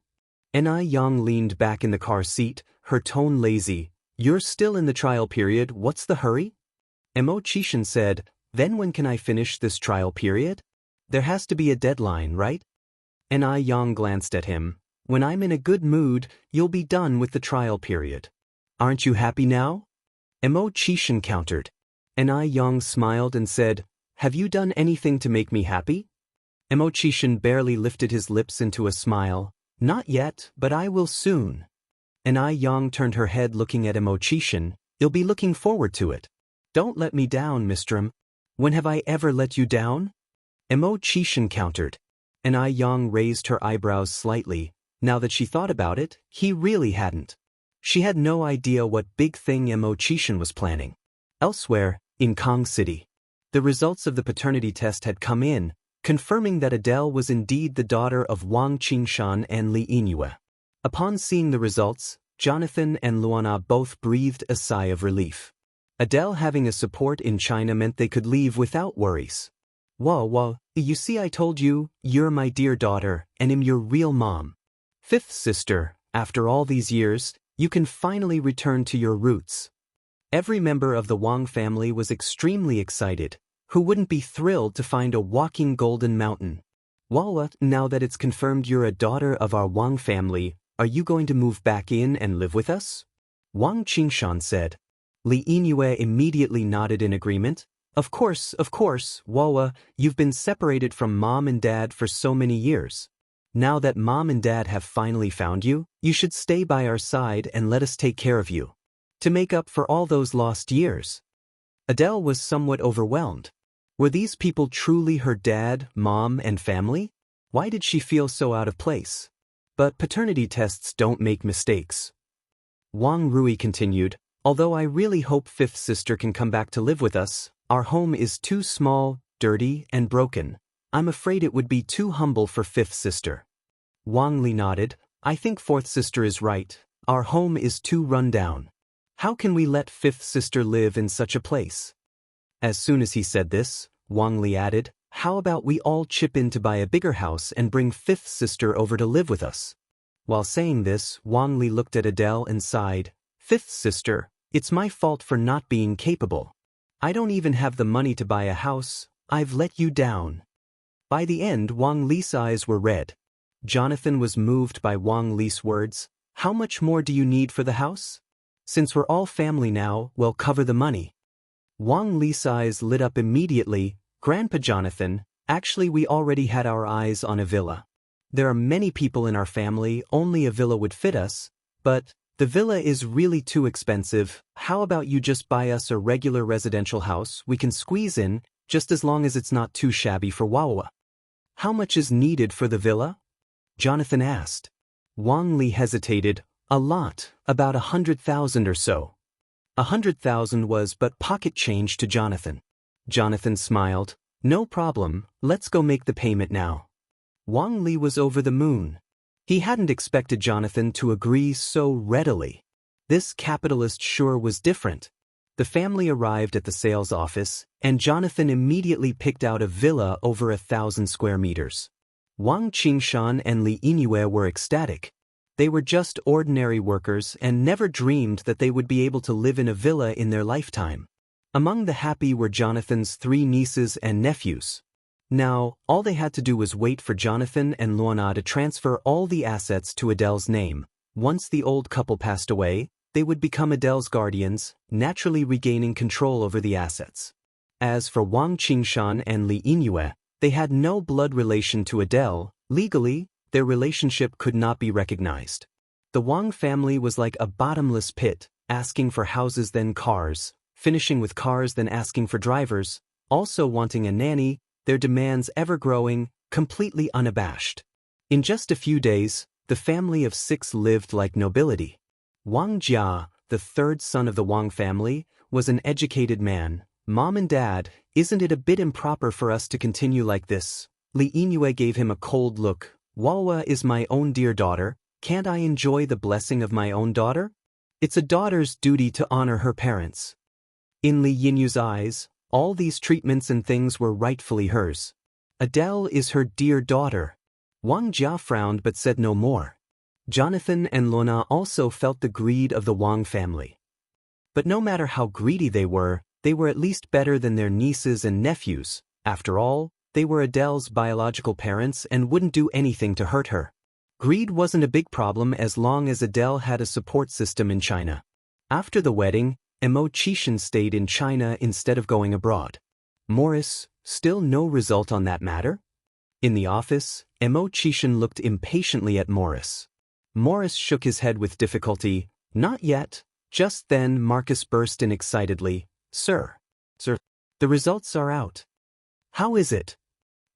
Enai Yang leaned back in the car seat, her tone lazy. You're still in the trial period, what's the hurry? Emo Chishan said, then when can I finish this trial period? There has to be a deadline, right? Enai Yang glanced at him. When I'm in a good mood, you'll be done with the trial period. Aren't you happy now? Emo Chishan countered. Enai Yang smiled and said, have you done anything to make me happy? Emo Chishan barely lifted his lips into a smile. Not yet, but I will soon. Enai Yang turned her head looking at Emo Chishan. You'll be looking forward to it. Don't let me down, Mr. When have I ever let you down? Emo Chishan countered. Enai Yang raised her eyebrows slightly. Now that she thought about it, he really hadn't. She had no idea what big thing Emo Chishan was planning. Elsewhere, in Kong City, the results of the paternity test had come in, confirming that Adele was indeed the daughter of Wang Qingshan and Li Yingyue. Upon seeing the results, Jonathan and Luana both breathed a sigh of relief. Adele having a support in China meant they could leave without worries. Whoa, you see I told you, you're my dear daughter, and I'm your real mom. Fifth sister, after all these years, you can finally return to your roots. Every member of the Wang family was extremely excited. Who wouldn't be thrilled to find a walking golden mountain? Wawa, now that it's confirmed you're a daughter of our Wang family, are you going to move back in and live with us? Wang Qingshan said. Li Yingyue immediately nodded in agreement. Of course, Wawa, you've been separated from mom and dad for so many years. Now that mom and dad have finally found you, you should stay by our side and let us take care of you. To make up for all those lost years. Adele was somewhat overwhelmed. Were these people truly her dad, mom, and family? Why did she feel so out of place? But paternity tests don't make mistakes. Wang Rui continued, although I really hope fifth sister can come back to live with us, our home is too small, dirty, and broken. I'm afraid it would be too humble for fifth sister. Wang Li nodded. I think fourth sister is right. Our home is too run down. How can we let fifth sister live in such a place? As soon as he said this, Wang Li added, how about we all chip in to buy a bigger house and bring fifth sister over to live with us? While saying this, Wang Li looked at Adele and sighed, fifth sister, it's my fault for not being capable. I don't even have the money to buy a house, I've let you down. By the end, Wang Li's eyes were red. Jonathan was moved by Wang Li's words. How much more do you need for the house? Since we're all family now, we'll cover the money. Wang Li's eyes lit up immediately. Grandpa Jonathan, actually we already had our eyes on a villa. There are many people in our family, only a villa would fit us, but the villa is really too expensive. How about you just buy us a regular residential house we can squeeze in, just as long as it's not too shabby for Wawa? How much is needed for the villa? Jonathan asked. Wang Li hesitated. A lot, about 100,000 or so. 100,000 was but pocket change to Jonathan. Jonathan smiled. No problem, let's go make the payment now. Wang Li was over the moon. He hadn't expected Jonathan to agree so readily. This capitalist sure was different. The family arrived at the sales office, and Jonathan immediately picked out a villa over 1,000 square meters. Wang Qingshan and Li Yingyue were ecstatic. They were just ordinary workers and never dreamed that they would be able to live in a villa in their lifetime. Among the happy were Jonathan's 3 nieces and nephews. Now, all they had to do was wait for Jonathan and Luana to transfer all the assets to Adele's name. Once the old couple passed away, they would become Adele's guardians, naturally regaining control over the assets. As for Wang Qingshan and Li Yingyue, they had no blood relation to Adele. Legally, their relationship could not be recognized. The Wang family was like a bottomless pit, asking for houses then cars, finishing with cars then asking for drivers, also wanting a nanny, their demands ever growing, completely unabashed. In just a few days, the family of 6 lived like nobility. Wang Jia, the 3rd son of the Wang family, was an educated man. Mom and Dad, isn't it a bit improper for us to continue like this? Li Yingyue gave him a cold look. Wawa is my own dear daughter, can't I enjoy the blessing of my own daughter? It's a daughter's duty to honor her parents. In Li Yinyu's eyes, all these treatments and things were rightfully hers. Adele is her dear daughter. Wang Jia frowned but said no more. Jonathan and Lona also felt the greed of the Wang family. But no matter how greedy they were at least better than their nieces and nephews. After all, they were Adele's biological parents and wouldn't do anything to hurt her. Greed wasn't a big problem as long as Adele had a support system in China. After the wedding, Emo Chishan stayed in China instead of going abroad. Morris, still no result on that matter? In the office, Emo Chishan looked impatiently at Morris. Morris shook his head with difficulty. Not yet. Just then Marcus burst in excitedly. Sir, the results are out. How is it?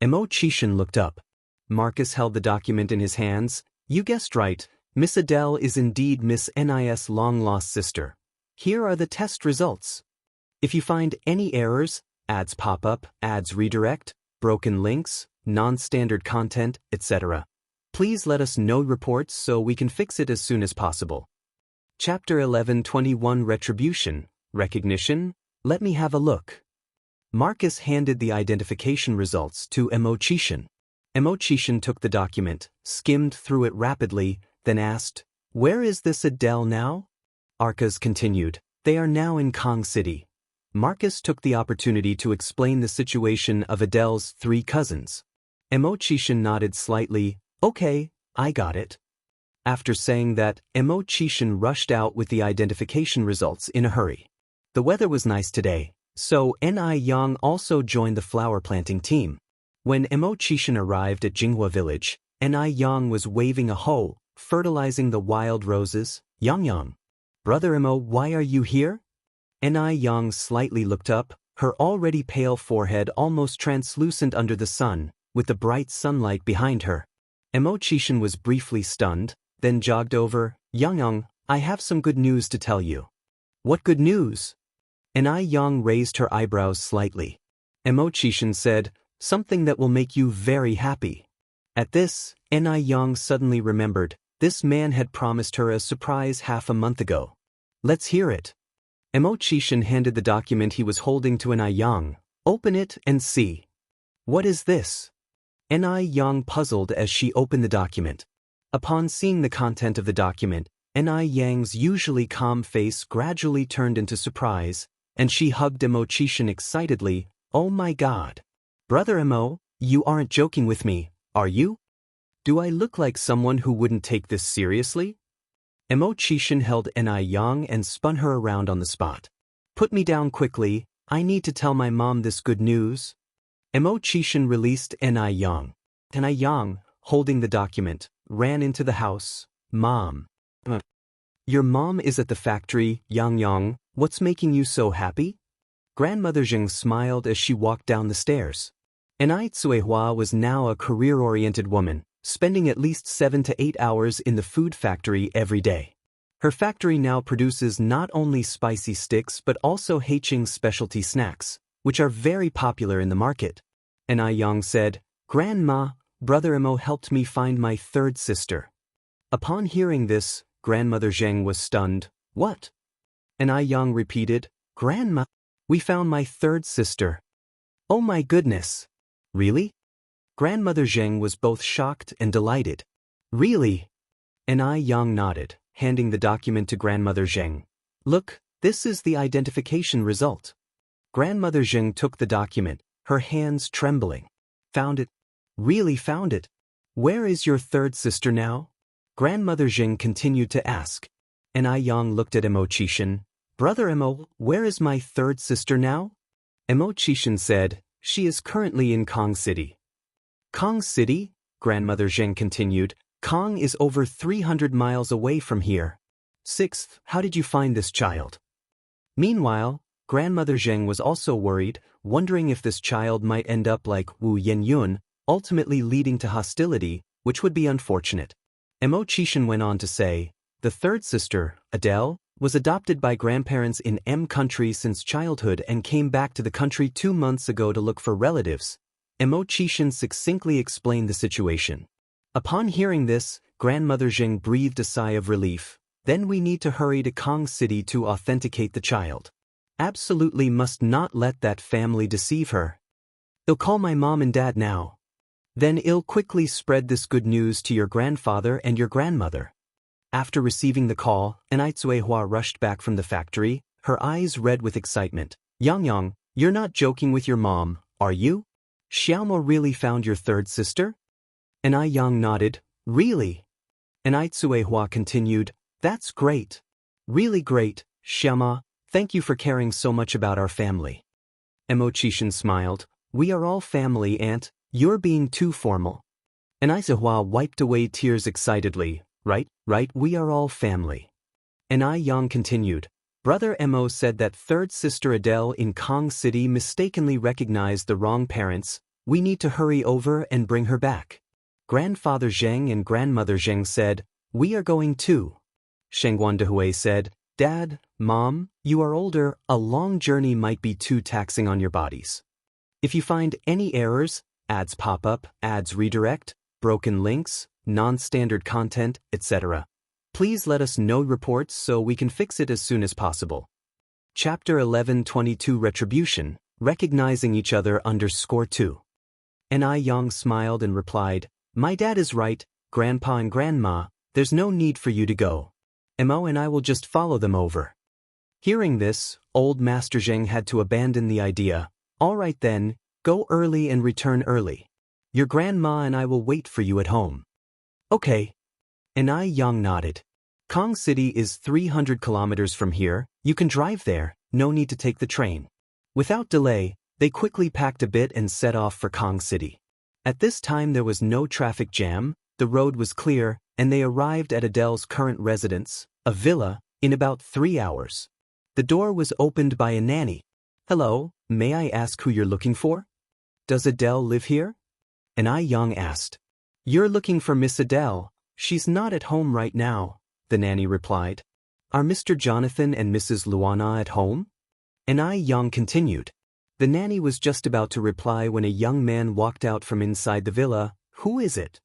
Emo Chishan looked up. Marcus held the document in his hands. You guessed right. Miss Adele is indeed Miss NIS' long-lost sister. Here are the test results. If you find any errors, ads pop up, ads redirect, broken links, non-standard content, etc., please let us know reports so we can fix it as soon as possible. Chapter 11:21 Retribution, Recognition. Let me have a look. Marcus handed the identification results to Emo Chishan. Emo Chishan took the document, skimmed through it rapidly, then asked, Where is this Adele now? Arcas continued, They are now in Kong City. Marcus took the opportunity to explain the situation of Adele's 3 cousins. Emo Chishan nodded slightly, Okay, I got it. After saying that, Emo Chishan rushed out with the identification results in a hurry. The weather was nice today, so Ni Yang also joined the flower planting team. When Emo Chishan arrived at Jinghua village, Ni Yang was waving a hoe, fertilizing the wild roses. Yang. Brother Emo, why are you here? Ni Yang slightly looked up, her already pale forehead almost translucent under the sun, with the bright sunlight behind her. Emo Chishan was briefly stunned, then jogged over. Yang, I have some good news to tell you. What good news? Ni Yang raised her eyebrows slightly. Emo Chishan said, Something that will make you very happy. At this, Ni Yang suddenly remembered, this man had promised her a surprise half a month ago. Let's hear it. Emo Chishan handed the document he was holding to Ni Yang. Open it and see. What is this? Ni Yang puzzled as she opened the document. Upon seeing the content of the document, Ni Yang's usually calm face gradually turned into surprise, and she hugged Emo Chishan excitedly. Oh my God. Brother Emo, you aren't joking with me, are you? Do I look like someone who wouldn't take this seriously? Emo Chishan held Ni Yang and spun her around on the spot. Put me down quickly, I need to tell my mom this good news. Emo Chishan released Ni Yang. Ni Yang, holding the document, ran into the house. Mom. Your mom is at the factory, Yang. What's making you so happy? Grandmother Zheng smiled as she walked down the stairs. Ni Tsuehua was now a career-oriented woman, spending at least 7 to 8 hours in the food factory every day. Her factory now produces not only spicy sticks but also Heiqing specialty snacks, which are very popular in the market. Ni Yang said, Grandma, Brother Emo helped me find my 3rd sister. Upon hearing this, Grandmother Zheng was stunned. What? Ni Yang repeated, Grandma, we found my 3rd sister. Oh my goodness. Really? Grandmother Zheng was both shocked and delighted. Really? Ni Yang nodded, handing the document to Grandmother Zheng. Look, this is the identification result. Grandmother Zheng took the document, her hands trembling. Found it. Really found it. Where is your 3rd sister now? Grandmother Zheng continued to ask. Ni Yang looked at Emo Chishan. Brother Emo, where is my 3rd sister now? Emo Chishan said, She is currently in Kong City. Kong City? Grandmother Zheng continued. Kong is over 300 miles away from here. 6th, how did you find this child? Meanwhile, Grandmother Zheng was also worried, wondering if this child might end up like Wu Yenyun, ultimately leading to hostility, which would be unfortunate. Emo Chishan went on to say, the 3rd sister, Adele, was adopted by grandparents in M country since childhood and came back to the country 2 months ago to look for relatives. Emo Chishan succinctly explained the situation. Upon hearing this, Grandmother Zheng breathed a sigh of relief. Then we need to hurry to Kong City to authenticate the child. Absolutely must not let that family deceive her. I'll call my mom and dad now. Then I'll quickly spread this good news to your grandfather and your grandmother. After receiving the call, Anitsuehua rushed back from the factory, her eyes red with excitement. Yang, you're not joking with your mom, are you? Xiaomo really found your third sister? Yang nodded. Really? Anitsuehua continued. That's great. Really great, Xiaoma, thank you for caring so much about our family. Emochishin smiled. We are all family, aunt, you're being too formal. Anitsuehua wiped away tears excitedly. Right, we are all family. Yang continued. Brother Emo said that third sister Adele in Kong City mistakenly recognized the wrong parents. We need to hurry over and bring her back. Grandfather Zheng and grandmother Zheng said, we are going too. Shengguan Dehui said, Dad, Mom, you are older, a long journey might be too taxing on your bodies. If you find any errors, ads pop up, ads redirect, broken links, non-standard content, etc., please let us know reports so we can fix it as soon as possible. Chapter 11:22 Retribution, Recognizing Each Other _2. Yang smiled and replied, My dad is right, Grandpa and Grandma, there's no need for you to go. Mo and I will just follow them over. Hearing this, old Master Zheng had to abandon the idea. All right then, go early and return early. Your grandma and I will wait for you at home. Okay. Yang nodded. Kong City is 300 kilometers from here, you can drive there, no need to take the train. Without delay, they quickly packed a bit and set off for Kong City. At this time there was no traffic jam, the road was clear, and they arrived at Adele's current residence, a villa, in about 3 hours. The door was opened by a nanny. Hello, may I ask who you're looking for? Does Adele live here? Yang asked. You're looking for Miss Adele, she's not at home right now, the nanny replied. Are Mr. Jonathan and Mrs. Luana at home? Yang continued. The nanny was just about to reply when a young man walked out from inside the villa. Who is it?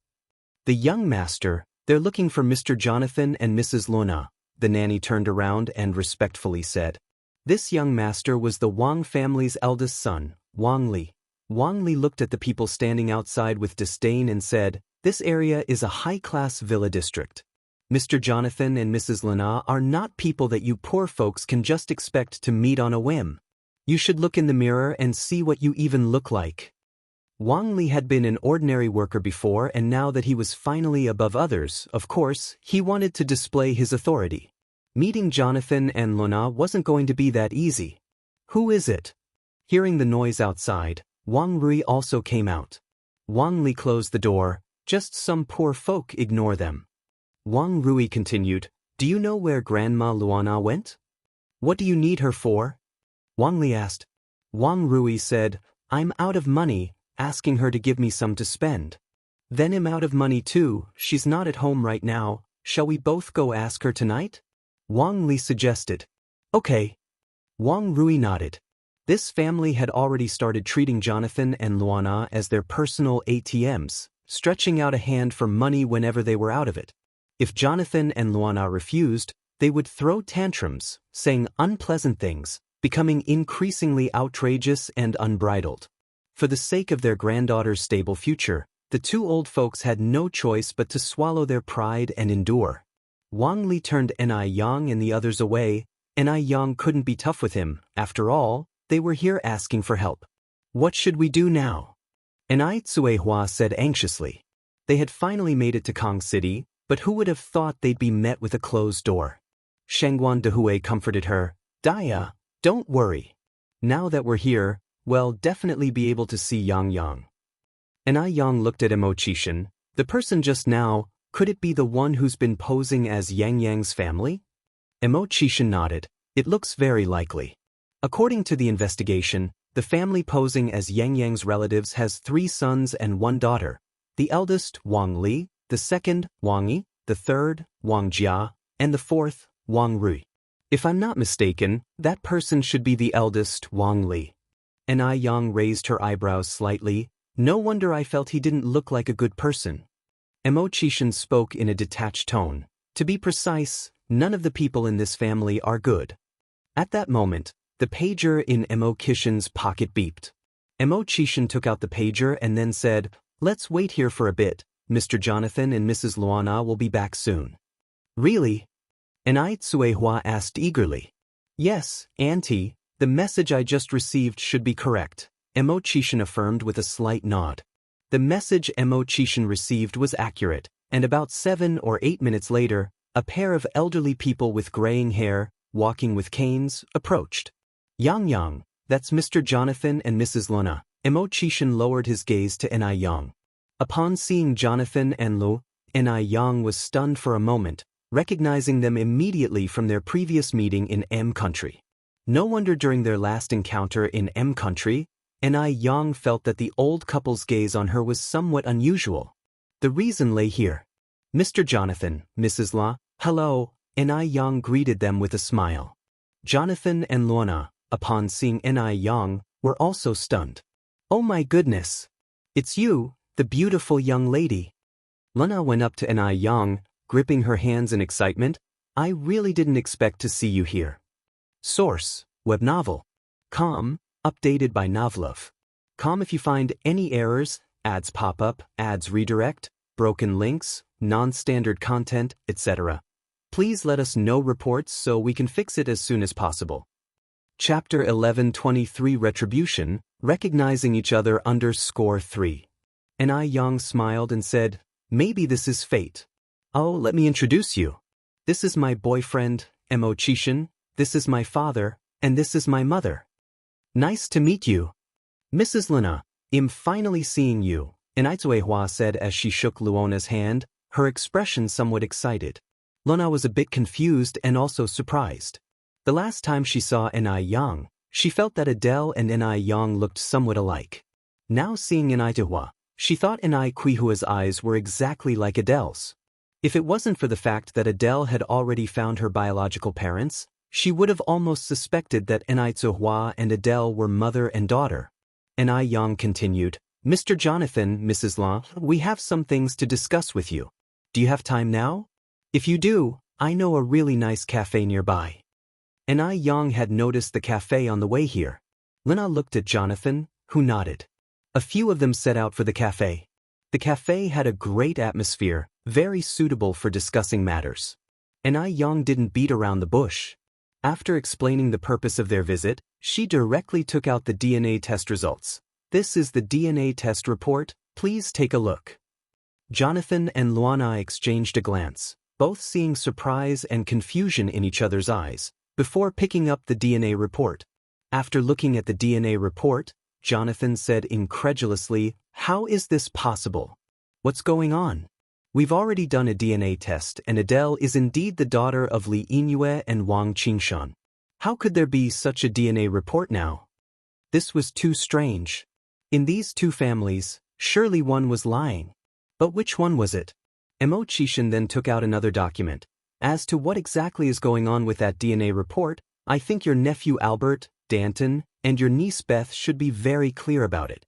The young master, they're looking for Mr. Jonathan and Mrs. Luana, the nanny turned around and respectfully said. This young master was the Wang family's eldest son, Wang Li. Wang Li looked at the people standing outside with disdain and said, This area is a high-class villa district. Mr. Jonathan and Mrs. Luana are not people that you poor folks can just expect to meet on a whim. You should look in the mirror and see what you even look like. Wang Li had been an ordinary worker before, and now that he was finally above others, of course, he wanted to display his authority. Meeting Jonathan and Luana wasn't going to be that easy. Who is it? Hearing the noise outside, Wang Rui also came out. Wang Li closed the door. Just some poor folk, ignore them. Wang Rui continued, Do you know where Grandma Luana went? What do you need her for? Wang Li asked. Wang Rui said, I'm out of money, asking her to give me some to spend. Then I'm out of money too, she's not at home right now, shall we both go ask her tonight? Wang Li suggested. Okay. Wang Rui nodded. This family had already started treating Jonathan and Luana as their personal ATMs, stretching out a hand for money whenever they were out of it. If Jonathan and Luana refused, they would throw tantrums, saying unpleasant things, becoming increasingly outrageous and unbridled. For the sake of their granddaughter's stable future, the two old folks had no choice but to swallow their pride and endure. Wang Li turned Yang and the others away. Yang couldn't be tough with him, after all, they were here asking for help. What should we do now? Anitsuehua said anxiously. They had finally made it to Kong City, but who would have thought they'd be met with a closed door? Shengguan Dehui comforted her. Daya, don't worry. Now that we're here, we'll definitely be able to see Yang. Yang looked at Emochishin. The person just now, could it be the one who's been posing as Yang's family? Emochishin nodded. It looks very likely. According to the investigation, the family posing as Yang's relatives has 3 sons and 1 daughter. The eldest, Wang Li, the second, Wang Yi, the third, Wang Jia, and the fourth, Wang Rui. If I'm not mistaken, that person should be the eldest, Wang Li. Yang raised her eyebrows slightly. No wonder I felt he didn't look like a good person. Emochishin spoke in a detached tone. To be precise, none of the people in this family are good. At that moment, The pager in Emo Kishin's pocket beeped. Emo Chishin took out the pager and then said, "Let's wait here for a bit. Mr. Jonathan and Mrs. Luana will be back soon." "Really?" Enai Tsuehua asked eagerly. "Yes, Auntie, the message I just received should be correct," Emo Chishin affirmed with a slight nod. The message Emo Chishin received was accurate, and about 7 or 8 minutes later, a pair of elderly people with graying hair, walking with canes, approached. "Yang, that's Mr. Jonathan and Mrs. Luna." Emo Chishin lowered his gaze to Enai Yang. Upon seeing Jonathan and Lu, Enai Yang was stunned for a moment, recognizing them immediately from their previous meeting in M Country. No wonder during their last encounter in M Country, Enai Yang felt that the old couple's gaze on her was somewhat unusual. The reason lay here. "Mr. Jonathan, Mrs. La, hello," Enai Yang greeted them with a smile. Jonathan and Luana, upon seeing Enai Yang, were also stunned. "Oh my goodness! It's you, the beautiful young lady." Luna went up to Enai Yang, gripping her hands in excitement. "I really didn't expect to see you here." Source: Web Novel. Com, updated by Novlov. Com if you find any errors, ads pop up, ads redirect, broken links, non-standard content, etc. Please let us know reports so we can fix it as soon as possible. Chapter 1123 Retribution, Recognizing Each Other _3. Enai Yang smiled and said, "Maybe this is fate. Oh, let me introduce you. This is my boyfriend, Emo Chishin, this is my father, and this is my mother. Nice to meet you. Mrs. Luna, I'm finally seeing you," Enai Tsuehua said as she shook Luona's hand, her expression somewhat excited. Luna was a bit confused and also surprised. The last time she saw Enai Yang, she felt that Adele and Enai Yang looked somewhat alike. Now seeing Enai Tsuehua, she thought Enai Kuihua's eyes were exactly like Adele's. If it wasn't for the fact that Adele had already found her biological parents, she would have almost suspected that Enai Tsuehua and Adele were mother and daughter. Enai Yang continued, "Mr. Jonathan, Mrs. La, we have some things to discuss with you. Do you have time now? If you do, I know a really nice cafe nearby." Enai Yang had noticed the cafe on the way here. Lina looked at Jonathan, who nodded. A few of them set out for the cafe. The cafe had a great atmosphere, very suitable for discussing matters. Enai Yang didn't beat around the bush. After explaining the purpose of their visit, she directly took out the DNA test results. "This is the DNA test report, please take a look." Jonathan and Luana exchanged a glance, both seeing surprise and confusion in each other's eyes, before picking up the DNA report. After looking at the DNA report, Jonathan said incredulously, "How is this possible? What's going on? We've already done a DNA test and Adele is indeed the daughter of Li Yingyue and Wang Qingshan. How could there be such a DNA report now? This was too strange. In these two families, surely one was lying. But which one was it?" Emo Chishin then took out another document. "As to what exactly is going on with that DNA report, I think your nephew Albert, Danton, and your niece Beth should be very clear about it."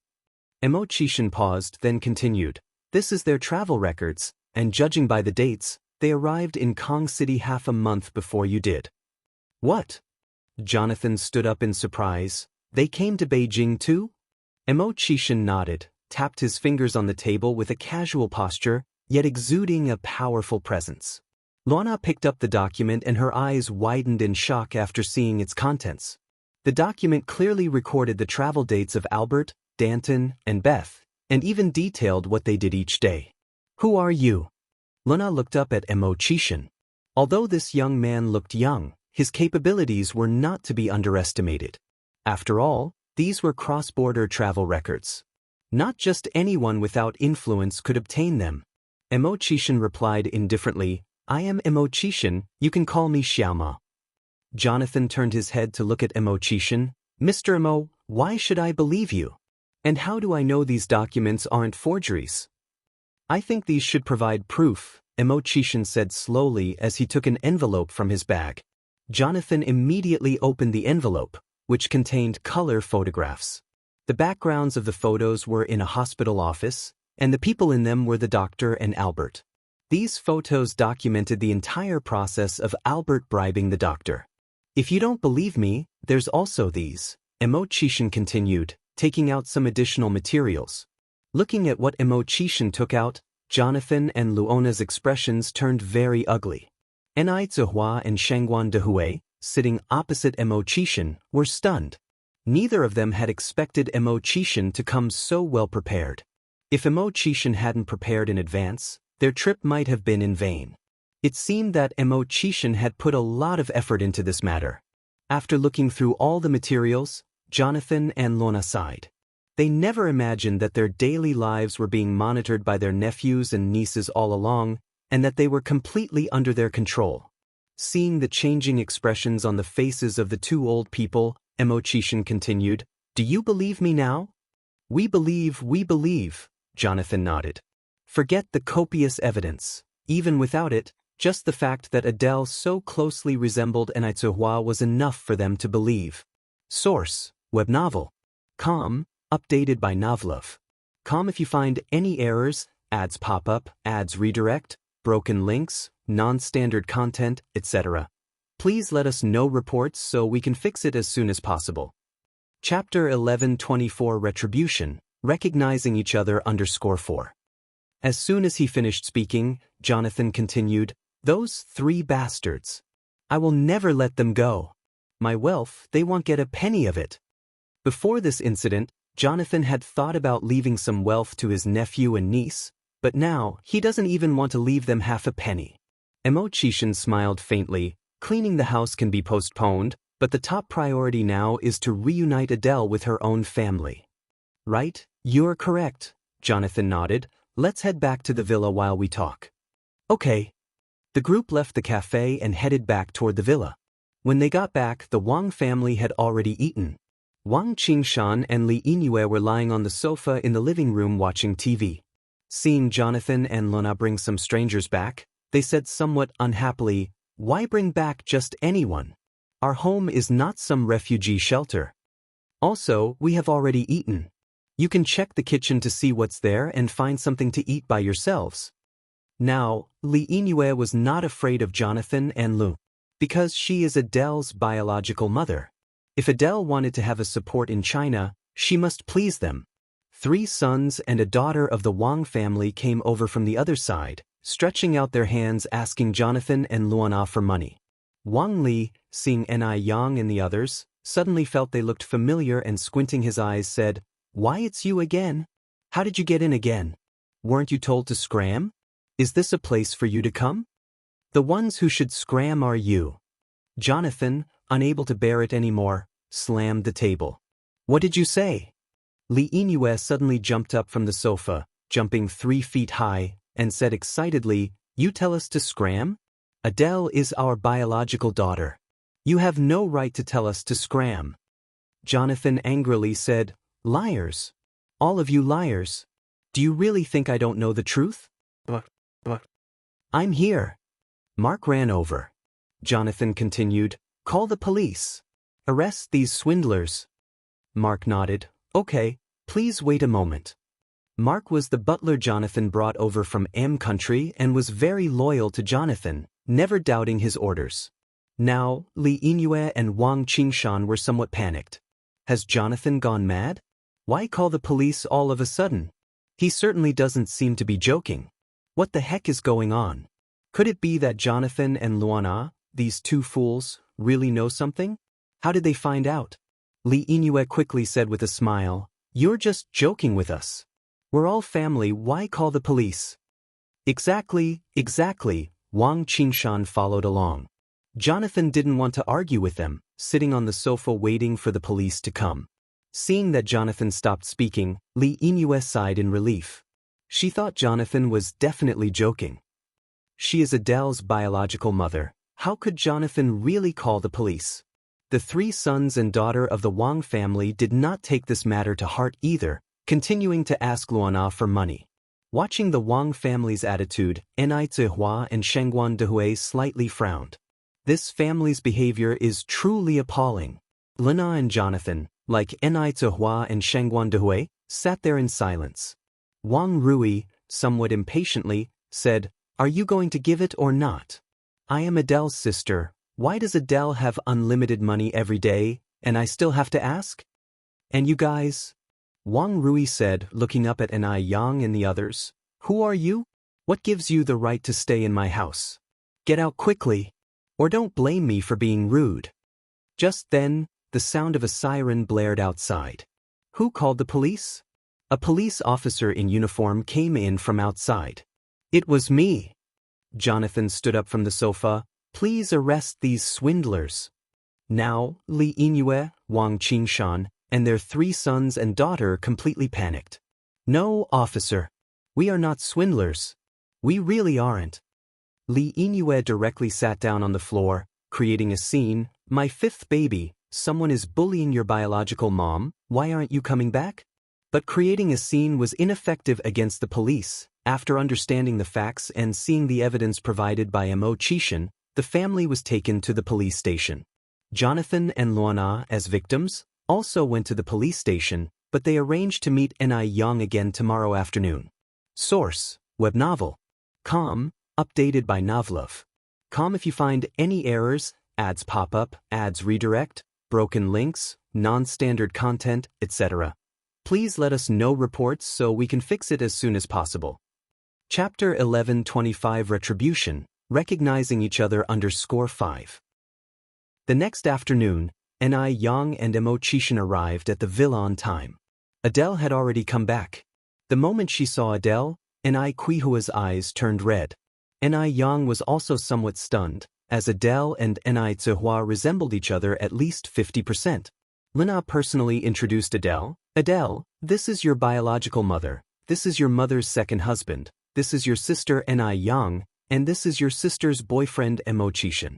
Emo Chishin paused, then continued, "This is their travel records, and judging by the dates, they arrived in Kong City half a month before you did." "What?" Jonathan stood up in surprise. "They came to Beijing too?" Emo Chishin nodded, tapped his fingers on the table with a casual posture, yet exuding a powerful presence. Luana picked up the document and her eyes widened in shock after seeing its contents. The document clearly recorded the travel dates of Albert, Danton, and Beth, and even detailed what they did each day. "Who are you?" Luna looked up at Emo Chishin. Although this young man looked young, his capabilities were not to be underestimated. After all, these were cross-border travel records. Not just anyone without influence could obtain them. Emo Chishin replied indifferently, "I am Emo Chishin, you can call me Xiaoma." Jonathan turned his head to look at Emo Chishin. "Mr. Emo, why should I believe you? And how do I know these documents aren't forgeries?" "I think these should provide proof," Emo Chishin said slowly as he took an envelope from his bag. Jonathan immediately opened the envelope, which contained color photographs. The backgrounds of the photos were in a hospital office, and the people in them were the doctor and Albert. These photos documented the entire process of Albert bribing the doctor. If you don't believe me, there's also these. Emo-chishin continued, taking out some additional materials. Looking at what Emo-chishin took out, Jonathan and Luona's expressions turned very ugly. Ni Zihua and Shangguan Dehui, sitting opposite Emo-chishin, were stunned. Neither of them had expected Emo-chishin to come so well prepared. If Emo-chishin hadn't prepared in advance, their trip might have been in vain. It seemed that Emo-chishin had put a lot of effort into this matter. After looking through all the materials, Jonathan and Luona sighed. They never imagined that their daily lives were being monitored by their nephews and nieces all along, and that they were completely under their control. Seeing the changing expressions on the faces of the two old people, Emo-chishin continued, "Do you believe me now?" We believe, Jonathan nodded. Forget the copious evidence. Even without it, just the fact that Adele so closely resembled Ni Zihua was enough for them to believe. Source: web novel. Com, updated by Novlov. Com if you find any errors, ads pop up, ads redirect, broken links, non-standard content, etc. Please let us know reports so we can fix it as soon as possible. Chapter 1124 Retribution, Recognizing Each Other _4. As soon as he finished speaking, Jonathan continued, "Those 3 bastards. I will never let them go. My wealth, they won't get a penny of it." Before this incident, Jonathan had thought about leaving some wealth to his nephew and niece, but now he doesn't even want to leave them half a penny. Emo-chishin smiled faintly. Cleaning the house can be postponed, but the top priority now is to reunite Adele with her own family. Right? You're correct, Jonathan nodded. Let's head back to the villa while we talk. Okay. The group left the cafe and headed back toward the villa. When they got back, the Wang family had already eaten. Wang Qingshan and Li Yingyue were lying on the sofa in the living room watching TV. Seeing Jonathan and Luona bring some strangers back, they said somewhat unhappily, "Why bring back just anyone? Our home is not some refugee shelter. Also, we have already eaten. You can check the kitchen to see what's there and find something to eat by yourselves." Now, Li Yingyue was not afraid of Jonathan and Lu, because she is Adele's biological mother. If Adele wanted to have a support in China, she must please them. 3 sons and a daughter of the Wang family came over from the other side, stretching out their hands asking Jonathan and Luona for money. Wang Li, seeing Ni Yang and the others, suddenly felt they looked familiar and squinting his eyes said, "Why, it's you again? How did you get in again? Weren't you told to scram? Is this a place for you to come? The ones who should scram are you." Jonathan, unable to bear it anymore, slammed the table. "What did you say?" Li Yingyue suddenly jumped up from the sofa, jumping 3 feet high, and said excitedly, "You tell us to scram? Adele is our biological daughter. You have no right to tell us to scram." Jonathan angrily said, "Liars. All of you liars. Do you really think I don't know the truth? But. I'm here." Mark ran over. Jonathan continued, "Call the police. Arrest these swindlers." Mark nodded. "Okay, please wait a moment." Mark was the butler Jonathan brought over from M country and was very loyal to Jonathan, never doubting his orders. Now, Li Yingyue and Wang Qingshan were somewhat panicked. Has Jonathan gone mad? Why call the police all of a sudden? He certainly doesn't seem to be joking. What the heck is going on? Could it be that Jonathan and Luona, these 2 fools, really know something? How did they find out? Li Yingyue quickly said with a smile, "You're just joking with us. We're all family, why call the police?" Exactly, Wang Qingshan followed along. Jonathan didn't want to argue with them, sitting on the sofa waiting for the police to come. Seeing that Jonathan stopped speaking, Li Yingyue sighed in relief. She thought Jonathan was definitely joking. She is Adele's biological mother. How could Jonathan really call the police? The 3 sons and daughter of the Wang family did not take this matter to heart either, continuing to ask Luona for money. Watching the Wang family's attitude, Ni Zihua and Shangguan Dehui slightly frowned. This family's behavior is truly appalling. Luona and Jonathan, like Ni Zihua and Shangguan Dehui, sat there in silence. Wang Rui, somewhat impatiently, said, "Are you going to give it or not? I am Adele's sister. Why does Adele have unlimited money every day, and I still have to ask? And you guys? Wang Rui said, looking up at Enai Yang and the others. Who are you? What gives you the right to stay in my house? Get out quickly, or don't blame me for being rude. Just then, the sound of a siren blared outside. Who called the police? A police officer in uniform came in from outside. It was me. Jonathan stood up from the sofa. Please arrest these swindlers. Now, Li Yingyue, Wang Qingshan, and their 3 sons and daughter completely panicked. No, officer. We are not swindlers. We really aren't. Li Yingyue directly sat down on the floor, creating a scene. My 5th baby, someone is bullying your biological mom, why aren't you coming back? But creating a scene was ineffective against the police. After understanding the facts and seeing the evidence provided by Mo Qishan, the family was taken to the police station. Jonathan and Luana, as victims, also went to the police station, but they arranged to meet Enai Yang again tomorrow afternoon. Source: web novel. Com, updated by Novlov. Com if you find any errors, ads pop up, ads redirect, broken links, non-standard content, etc. Please let us know reports so we can fix it as soon as possible. Chapter 1125 Retribution, Recognizing Each Other _5. The next afternoon, Enai Yang and Mo Qishan arrived at the villa on time. Adele had already come back. The moment she saw Adele, Enai Qihua's eyes turned red. Enai Yang was also somewhat stunned, as Adele and Enai Zihua resembled each other at least 50%. Lina personally introduced Adele. Adele, this is your biological mother, this is your mother's second husband, this is your sister Enai Yang, and this is your sister's boyfriend Mo Qishan.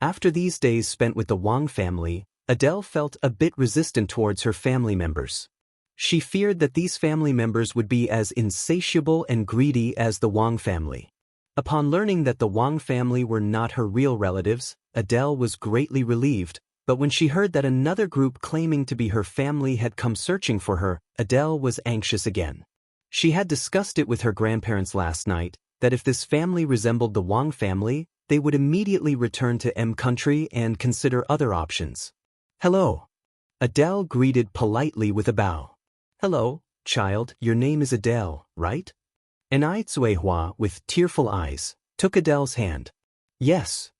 After these days spent with the Wang family, Adele felt a bit resistant towards her family members. She feared that these family members would be as insatiable and greedy as the Wang family. Upon learning that the Wang family were not her real relatives, Adele was greatly relieved, but when she heard that another group claiming to be her family had come searching for her, Adele was anxious again. She had discussed it with her grandparents last night, that if this family resembled the Wang family, they would immediately return to M country and consider other options. Hello. Adele greeted politely with a bow. Hello, child, your name is Adele, right? Enai Zuehua, with tearful eyes, took Adele's hand. Yes.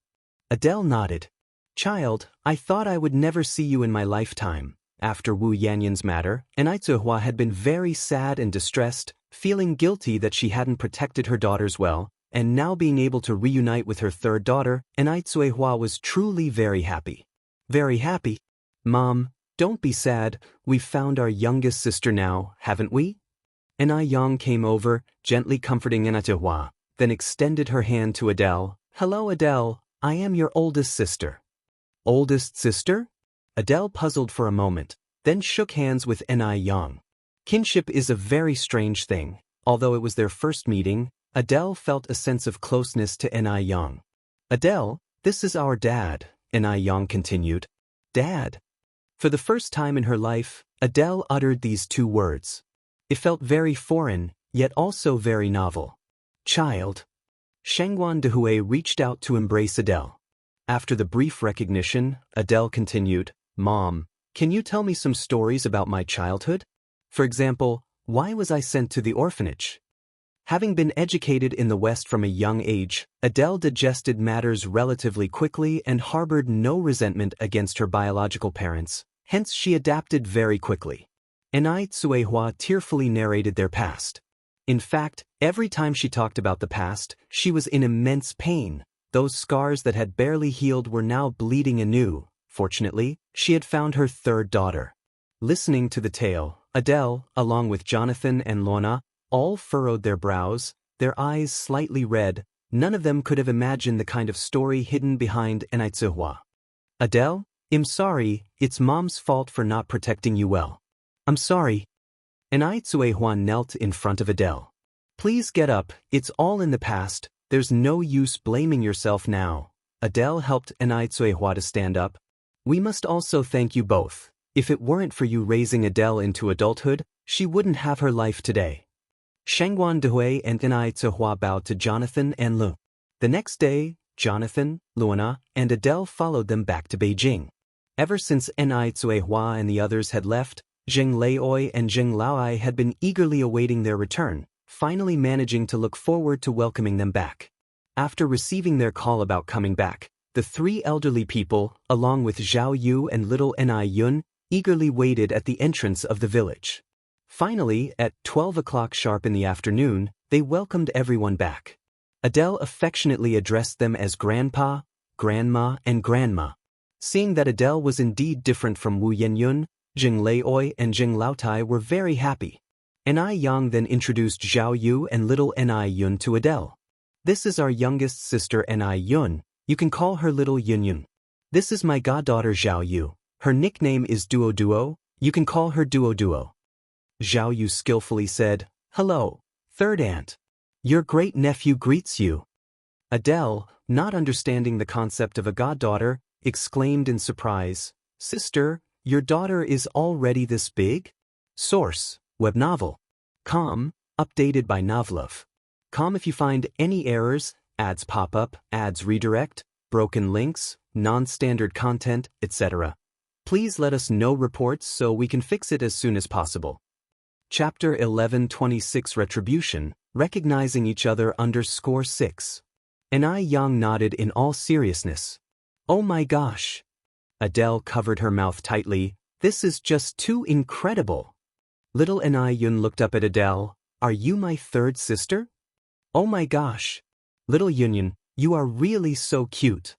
Adele nodded. Child, I thought I would never see you in my lifetime. After Wu Yanyan's matter, Enai Zuehua had been very sad and distressed, feeling guilty that she hadn't protected her daughters well, and now being able to reunite with her 3rd daughter, Enai Zuehua was truly very happy. Very happy? Mom, don't be sad, we've found our youngest sister now, haven't we? Enai Yang came over, gently comforting Enai Zuehua, then extended her hand to Adele. Hello Adele, I am your oldest sister. Oldest sister? Adele puzzled for a moment, then shook hands with Enai Yang. Kinship is a very strange thing. Although it was their first meeting, Adele felt a sense of closeness to Enai Yang. Adele, this is our dad, Enai Yang continued. Dad? For the first time in her life, Adele uttered these 2 words. It felt very foreign, yet also very novel. Child. Shengguan Dehui reached out to embrace Adele. After the brief recognition, Adele continued, Mom, can you tell me some stories about my childhood? For example, why was I sent to the orphanage? Having been educated in the West from a young age, Adele digested matters relatively quickly and harbored no resentment against her biological parents, hence she adapted very quickly. Enai Zuehua tearfully narrated their past. In fact, every time she talked about the past, she was in immense pain. Those scars that had barely healed were now bleeding anew. Fortunately, she had found her 3rd daughter. Listening to the tale, Adele, along with Jonathan and Lorna, all furrowed their brows, their eyes slightly red. None of them could have imagined the kind of story hidden behind Enai Zuehua. Adele, I'm sorry, it's Mom's fault for not protecting you well. I'm sorry. Enai Zuehua knelt in front of Adele. Please get up, it's all in the past, there's no use blaming yourself now. Adele helped Enai Zuehua to stand up. We must also thank you both. If it weren't for you raising Adele into adulthood, she wouldn't have her life today. Shengguan Dehui and Enai Zuehua bowed to Jonathan and Lu. The next day, Jonathan, Luana, and Adele followed them back to Beijing. Ever since Ni Zuehua and the others had left, Zheng Laoi and Zheng Laoi had been eagerly awaiting their return, finally managing to look forward to welcoming them back. After receiving their call about coming back, the three elderly people, along with Zhao Yu and little Ni Yun, eagerly waited at the entrance of the village. Finally, at 12 o'clock sharp in the afternoon, they welcomed everyone back. Adele affectionately addressed them as Grandpa, Grandma, and Grandma. Seeing that Adele was indeed different from Wu Yenyun, Zheng Laoi and Zheng Laotai were very happy. Ni Yang then introduced Zhao Yu and little Ni Yun to Adele. This is our youngest sister Ni Yun, you can call her little Yunyun. This is my goddaughter Zhao Yu, her nickname is Duo Duo, you can call her Duo Duo. Zhao Yu skillfully said, "Hello, third aunt. Your great-nephew greets you." Adele, not understanding the concept of a goddaughter, exclaimed in surprise, "Sister, your daughter is already this big?" Source, web novel. Com, updated by Novlov. Com if you find any errors, ads pop up, ads redirect, broken links, non-standard content, etc. Please let us know reports so we can fix it as soon as possible. Chapter 1126 Retribution, Recognizing Each Other _6. Ni Yang nodded in all seriousness. "Oh my gosh." Adele covered her mouth tightly, "This is just too incredible." Little Ni Yun looked up at Adele, "Are you my third sister?" "Oh my gosh. Little Yunyun, you are really so cute."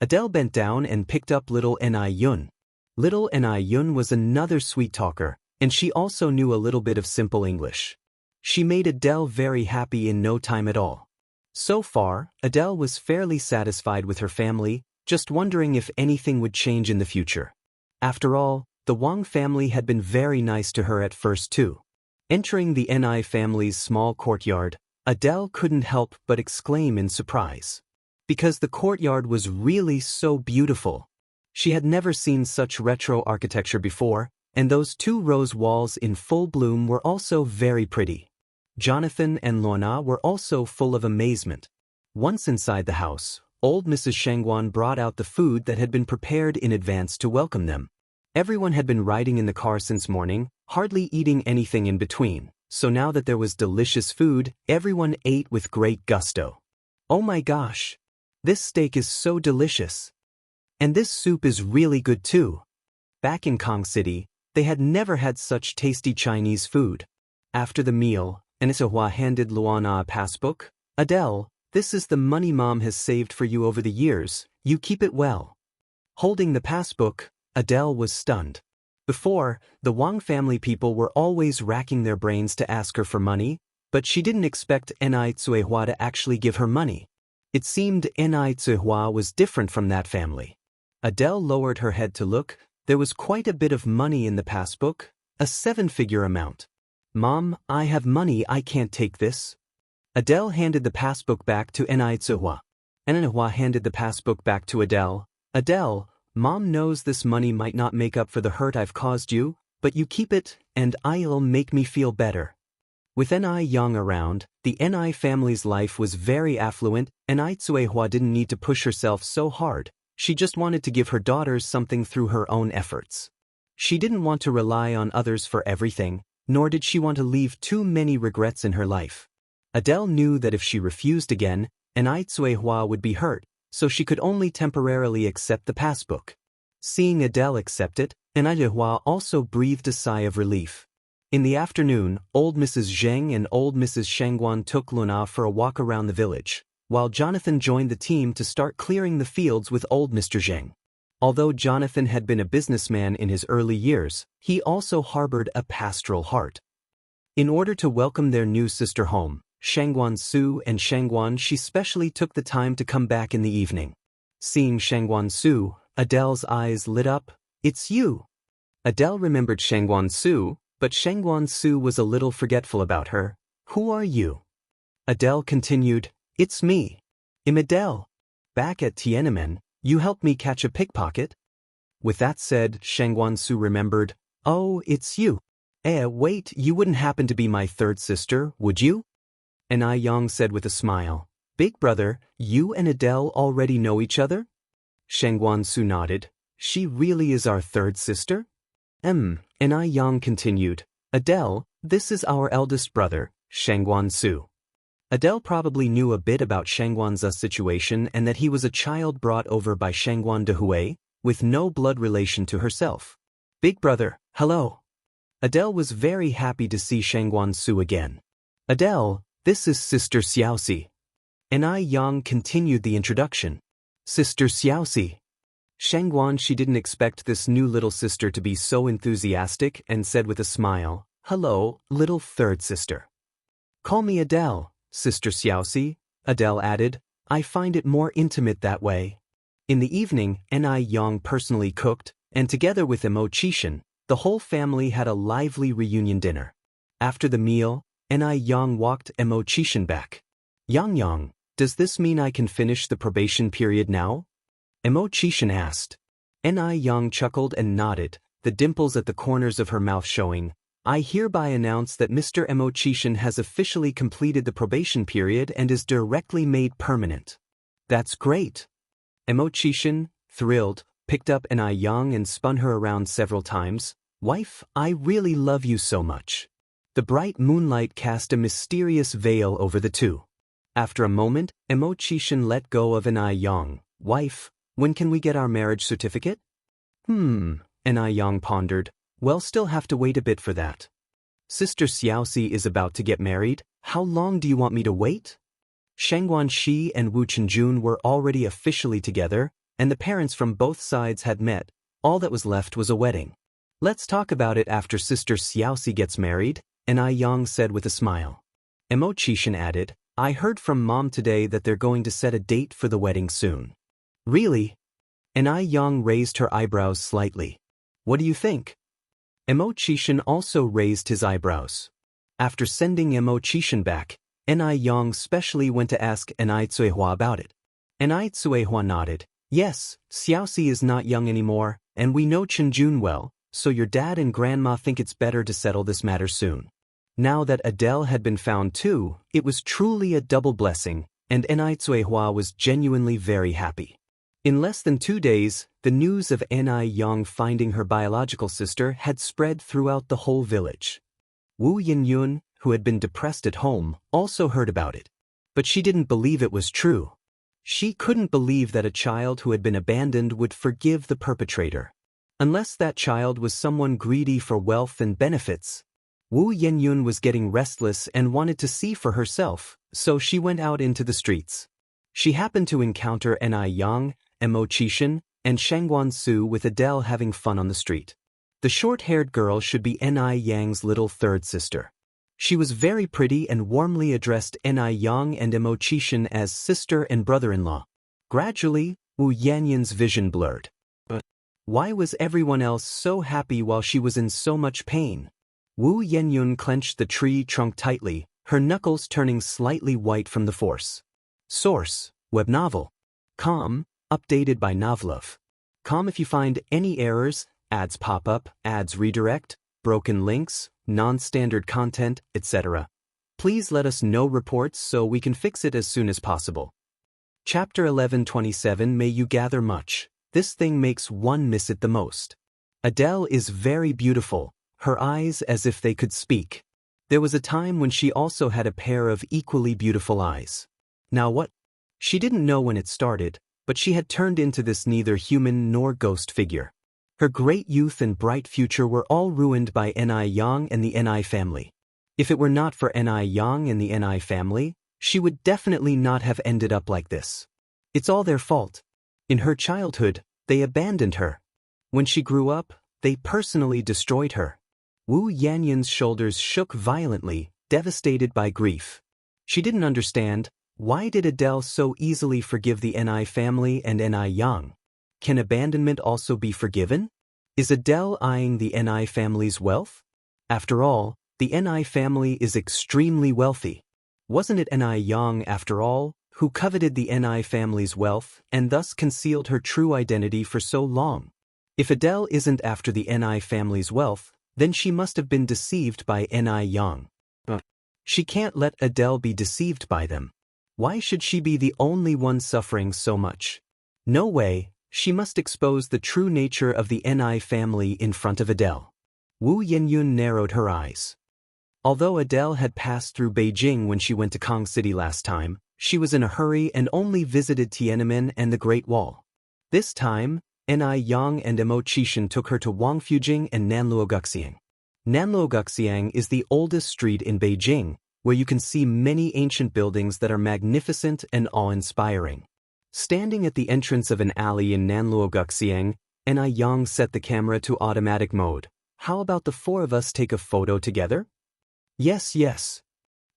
Adele bent down and picked up little Ni Yun. Little Ni Yun was another sweet talker, and she also knew a little bit of simple English. She made Adele very happy in no time at all. So far, Adele was fairly satisfied with her family, just wondering if anything would change in the future. After all, the Wang family had been very nice to her at first too. Entering the Ni family's small courtyard, Adele couldn't help but exclaim in surprise. Because the courtyard was really so beautiful. She had never seen such retro architecture before, and those two rose walls in full bloom were also very pretty. Jonathan and Luana were also full of amazement. Once inside the house, old Mrs. Shangguan brought out the food that had been prepared in advance to welcome them. Everyone had been riding in the car since morning, hardly eating anything in between, so now that there was delicious food, everyone ate with great gusto. "Oh my gosh! This steak is so delicious! And this soup is really good too." Back in Kong City, they had never had such tasty Chinese food. After the meal, Anisahua handed Luana a passbook. "Adele, this is the money Mom has saved for you over the years, you keep it well." Holding the passbook, Adele was stunned. Before, the Wang family people were always racking their brains to ask her for money, but she didn't expect Ni Zuehua to actually give her money. It seemed Ni Zuehua was different from that family. Adele lowered her head to look. There was quite a bit of money in the passbook, a 7-figure amount. "Mom, I have money, I can't take this." Adele handed the passbook back to Ni Zuehua. Ni handed the passbook back to Adele. "Adele, Mom knows this money might not make up for the hurt I've caused you, but you keep it, and it'll make me feel better." With Ni Yang around, the Ni family's life was very affluent, and Ni Zuehua didn't need to push herself so hard. She just wanted to give her daughters something through her own efforts. She didn't want to rely on others for everything, nor did she want to leave too many regrets in her life. Adele knew that if she refused again, Ni Zuehua would be hurt, so she could only temporarily accept the passbook. Seeing Adele accept it, Ni Zuehua also breathed a sigh of relief. In the afternoon, old Mrs. Zheng and old Mrs. Shangguan took Luna for a walk around the village, while Jonathan joined the team to start clearing the fields with old Mr. Zheng. Although Jonathan had been a businessman in his early years, he also harbored a pastoral heart. In order to welcome their new sister home, Shangguan Su and Shangguan, she specially took the time to come back in the evening. Seeing Shangguan Su, Adele's eyes lit up. "It's you." Adele remembered Shangguan Su, but Shangguan Su was a little forgetful about her. "Who are you?" Adele continued, "It's me. I'm Adele. Back at Tiananmen, you helped me catch a pickpocket." With that said, Shangguan Su remembered, "Oh, it's you. Wait, you wouldn't happen to be my third sister, would you?" Ni Yang said with a smile, Big brother, you and Adele already know each other? Shangguan-su nodded. She really is our third sister? And Yang continued. Adele, this is our eldest brother, Shangguan-su. Adele probably knew a bit about Shangguan's situation and that he was a child brought over by Shangguan de Hui, with no blood relation to herself. Big brother, hello. Adele was very happy to see Shangguan-su again. Adele, this is Sister Xiaoxi. Yang continued the introduction. Sister Xiaoxi. Shangguan, she didn't expect this new little sister to be so enthusiastic and said with a smile, hello, little third sister. Call me Adele, Sister Xiaoxi, Adele added. I find it more intimate that way. In the evening, Yang personally cooked, and together with Emo Chishan, the whole family had a lively reunion dinner. After the meal, Yang walked Emo Chishan back. Yang, does this mean I can finish the probation period now? Emo Chishan asked. Yang chuckled and nodded, the dimples at the corners of her mouth showing. I hereby announce that Mr. Emo Chishan has officially completed the probation period and is directly made permanent. That's great. Emo Chishan, thrilled, picked up Yang and spun her around several times. Wife, I really love you so much. The bright moonlight cast a mysterious veil over the two. After a moment, Emo Chishan let go of Yang. Wife, when can we get our marriage certificate? Yang pondered. Well, still have to wait a bit for that. Sister Xiaoxi is about to get married. How long do you want me to wait? Shangguan Shi and Wu Chenjun were already officially together, and the parents from both sides had met. All that was left was a wedding. Let's talk about it after Sister Xiaoxi gets married, Yang said with a smile. Emo Chishan added, I heard from Mom today that they're going to set a date for the wedding soon. Really? Yang raised her eyebrows slightly. What do you think? Emo Chishan also raised his eyebrows. After sending Emo Chishan back, Yang specially went to ask Tsuehua about it. Tsuehua nodded. Yes, Xiaoxi is not young anymore, and we know Chenjun well, so your dad and grandma think it's better to settle this matter soon. Now that Adele had been found too, it was truly a double blessing, and Tsuehua was genuinely very happy. In less than 2 days, the news of Yang finding her biological sister had spread throughout the whole village. Wu Yinyun, who had been depressed at home, also heard about it. But she didn't believe it was true. She couldn't believe that a child who had been abandoned would forgive the perpetrator. Unless that child was someone greedy for wealth and benefits. Wu Yinyun was getting restless and wanted to see for herself, so she went out into the streets. She happened to encounter Yang, Emo Chishan, and Shangguan-su with Adele having fun on the street. The short-haired girl should be Yang's little third sister. She was very pretty and warmly addressed Yang and Emo Chishan as sister and brother-in-law. Gradually, Wu Yanyun's vision blurred. But why was everyone else so happy while she was in so much pain? Wu Yanyun clenched the tree trunk tightly, her knuckles turning slightly white from the force. Source: Web novel. Com, updated by Novlov. Com if you find any errors, ads pop up, ads redirect, broken links, non-standard content, etc. Please let us know reports so we can fix it as soon as possible. Chapter 11:27 May you gather much. This thing makes one miss it the most. Adele is very beautiful, her eyes as if they could speak. There was a time when she also had a pair of equally beautiful eyes. Now what? She didn't know when it started, but she had turned into this neither human nor ghost figure. Her great youth and bright future were all ruined by Yang and the Ni family. If it were not for Yang and the Ni family, she would definitely not have ended up like this. It's all their fault. In her childhood, they abandoned her. When she grew up, they personally destroyed her. Wu Yanyun's shoulders shook violently, devastated by grief. She didn't understand, why did Adele so easily forgive the Ni family and Yang? Can abandonment also be forgiven? Is Adele eyeing the Ni family's wealth? After all, the Ni family is extremely wealthy. Wasn't it Yang, after all, who coveted the Ni family's wealth and thus concealed her true identity for so long? If Adele isn't after the Ni family's wealth, then she must have been deceived by Yang. But she can't let Adele be deceived by them. Why should she be the only one suffering so much? No way, she must expose the true nature of the Ni family in front of Adele. Wu Yinyun narrowed her eyes. Although Adele had passed through Beijing when she went to Kong City last time, she was in a hurry and only visited Tiananmen and the Great Wall. This time, Ni Yang and Mo Qishan took her to Wangfujing and Nanluoguxiang. Nanluoguxiang is the oldest street in Beijing, where you can see many ancient buildings that are magnificent and awe-inspiring. Standing at the entrance of an alley in Nanluoguxiang, Ni Yang set the camera to automatic mode. How about the four of us take a photo together? Yes, yes.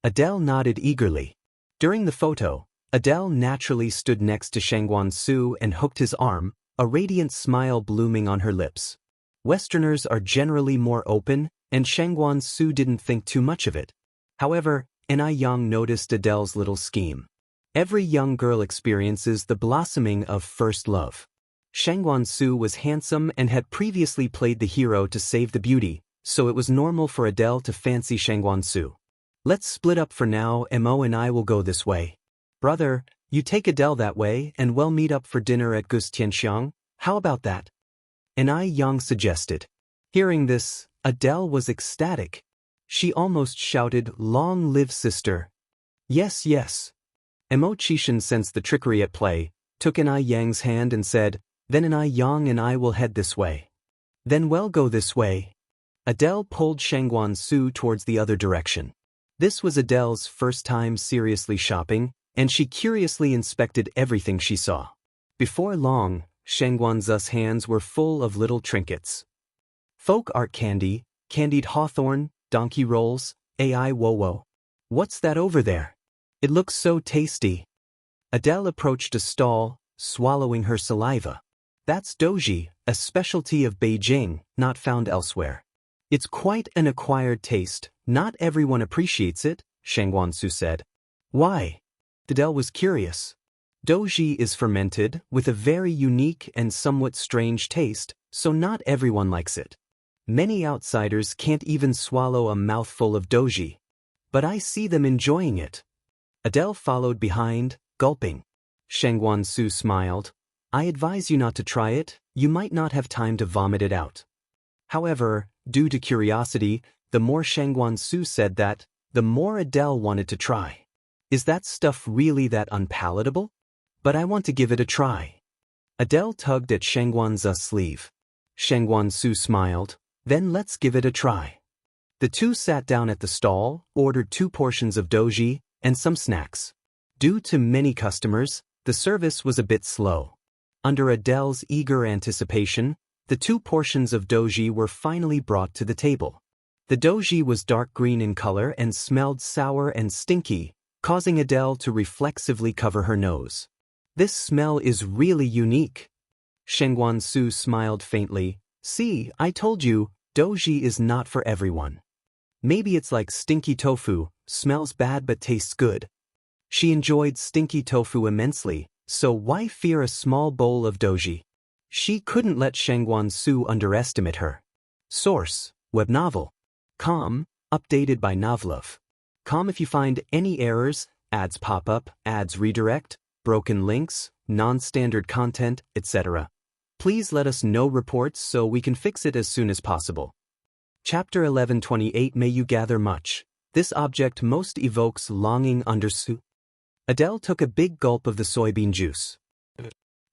Adele nodded eagerly. During the photo, Adele naturally stood next to Shangguan Su and hooked his arm, a radiant smile blooming on her lips. Westerners are generally more open, and Shangguan Su didn't think too much of it. However, Ni Yang noticed Adele's little scheme. Every young girl experiences the blossoming of first love. Shangguan Su was handsome and had previously played the hero to save the beauty, so it was normal for Adele to fancy Shangguan Su. Let's split up for now. Mo and I will go this way. Brother, you take Adele that way and we'll meet up for dinner at Gus Tianxiang. How about that? Ni Yang suggested. Hearing this, Adele was ecstatic. She almost shouted, "Long live sister." Yes, yes. Mo Qishan sensed the trickery at play, took Ni Yang's hand and said, "Then Ni Yang and I will head this way." Then we'll go this way. Adele pulled Shangguan Su towards the other direction. This was Adele's first time seriously shopping, and she curiously inspected everything she saw. Before long, Shangguan Su's hands were full of little trinkets. Folk art candy, candied hawthorn, donkey rolls, ai wo-wo. What's that over there? It looks so tasty. Adele approached a stall, swallowing her saliva. That's doji, a specialty of Beijing, not found elsewhere. It's quite an acquired taste, not everyone appreciates it, Shangguan Su said. Why? Adele was curious. Doji is fermented, with a very unique and somewhat strange taste, so not everyone likes it. Many outsiders can't even swallow a mouthful of doji. But I see them enjoying it. Adele followed behind, gulping. Shangguan Su smiled. I advise you not to try it, you might not have time to vomit it out. However, due to curiosity, the more Shangguan Su said that, the more Adele wanted to try. Is that stuff really that unpalatable? But I want to give it a try. Adele tugged at Shangguan Su's sleeve. Shangguan Su smiled. Then let's give it a try. The two sat down at the stall, ordered 2 portions of doji, and some snacks. Due to many customers, the service was a bit slow. Under Adele's eager anticipation, the 2 portions of doji were finally brought to the table. The doji was dark green in color and smelled sour and stinky, causing Adele to reflexively cover her nose. This smell is really unique. Shangguan Su smiled faintly. See, I told you, doji is not for everyone. Maybe it's like stinky tofu, smells bad but tastes good. She enjoyed stinky tofu immensely, so why fear a small bowl of doji? She couldn't let Shangguan Su underestimate her. Source, web novel. Com, updated by Novlove. Com if you find any errors, ads pop up, ads redirect, broken links, non-standard content, etc. Please let us know reports so we can fix it as soon as possible. Chapter 1128 May you gather much. This object most evokes longing under Su. Adele took a big gulp of the soybean juice.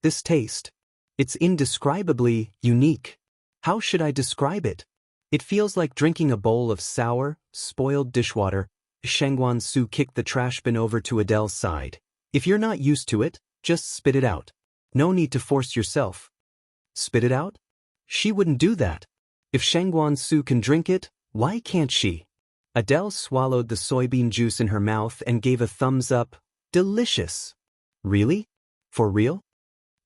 This taste. It's indescribably unique. How should I describe it? It feels like drinking a bowl of sour, spoiled dishwater. Shangguan Su kicked the trash bin over to Adele's side. If you're not used to it, just spit it out. No need to force yourself. Spit it out? She wouldn't do that. If Shangguan Su can drink it, why can't she? Adele swallowed the soybean juice in her mouth and gave a thumbs up. Delicious. Really? For real?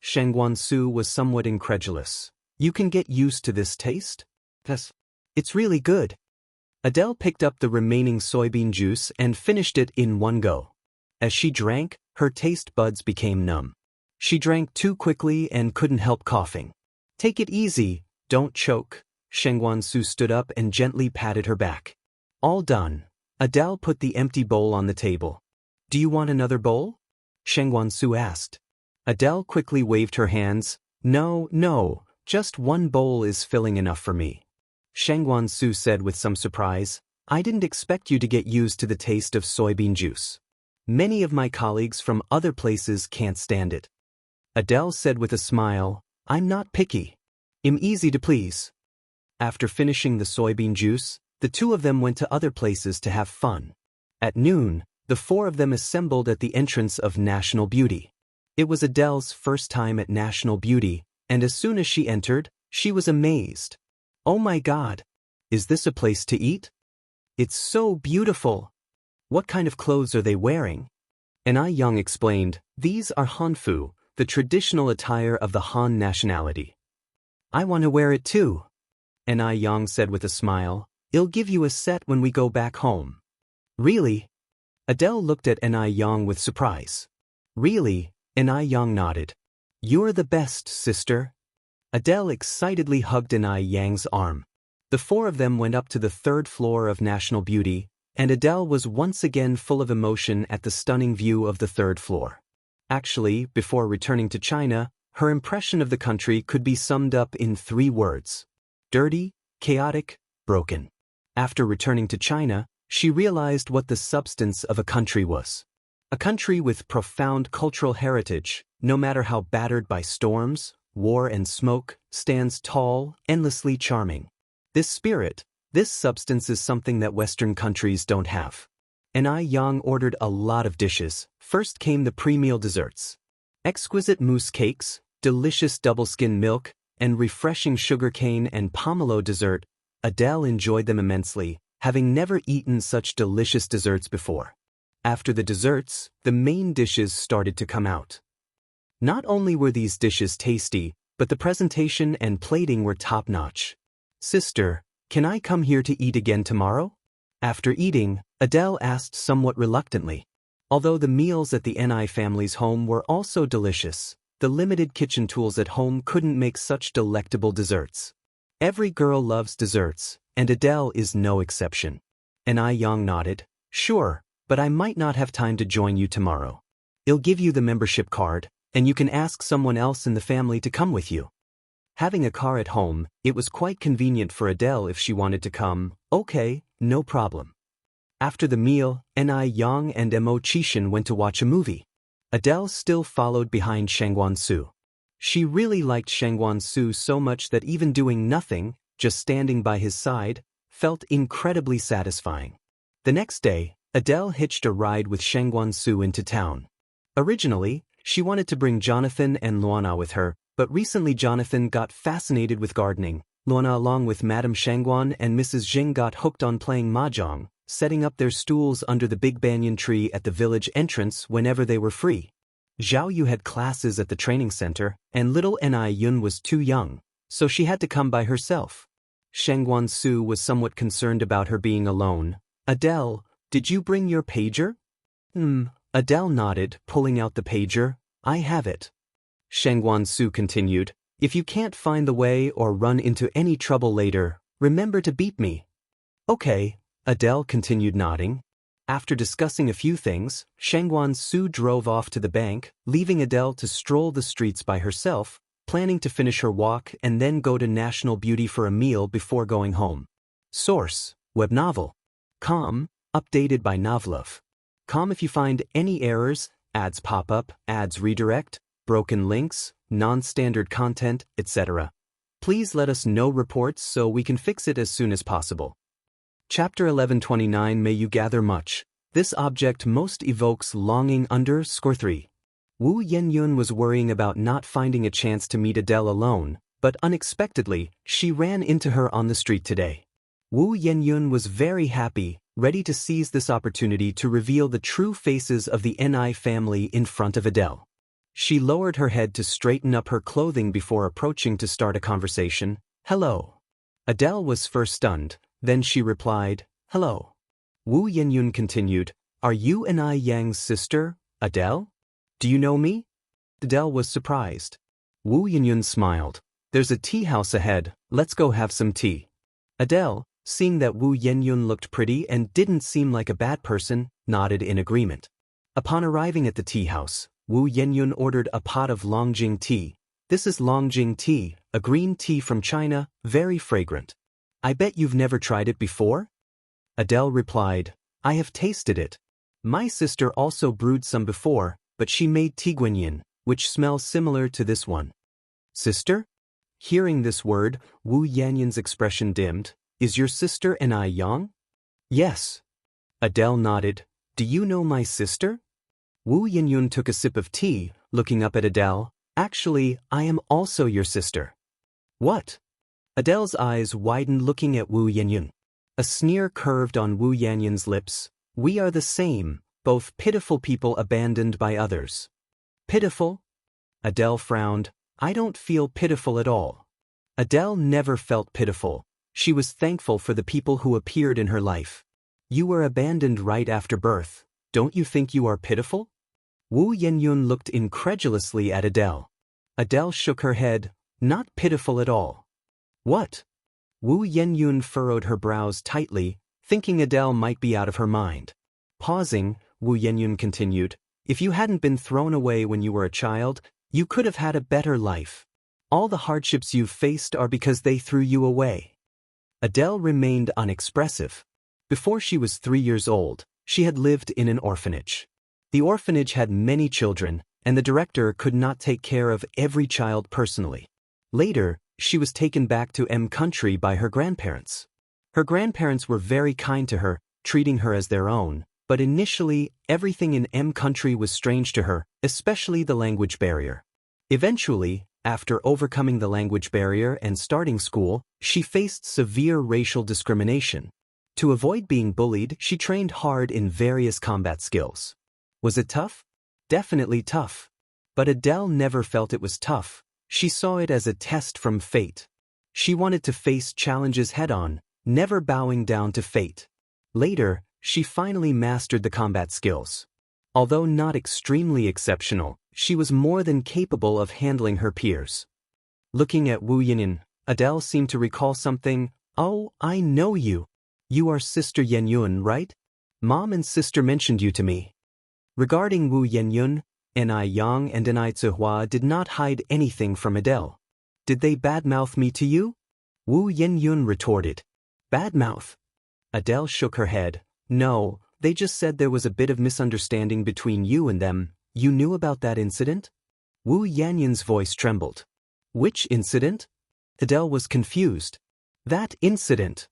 Shangguan Su was somewhat incredulous. You can get used to this taste? Yes. It's really good. Adele picked up the remaining soybean juice and finished it in one go. As she drank, her taste buds became numb. She drank too quickly and couldn't help coughing. Take it easy, don't choke. Shangguan Su stood up and gently patted her back. All done. Adele put the empty bowl on the table. Do you want another bowl? Sheng Wansu asked. Adele quickly waved her hands. No, no, just one bowl is filling enough for me. Sheng Wansu said with some surprise, I didn't expect you to get used to the taste of soybean juice. Many of my colleagues from other places can't stand it. Adele said with a smile, I'm not picky. I'm easy to please. After finishing the soybean juice, the two of them went to other places to have fun. At noon, the four of them assembled at the entrance of National Beauty. It was Adele's first time at National Beauty, and as soon as she entered, she was amazed. Oh my God! Is this a place to eat? It's so beautiful! What kind of clothes are they wearing? Anai Yang explained, these are Hanfu, the traditional attire of the Han nationality. I want to wear it too. Anai Yang said with a smile, I'll give you a set when we go back home. Really? Adele looked at Anai Yang with surprise. Really? Anai Yang nodded. You're the best, sister. Adele excitedly hugged Anai Yang's arm. The four of them went up to the third floor of National Beauty, and Adele was once again full of emotion at the stunning view of the third floor. Actually, before returning to China, her impression of the country could be summed up in 3 words. Dirty, chaotic, broken. After returning to China, she realized what the substance of a country was. A country with profound cultural heritage, no matter how battered by storms, war and smoke, stands tall, endlessly charming. This spirit, this substance is something that Western countries don't have. Anai Yang ordered a lot of dishes. First came the pre-meal desserts. Exquisite mousse cakes, delicious double-skim milk, and refreshing sugarcane and pomelo dessert. Adele enjoyed them immensely, having never eaten such delicious desserts before. After the desserts, the main dishes started to come out. Not only were these dishes tasty, but the presentation and plating were top-notch. Sister, can I come here to eat again tomorrow? After eating, Adele asked somewhat reluctantly. Although the meals at the Ni family's home were also delicious, the limited kitchen tools at home couldn't make such delectable desserts. Every girl loves desserts, and Adele is no exception. Ni Yang nodded. Sure, but I might not have time to join you tomorrow. I'll give you the membership card, and you can ask someone else in the family to come with you. Having a car at home, it was quite convenient for Adele if she wanted to come. Okay, no problem. After the meal, Ni Yang and Mo Chishan went to watch a movie. Adele still followed behind Sheng Wansu. She really liked Sheng Wansu so much that even doing nothing, just standing by his side, felt incredibly satisfying. The next day, Adele hitched a ride with Sheng Wansu into town. Originally, she wanted to bring Jonathan and Luana with her, but recently Jonathan got fascinated with gardening. Luana along with Madame Shangguan and Mrs. Jing got hooked on playing mahjong, setting up their stools under the big banyan tree at the village entrance whenever they were free. Zhao Yu had classes at the training center, and little Ni Yun was too young, so she had to come by herself. Sheng Wansu was somewhat concerned about her being alone. Adele, did you bring your pager? Adele nodded, pulling out the pager. I have it. Sheng Wansu continued, if you can't find the way or run into any trouble later, remember to beep me. Okay, Adele continued nodding. After discussing a few things, Sheng Wansu drove off to the bank, leaving Adele to stroll the streets by herself, planning to finish her walk and then go to National Beauty for a meal before going home. Source, web novel. Com, updated by Novlove. Com if you find any errors, ads pop up, ads redirect, broken links, non-standard content, etc. Please let us know reports so we can fix it as soon as possible. Chapter 1129 May you gather much. This object most evokes longing _3. Wu Yenyun was worrying about not finding a chance to meet Adele alone, but unexpectedly, she ran into her on the street today. Wu Yenyun was very happy, ready to seize this opportunity to reveal the true faces of the Ni family in front of Adele. She lowered her head to straighten up her clothing before approaching to start a conversation. Hello. Adele was first stunned, then she replied, hello. Wu Yenyun continued, are you Ni Yang's sister, Adele? Do you know me? Adele was surprised. Wu Yenyun smiled. There's a tea house ahead, let's go have some tea. Adele, seeing that Wu Yenyun looked pretty and didn't seem like a bad person, nodded in agreement. Upon arriving at the tea house, Wu Yenyun ordered a pot of Longjing tea. This is Longjing tea, a green tea from China, very fragrant. I bet you've never tried it before? Adele replied, I have tasted it. My sister also brewed some before, but she made tiguanyin, which smells similar to this one. Sister? Hearing this word, Wu Yanyun's expression dimmed. Is your sister and I young? Yes. Adele nodded. Do you know my sister? Wu Yanyun took a sip of tea, looking up at Adele. Actually, I am also your sister. What? Adele's eyes widened looking at Wu Yanyun. A sneer curved on Wu Yanyun's lips. We are the same, both pitiful people abandoned by others. Pitiful? Adele frowned. I don't feel pitiful at all. Adele never felt pitiful. She was thankful for the people who appeared in her life. You were abandoned right after birth. Don't you think you are pitiful? Wu Yenyun looked incredulously at Adele. Adele shook her head. Not pitiful at all. What? Wu Yenyun furrowed her brows tightly, thinking Adele might be out of her mind. Pausing, Wu Yenyun continued, if you hadn't been thrown away when you were a child, you could have had a better life. All the hardships you've faced are because they threw you away. Adele remained unexpressive. Before she was 3 years old, she had lived in an orphanage. The orphanage had many children, and the director could not take care of every child personally. Later, she was taken back to M country by her grandparents. Her grandparents were very kind to her, treating her as their own, but initially, everything in M country was strange to her, especially the language barrier. Eventually, after overcoming the language barrier and starting school, she faced severe racial discrimination. To avoid being bullied, she trained hard in various combat skills. Was it tough? Definitely tough. But Adele never felt it was tough. She saw it as a test from fate. She wanted to face challenges head-on, never bowing down to fate. Later, she finally mastered the combat skills. Although not extremely exceptional, she was more than capable of handling her peers. Looking at Wu Yenyun, Adele seemed to recall something. Oh, I know you. You are Sister Yenyun, right? Mom and sister mentioned you to me. Regarding Wu Yenyun, Ni Yang and Ni Zihua did not hide anything from Adele. Did they badmouth me to you? Wu Yenyun retorted. Badmouth? Adele shook her head. No, they just said there was a bit of misunderstanding between you and them. You knew about that incident? Wu Yanyun's voice trembled. Which incident? Adele was confused. That incident.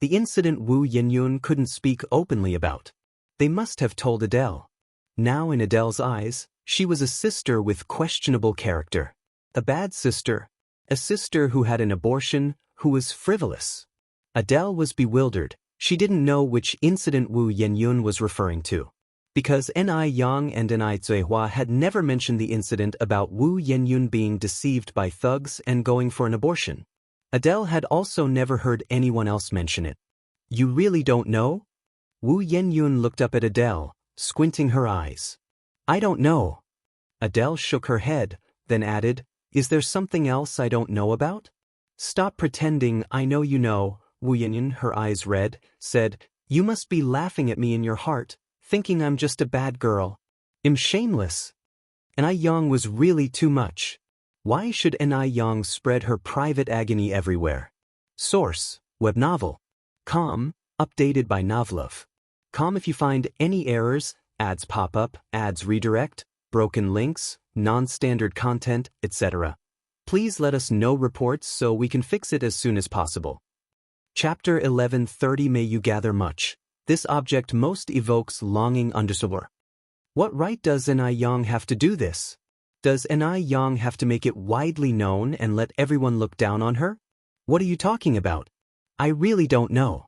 The incident Wu Yenyun couldn't speak openly about. They must have told Adele. Now in Adele's eyes, she was a sister with questionable character. A bad sister. A sister who had an abortion, who was frivolous. Adele was bewildered. She didn't know which incident Wu Yenyun was referring to. Because Ni Yang and Ni Zihua had never mentioned the incident about Wu Yenyun being deceived by thugs and going for an abortion. Adele had also never heard anyone else mention it. You really don't know? Wu Yenyun looked up at Adele, squinting her eyes. I don't know. Adele shook her head, then added, Is there something else I don't know about? Stop pretending I know you know, Wu Yenyun, her eyes red, said, You must be laughing at me in your heart, thinking I'm just a bad girl. I'm shameless. Ni Yang was really too much. Why should Ni Yang spread her private agony everywhere? Source, web novel. Com, updated by Novlov. Com if you find any errors, ads pop up, ads redirect, broken links, non-standard content, etc. Please let us know reports so we can fix it as soon as possible. Chapter 1130 May you gather much. This object most evokes longing underscore. What right does Ni Yang have to do this? Does Ni Yang have to make it widely known and let everyone look down on her? What are you talking about? I really don't know.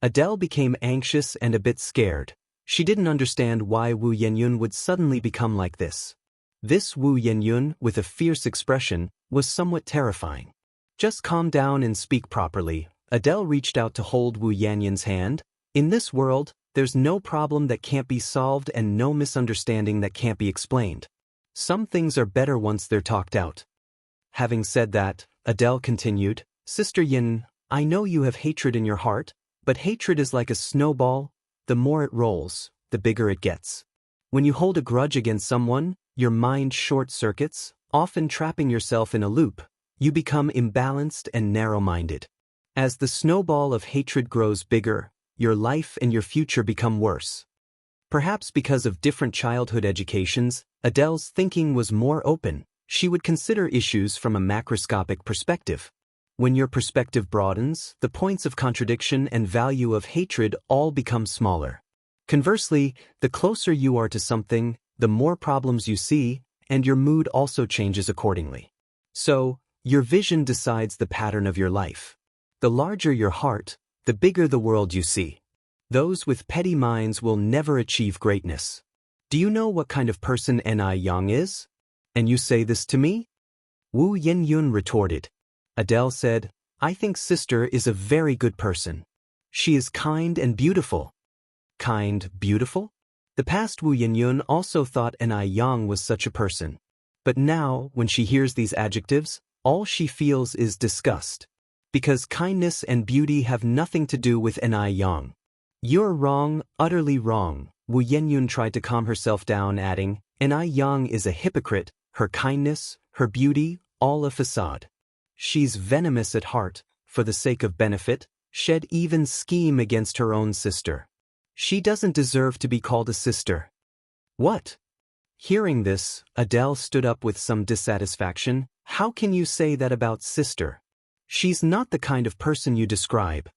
Adele became anxious and a bit scared. She didn't understand why Wu Yenyun would suddenly become like this. This Wu Yenyun, with a fierce expression, was somewhat terrifying. Just calm down and speak properly. Adele reached out to hold Wu Yenyun's hand. In this world, there's no problem that can't be solved and no misunderstanding that can't be explained. Some things are better once they're talked out. Having said that, Adele continued, Sister Yin, I know you have hatred in your heart, but hatred is like a snowball. The more it rolls, the bigger it gets. When you hold a grudge against someone, your mind short-circuits, often trapping yourself in a loop. You become imbalanced and narrow-minded. As the snowball of hatred grows bigger, your life and your future become worse. Perhaps because of different childhood educations, Adele's thinking was more open. She would consider issues from a macroscopic perspective. When your perspective broadens, the points of contradiction and value of hatred all become smaller. Conversely, the closer you are to something, the more problems you see, and your mood also changes accordingly. So, your vision decides the pattern of your life. The larger your heart, the bigger the world you see. Those with petty minds will never achieve greatness. Do you know what kind of person Ni Yang is? And you say this to me? Wu Yenyun retorted. Adele said, I think sister is a very good person. She is kind and beautiful. Kind, beautiful? The past Wu Yenyun also thought Ni Yang was such a person. But now, when she hears these adjectives, all she feels is disgust. Because kindness and beauty have nothing to do with Ni Yang. You're wrong, utterly wrong. Wu Yenyun tried to calm herself down, adding, Ni Yang is a hypocrite, her kindness, her beauty, all a facade. She's venomous at heart, for the sake of benefit, she'd even scheme against her own sister. She doesn't deserve to be called a sister. What? Hearing this, Adele stood up with some dissatisfaction. How can you say that about sister? She's not the kind of person you describe.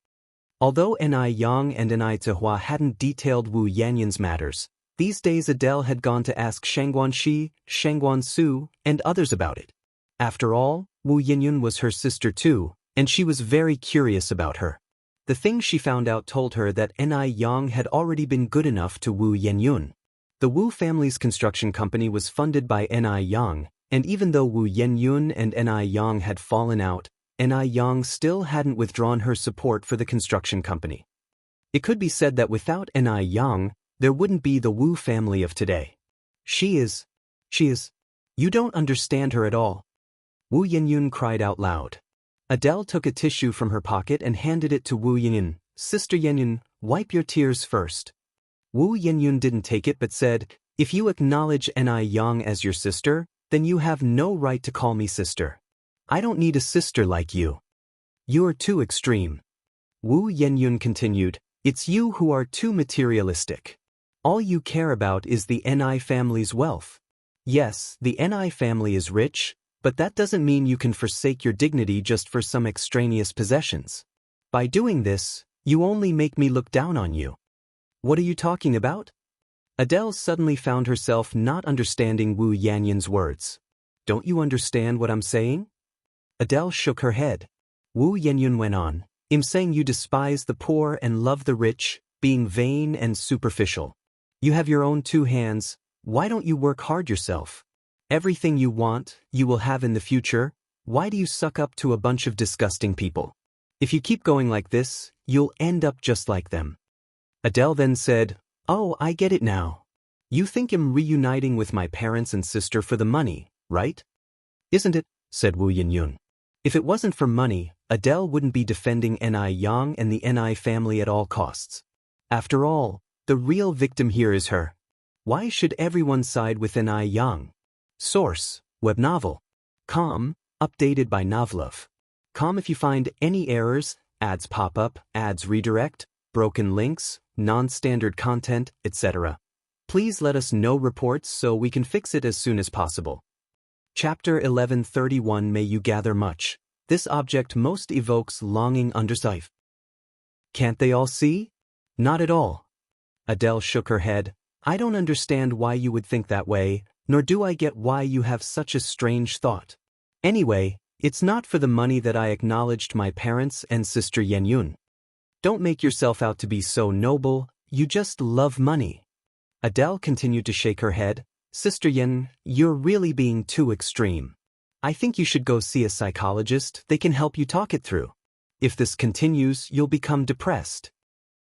Although Ni Yang and Ni Zihua hadn't detailed Wu Yenyun's matters, these days Adele had gone to ask Shangguan Shi, Shangguan Su, and others about it. After all, Wu Yenyun was her sister too, and she was very curious about her. The things she found out told her that Ni Yang had already been good enough to Wu Yenyun. The Wu family's construction company was funded by Ni Yang, and even though Wu Yenyun and Ni Yang had fallen out, Ni Yang still hadn't withdrawn her support for the construction company. It could be said that without Ni Yang, there wouldn't be the Wu family of today. She is. You don't understand her at all. Wu Yenyun cried out loud. Adele took a tissue from her pocket and handed it to Wu Yenyun. Sister Yenyun, wipe your tears first. Wu Yenyun didn't take it but said, if you acknowledge Ni Yang as your sister, then you have no right to call me sister. I don't need a sister like you. You're too extreme. Wu Yenyun continued, it's you who are too materialistic. All you care about is the Ni family's wealth. Yes, the Ni family is rich, but that doesn't mean you can forsake your dignity just for some extraneous possessions. By doing this, you only make me look down on you. What are you talking about? Adele suddenly found herself not understanding Wu Yenyun's words. Don't you understand what I'm saying? Adele shook her head. Wu Yenyun went on, I'm saying you despise the poor and love the rich, being vain and superficial. You have your own two hands, why don't you work hard yourself? Everything you want, you will have in the future. Why do you suck up to a bunch of disgusting people? If you keep going like this, you'll end up just like them. Adele then said, oh, I get it now. You think I'm reuniting with my parents and sister for the money, right? Isn't it? Said Wu Yenyun. If it wasn't for money, Adele wouldn't be defending Ni Yang and the Ni family at all costs. After all, the real victim here is her. Why should everyone side with Ni Yang? Source, web novel. Com, updated by Novlov. Com if you find any errors, ads pop up, ads redirect, broken links, non-standard content, etc. Please let us know reports so we can fix it as soon as possible. Chapter 1131 May you gather much. This object most evokes longing under sight. Can't they all see? Not at all. Adele shook her head. I don't understand why you would think that way, nor do I get why you have such a strange thought. Anyway, it's not for the money that I acknowledged my parents and sister Yenyun. Don't make yourself out to be so noble, you just love money. Adele continued to shake her head. Sister Yen, you're really being too extreme. I think you should go see a psychologist, they can help you talk it through. If this continues, you'll become depressed.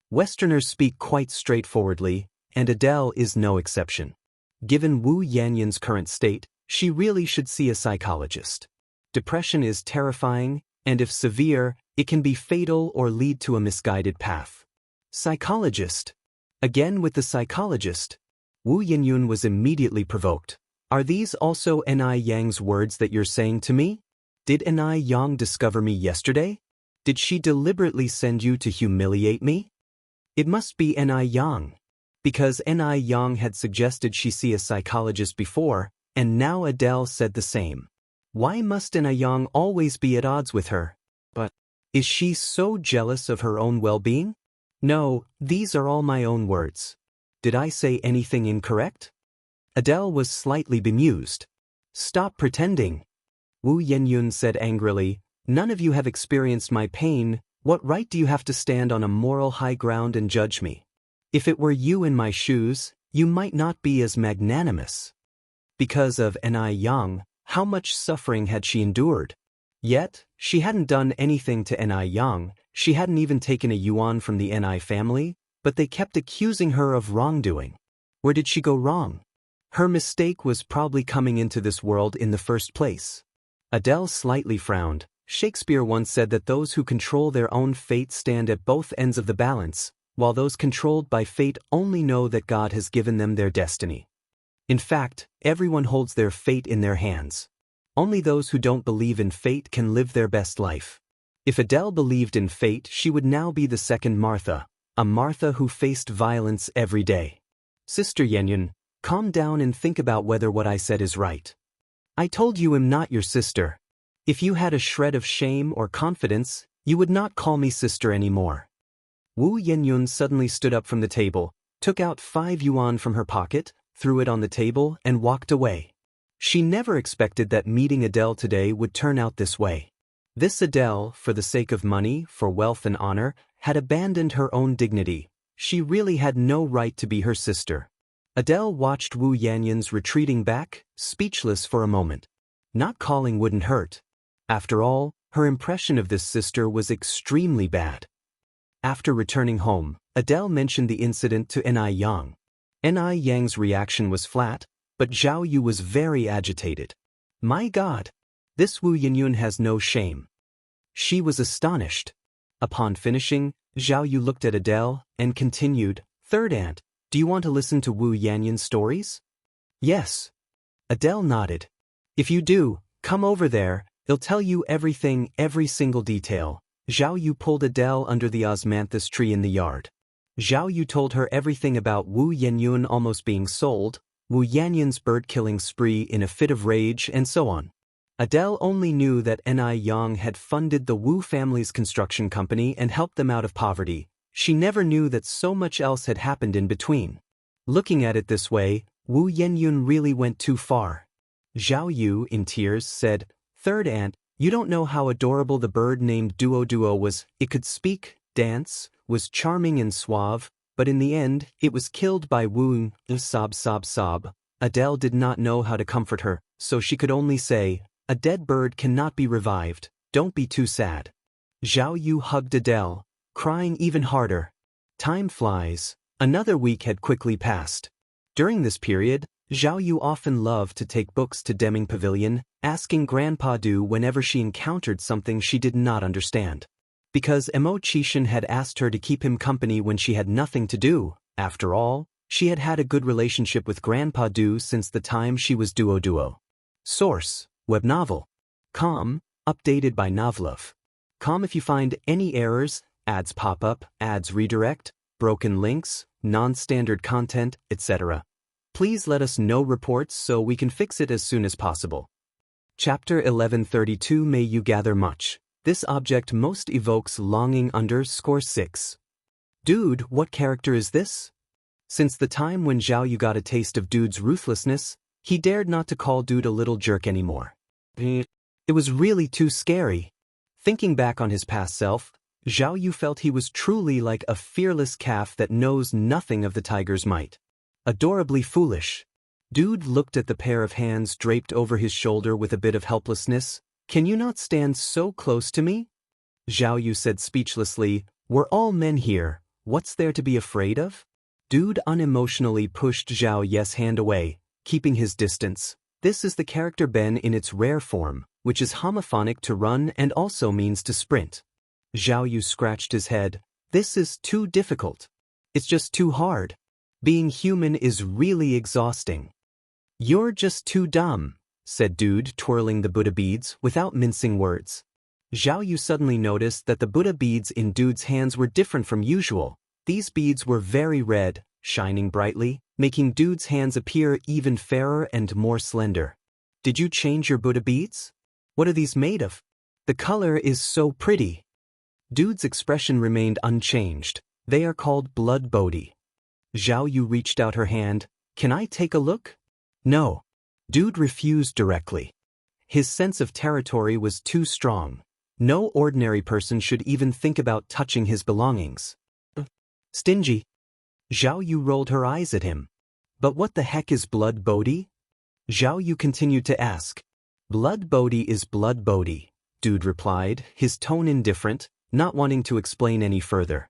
Westerners speak quite straightforwardly, and Adele is no exception. Given Wu Yenyun's current state, she really should see a psychologist. Depression is terrifying, and if severe, it can be fatal or lead to a misguided path. Psychologist. Again with the psychologist. Wu Yinyun was immediately provoked. Are these also Ni Yang's words that you're saying to me? Did Ni Yang discover me yesterday? Did she deliberately send you to humiliate me? It must be Ni Yang. Because Ni Yang had suggested she see a psychologist before, and now Adele said the same. Why must Ni Yang always be at odds with her? But is she so jealous of her own well-being? No, these are all my own words. Did I say anything incorrect? Adele was slightly bemused. Stop pretending. Wu Yenyun said angrily, none of you have experienced my pain. What right do you have to stand on a moral high ground and judge me? If it were you in my shoes, you might not be as magnanimous. Because of Ni Yang, how much suffering had she endured? Yet, she hadn't done anything to Ni Yang, she hadn't even taken a yuan from the Ni family, but they kept accusing her of wrongdoing. Where did she go wrong? Her mistake was probably coming into this world in the first place. Adele slightly frowned. Shakespeare once said that those who control their own fate stand at both ends of the balance, while those controlled by fate only know that God has given them their destiny. In fact, everyone holds their fate in their hands. Only those who don't believe in fate can live their best life. If Adele believed in fate, she would now be the second Martha, a Martha who faced violence every day. Sister Yenyun, calm down and think about whether what I said is right. I told you I'm not your sister. If you had a shred of shame or confidence, you would not call me sister anymore. Wu Yenyun suddenly stood up from the table, took out 5 yuan from her pocket, threw it on the table, and walked away. She never expected that meeting Adele today would turn out this way. This Adele, for the sake of money, for wealth and honor, had abandoned her own dignity. She really had no right to be her sister. Adele watched Wu Yanyun's retreating back, speechless for a moment. Not calling wouldn't hurt. After all, her impression of this sister was extremely bad. After returning home, Adele mentioned the incident to Ni Yang. Ni Yang's reaction was flat, but Zhao Yu was very agitated. My God! This Wu Yinyun has no shame. She was astonished. Upon finishing, Zhao Yu looked at Adele and continued, Third aunt, do you want to listen to Wu Yanyun's stories? Yes. Adele nodded. If you do, come over there, he'll tell you everything, every single detail. Zhao Yu pulled Adele under the osmanthus tree in the yard. Zhao Yu told her everything about Wu Yenyun almost being sold, Wu Yanyun's bird-killing spree in a fit of rage, and so on. Adele only knew that Ni Yang had funded the Wu family's construction company and helped them out of poverty. She never knew that so much else had happened in between. Looking at it this way, Wu Yenyun really went too far. Zhao Yu, in tears, said, Third aunt, you don't know how adorable the bird named Duo was. It could speak, dance, was charming and suave, but in the end, it was killed by Wu. Sob. Adele did not know how to comfort her, so she could only say, a dead bird cannot be revived, don't be too sad. Zhao Yu hugged Adele, crying even harder. Time flies. Another week had quickly passed. During this period, Zhao Yu often loved to take books to Deming Pavilion, asking Grandpa Du whenever she encountered something she did not understand. Because Mo Chishan had asked her to keep him company when she had nothing to do. After all, she had had a good relationship with Grandpa Du since the time she was Duo. Source: Web novel. Com, updated by Novlov. Com if you find any errors, ads pop up, ads redirect, broken links, non-standard content, etc. Please let us know reports so we can fix it as soon as possible. Chapter 1132 May you gather much. This object most evokes longing _6. Dude, what character is this? Since the time when Zhao Yu got a taste of Dude's ruthlessness, he dared not to call Dude a little jerk anymore. It was really too scary. Thinking back on his past self, Zhao Yu felt he was truly like a fearless calf that knows nothing of the tiger's might. Adorably foolish. Dude looked at the pair of hands draped over his shoulder with a bit of helplessness. Can you not stand so close to me? Zhao Yu said speechlessly, we're all men here, what's there to be afraid of? Dude unemotionally pushed Zhao Ye's hand away, keeping his distance. This is the character Ben in its rare form, which is homophonic to run and also means to sprint. Zhao Yu scratched his head. This is too difficult. It's just too hard. Being human is really exhausting. You're just too dumb, said Dude, twirling the Buddha beads without mincing words. Zhao Yu suddenly noticed that the Buddha beads in Dude's hands were different from usual. These beads were very red, shining brightly, making Dude's hands appear even fairer and more slender. Did you change your Buddha beads? What are these made of? The color is so pretty. Dude's expression remained unchanged. They are called blood Bodhi. Zhao Yu reached out her hand. Can I take a look? No. Dude refused directly. His sense of territory was too strong. No ordinary person should even think about touching his belongings. Stingy. Zhao Yu rolled her eyes at him. But what the heck is blood Bodhi? Zhao Yu continued to ask. Blood Bodhi is blood Bodhi, Dude replied, his tone indifferent, not wanting to explain any further.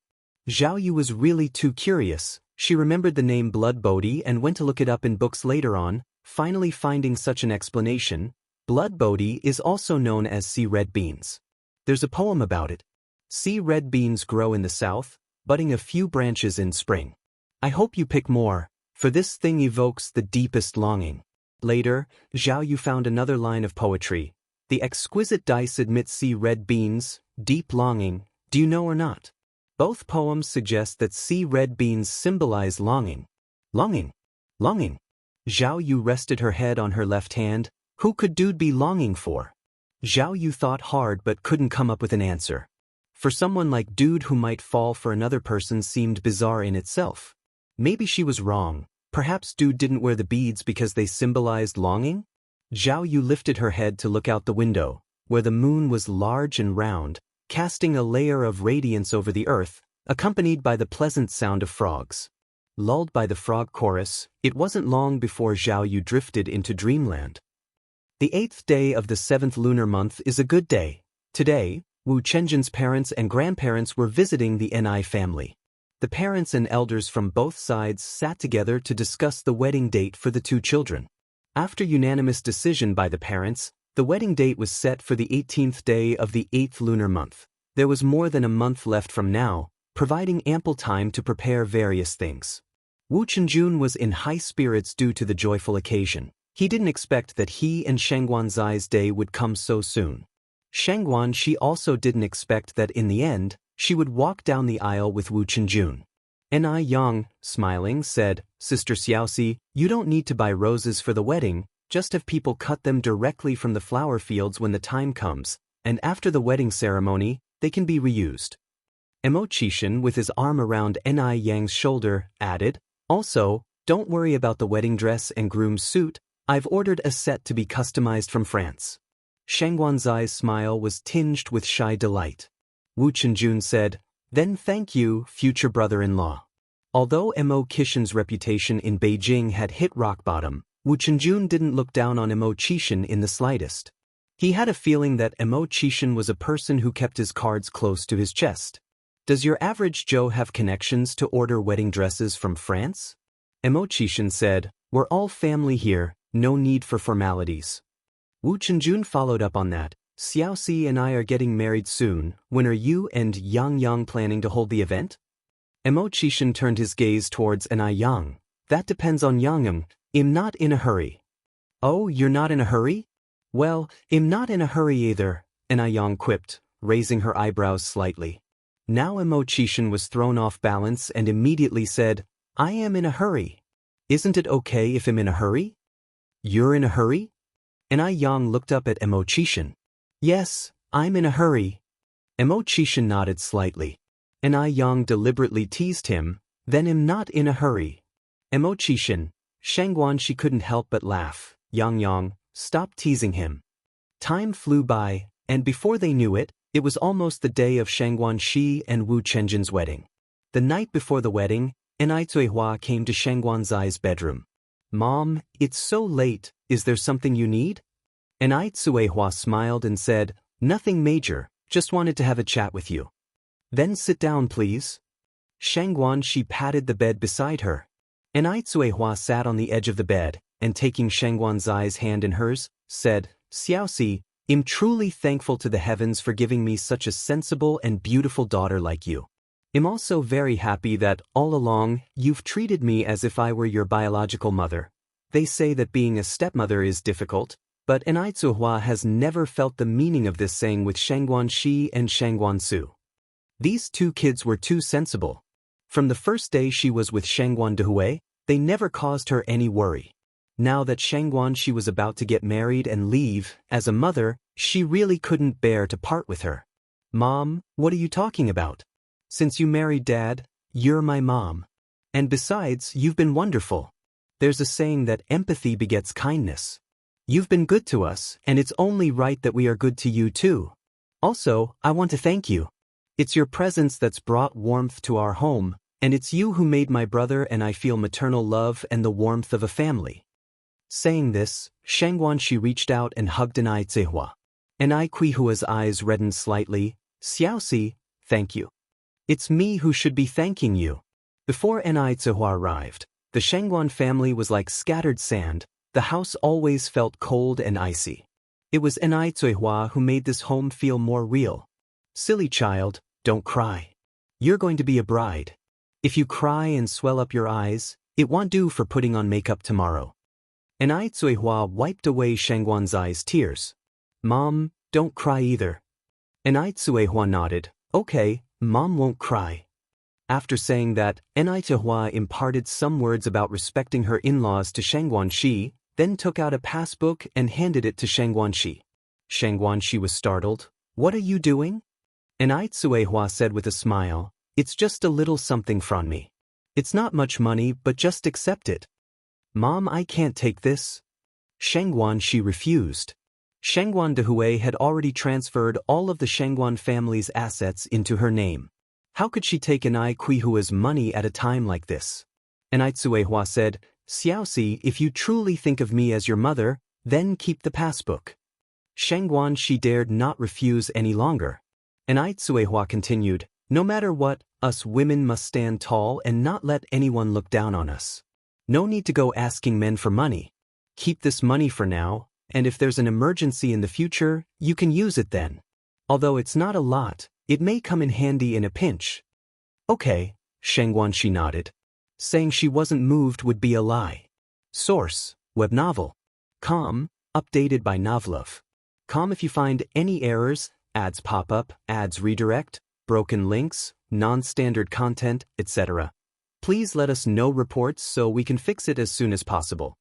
Zhao Yu was really too curious. She remembered the name blood Bodhi and went to look it up in books later on, finally finding such an explanation. Blood Bodhi is also known as sea red beans. There's a poem about it. Sea red beans grow in the south, budding a few branches in spring. I hope you pick more, for this thing evokes the deepest longing. Later, Zhao Yu found another line of poetry. The exquisite dice admit sea red beans, deep longing, do you know or not? Both poems suggest that sea red beans symbolize longing. Longing. Longing. Zhao Yu rested her head on her left hand. Who could Dude be longing for? Zhao Yu thought hard but couldn't come up with an answer. For someone like Dude who might fall for another person seemed bizarre in itself. Maybe she was wrong. Perhaps Dude didn't wear the beads because they symbolized longing? Zhao Yu lifted her head to look out the window, where the moon was large and round, casting a layer of radiance over the earth, accompanied by the pleasant sound of frogs. Lulled by the frog chorus, it wasn't long before Zhao Yu drifted into dreamland. The 8th day of the 7th lunar month is a good day. Today, Wu Chenjin's parents and grandparents were visiting the Ni family. The parents and elders from both sides sat together to discuss the wedding date for the two children. After unanimous decision by the parents, the wedding date was set for the 18th day of the 8th lunar month. There was more than a month left from now, providing ample time to prepare various things. Wu Chenjun was in high spirits due to the joyful occasion. He didn't expect that he and Shangguan Zai's day would come so soon. Shangguan she also didn't expect that in the end, she would walk down the aisle with Wu Chenjun. Ni Yang, smiling, said, Sister Xiaoxi, you don't need to buy roses for the wedding, just have people cut them directly from the flower fields when the time comes, and after the wedding ceremony, they can be reused. Mo Qishan, with his arm around Ni Yang's shoulder, added, also, don't worry about the wedding dress and groom's suit, I've ordered a set to be customized from France. Shangguan Zai's smile was tinged with shy delight. Wu Chenjun said, then thank you, future brother-in-law. Although Mo Qishan's reputation in Beijing had hit rock bottom, Wu Chenjun didn't look down on Mo Qishan in the slightest. He had a feeling that Mo Qishan was a person who kept his cards close to his chest. Does your average Joe have connections to order wedding dresses from France? Mo Qishan said, we're all family here, no need for formalities. Wu Chenjun followed up on that. Xiaoxi and I are getting married soon. When are you and Yang planning to hold the event? Mo Qishan turned his gaze towards Ni Yang. That depends on Yang. I'm not in a hurry. Oh, you're not in a hurry? Well, I'm not in a hurry either, Ni Yang quipped, raising her eyebrows slightly. Now Mo Qishan was thrown off balance and immediately said, I am in a hurry. Isn't it okay if I'm in a hurry? You're in a hurry? Ni Yang looked up at Mo Qishan. Yes, I'm in a hurry. Mo Qishan nodded slightly. Ni Yang deliberately teased him, then I'm not in a hurry. Mo Qishan, Shangguan she couldn't help but laugh. Yang, stop teasing him. Time flew by, and before they knew it, it was almost the day of Shangguan Shi and Wu Chenjin's wedding. The night before the wedding, Ni Zuihua came to Shangguan Zai's bedroom. Mom, it's so late, is there something you need? Ni Zuihua smiled and said, nothing major, just wanted to have a chat with you. Then sit down please. Shangguan Shi patted the bed beside her. Ni Zuihua sat on the edge of the bed, and taking Shangguan Zai's hand in hers, said, Xiaoxi, I'm truly thankful to the heavens for giving me such a sensible and beautiful daughter like you. I'm also very happy that, all along, you've treated me as if I were your biological mother. They say that being a stepmother is difficult, but Enai has never felt the meaning of this saying with Shangguan Shi and Shangguan Su. These two kids were too sensible. From the first day she was with Shangguan Dehui, they never caused her any worry. Now that Shangguan Shi was about to get married and leave, as a mother, she really couldn't bear to part with her. Mom, what are you talking about? Since you married Dad, you're my mom. And besides, you've been wonderful. There's a saying that empathy begets kindness. You've been good to us, and it's only right that we are good to you too. Also, I want to thank you. It's your presence that's brought warmth to our home, and it's you who made my brother and I feel maternal love and the warmth of a family. Saying this, Shangguan Shi reached out and hugged Enai Zihua. Enai Quihua's eyes reddened slightly. Xiaoxi, thank you. It's me who should be thanking you. Before Enai Zihua arrived, the Shangguan family was like scattered sand. The house always felt cold and icy. It was Enai Zihua who made this home feel more real. Silly child, don't cry. You're going to be a bride. If you cry and swell up your eyes, it won't do for putting on makeup tomorrow. Enai Zihua wiped away Shangguan's eyes' tears. Mom, don't cry either. Enai Zihua nodded. Okay, Mom won't cry. After saying that, Enai Zihua imparted some words about respecting her in-laws to Shangguan Shi, then took out a passbook and handed it to Shangguan Shi. Shangguan Shi was startled. What are you doing? Enai Zihua said with a smile, it's just a little something from me. It's not much money, but just accept it. Mom, I can't take this. Shangguan Shi refused. Shangguan Dehui had already transferred all of the Shangguan family's assets into her name. How could she take Enai Quihua's money at a time like this? Enai Zihua said, Xiaoxi, if you truly think of me as your mother, then keep the passbook. Shangguan Shi dared not refuse any longer. Enai Zihua continued, no matter what, us women must stand tall and not let anyone look down on us. No need to go asking men for money. Keep this money for now, and if there's an emergency in the future, you can use it then. Although it's not a lot, it may come in handy in a pinch. Okay, Shangguan Shi nodded. Saying she wasn't moved would be a lie. Source, web novel. Com, updated by Novlov. Com if you find any errors, ads pop up, ads redirect, broken links, non-standard content, etc. Please let us know reports so we can fix it as soon as possible.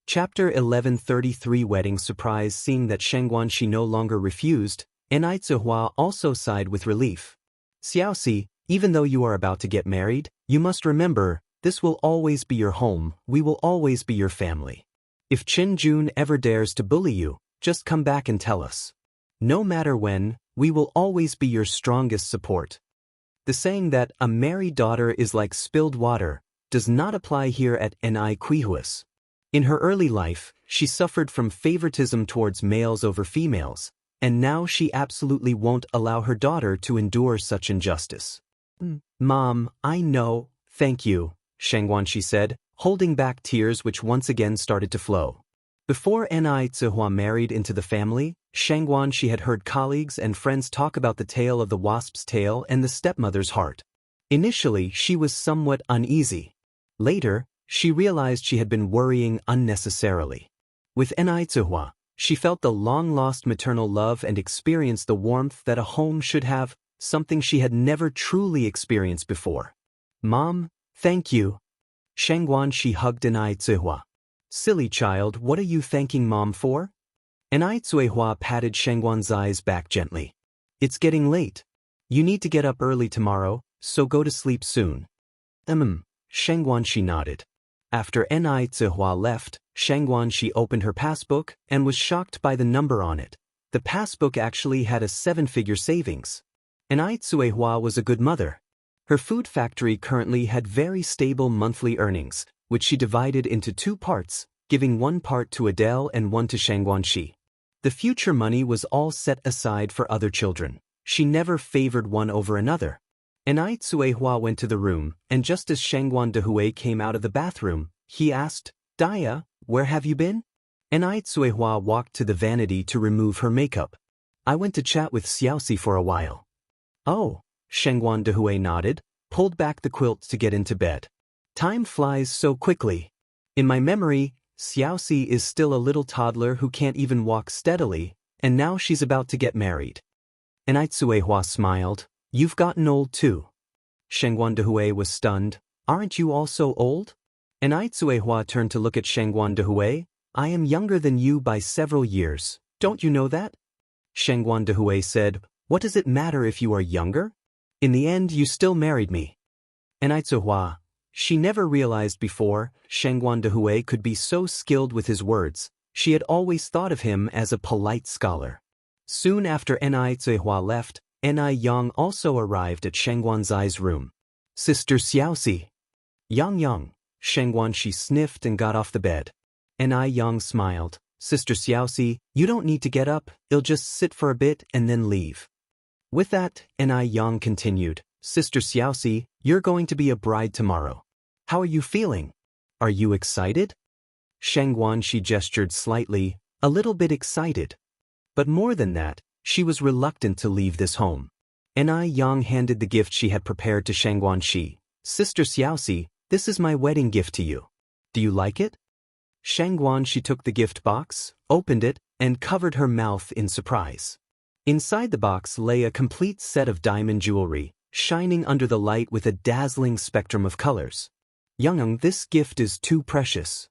Chapter 1133 Wedding Surprise. Seeing that Shangguan Shi no longer refused, Enai Zihua also sighed with relief. Xiaoxi, even though you are about to get married, you must remember, this will always be your home, we will always be your family. If Qin Jun ever dares to bully you, just come back and tell us. No matter when, we will always be your strongest support. The saying that a married daughter is like spilled water does not apply here at Enai Quihuas. In her early life, she suffered from favoritism towards males over females, and now she absolutely won't allow her daughter to endure such injustice. Mom, I know, thank you, Shangguan Shi said, holding back tears which once again started to flow. Before Enai Zihua married into the family, Shangguan Shi had heard colleagues and friends talk about the tale of the wasp's tail and the stepmother's heart. Initially, she was somewhat uneasy. Later, she realized she had been worrying unnecessarily. With Enai Zihua, she felt the long-lost maternal love and experienced the warmth that a home should have, something she had never truly experienced before. Mom, thank you. Shangguan Shi hugged Enai Zihua. Silly child, what are you thanking Mom for? Enai Zihua patted Shangguan's eyes back gently. It's getting late. You need to get up early tomorrow, so go to sleep soon. Shangguan Shi nodded. After Enai Zihua left, Shangguan Shi opened her passbook and was shocked by the number on it. The passbook actually had a 7-figure savings. Enai Zihua was a good mother. Her food factory currently had very stable monthly earnings, which she divided into 2 parts, giving 1 part to Adele and 1 to Shangguan Shi. The future money was all set aside for other children. She never favored one over another. Enai Zihua went to the room, and just as Shangguan Dehui came out of the bathroom, he asked, Daya, where have you been? Enai Zihua walked to the vanity to remove her makeup. I went to chat with Xiaoxi for a while. Oh, Shengguan Dehui nodded, pulled back the quilt to get into bed. Time flies so quickly. In my memory, Xiaoxi is still a little toddler who can't even walk steadily, and now she's about to get married. And Aitsuehua smiled. You've gotten old too. Shengguan Dehui was stunned. Aren't you also old? And Aitsuehua turned to look at Shengguan Dehui. I am younger than you by several years. Don't you know that? Shengguan Dehui said, What does it matter if you are younger? In the end, you still married me. And Aitsuehua, she never realized before Shengguan Dehui could be so skilled with his words. She had always thought of him as a polite scholar. Soon after Aitsuehua left, Yang also arrived at Shengguan Zai's room. Sister Xiaoxi. Yang. Shengguan she sniffed and got off the bed. Yang smiled. Sister Xiaoxi, you don't need to get up, you'll just sit for a bit and then leave. With that, Yang continued, Sister Xiaoxi, you're going to be a bride tomorrow. How are you feeling? Are you excited? Shengguan she gestured slightly, a little bit excited. But more than that, she was reluctant to leave this home. Yang handed the gift she had prepared to Shengguan Shi. Sister Xiaoxi, this is my wedding gift to you. Do you like it? Shengguan she took the gift box, opened it, and covered her mouth in surprise. Inside the box lay a complete set of diamond jewelry, shining under the light with a dazzling spectrum of colors. Yang, this gift is too precious.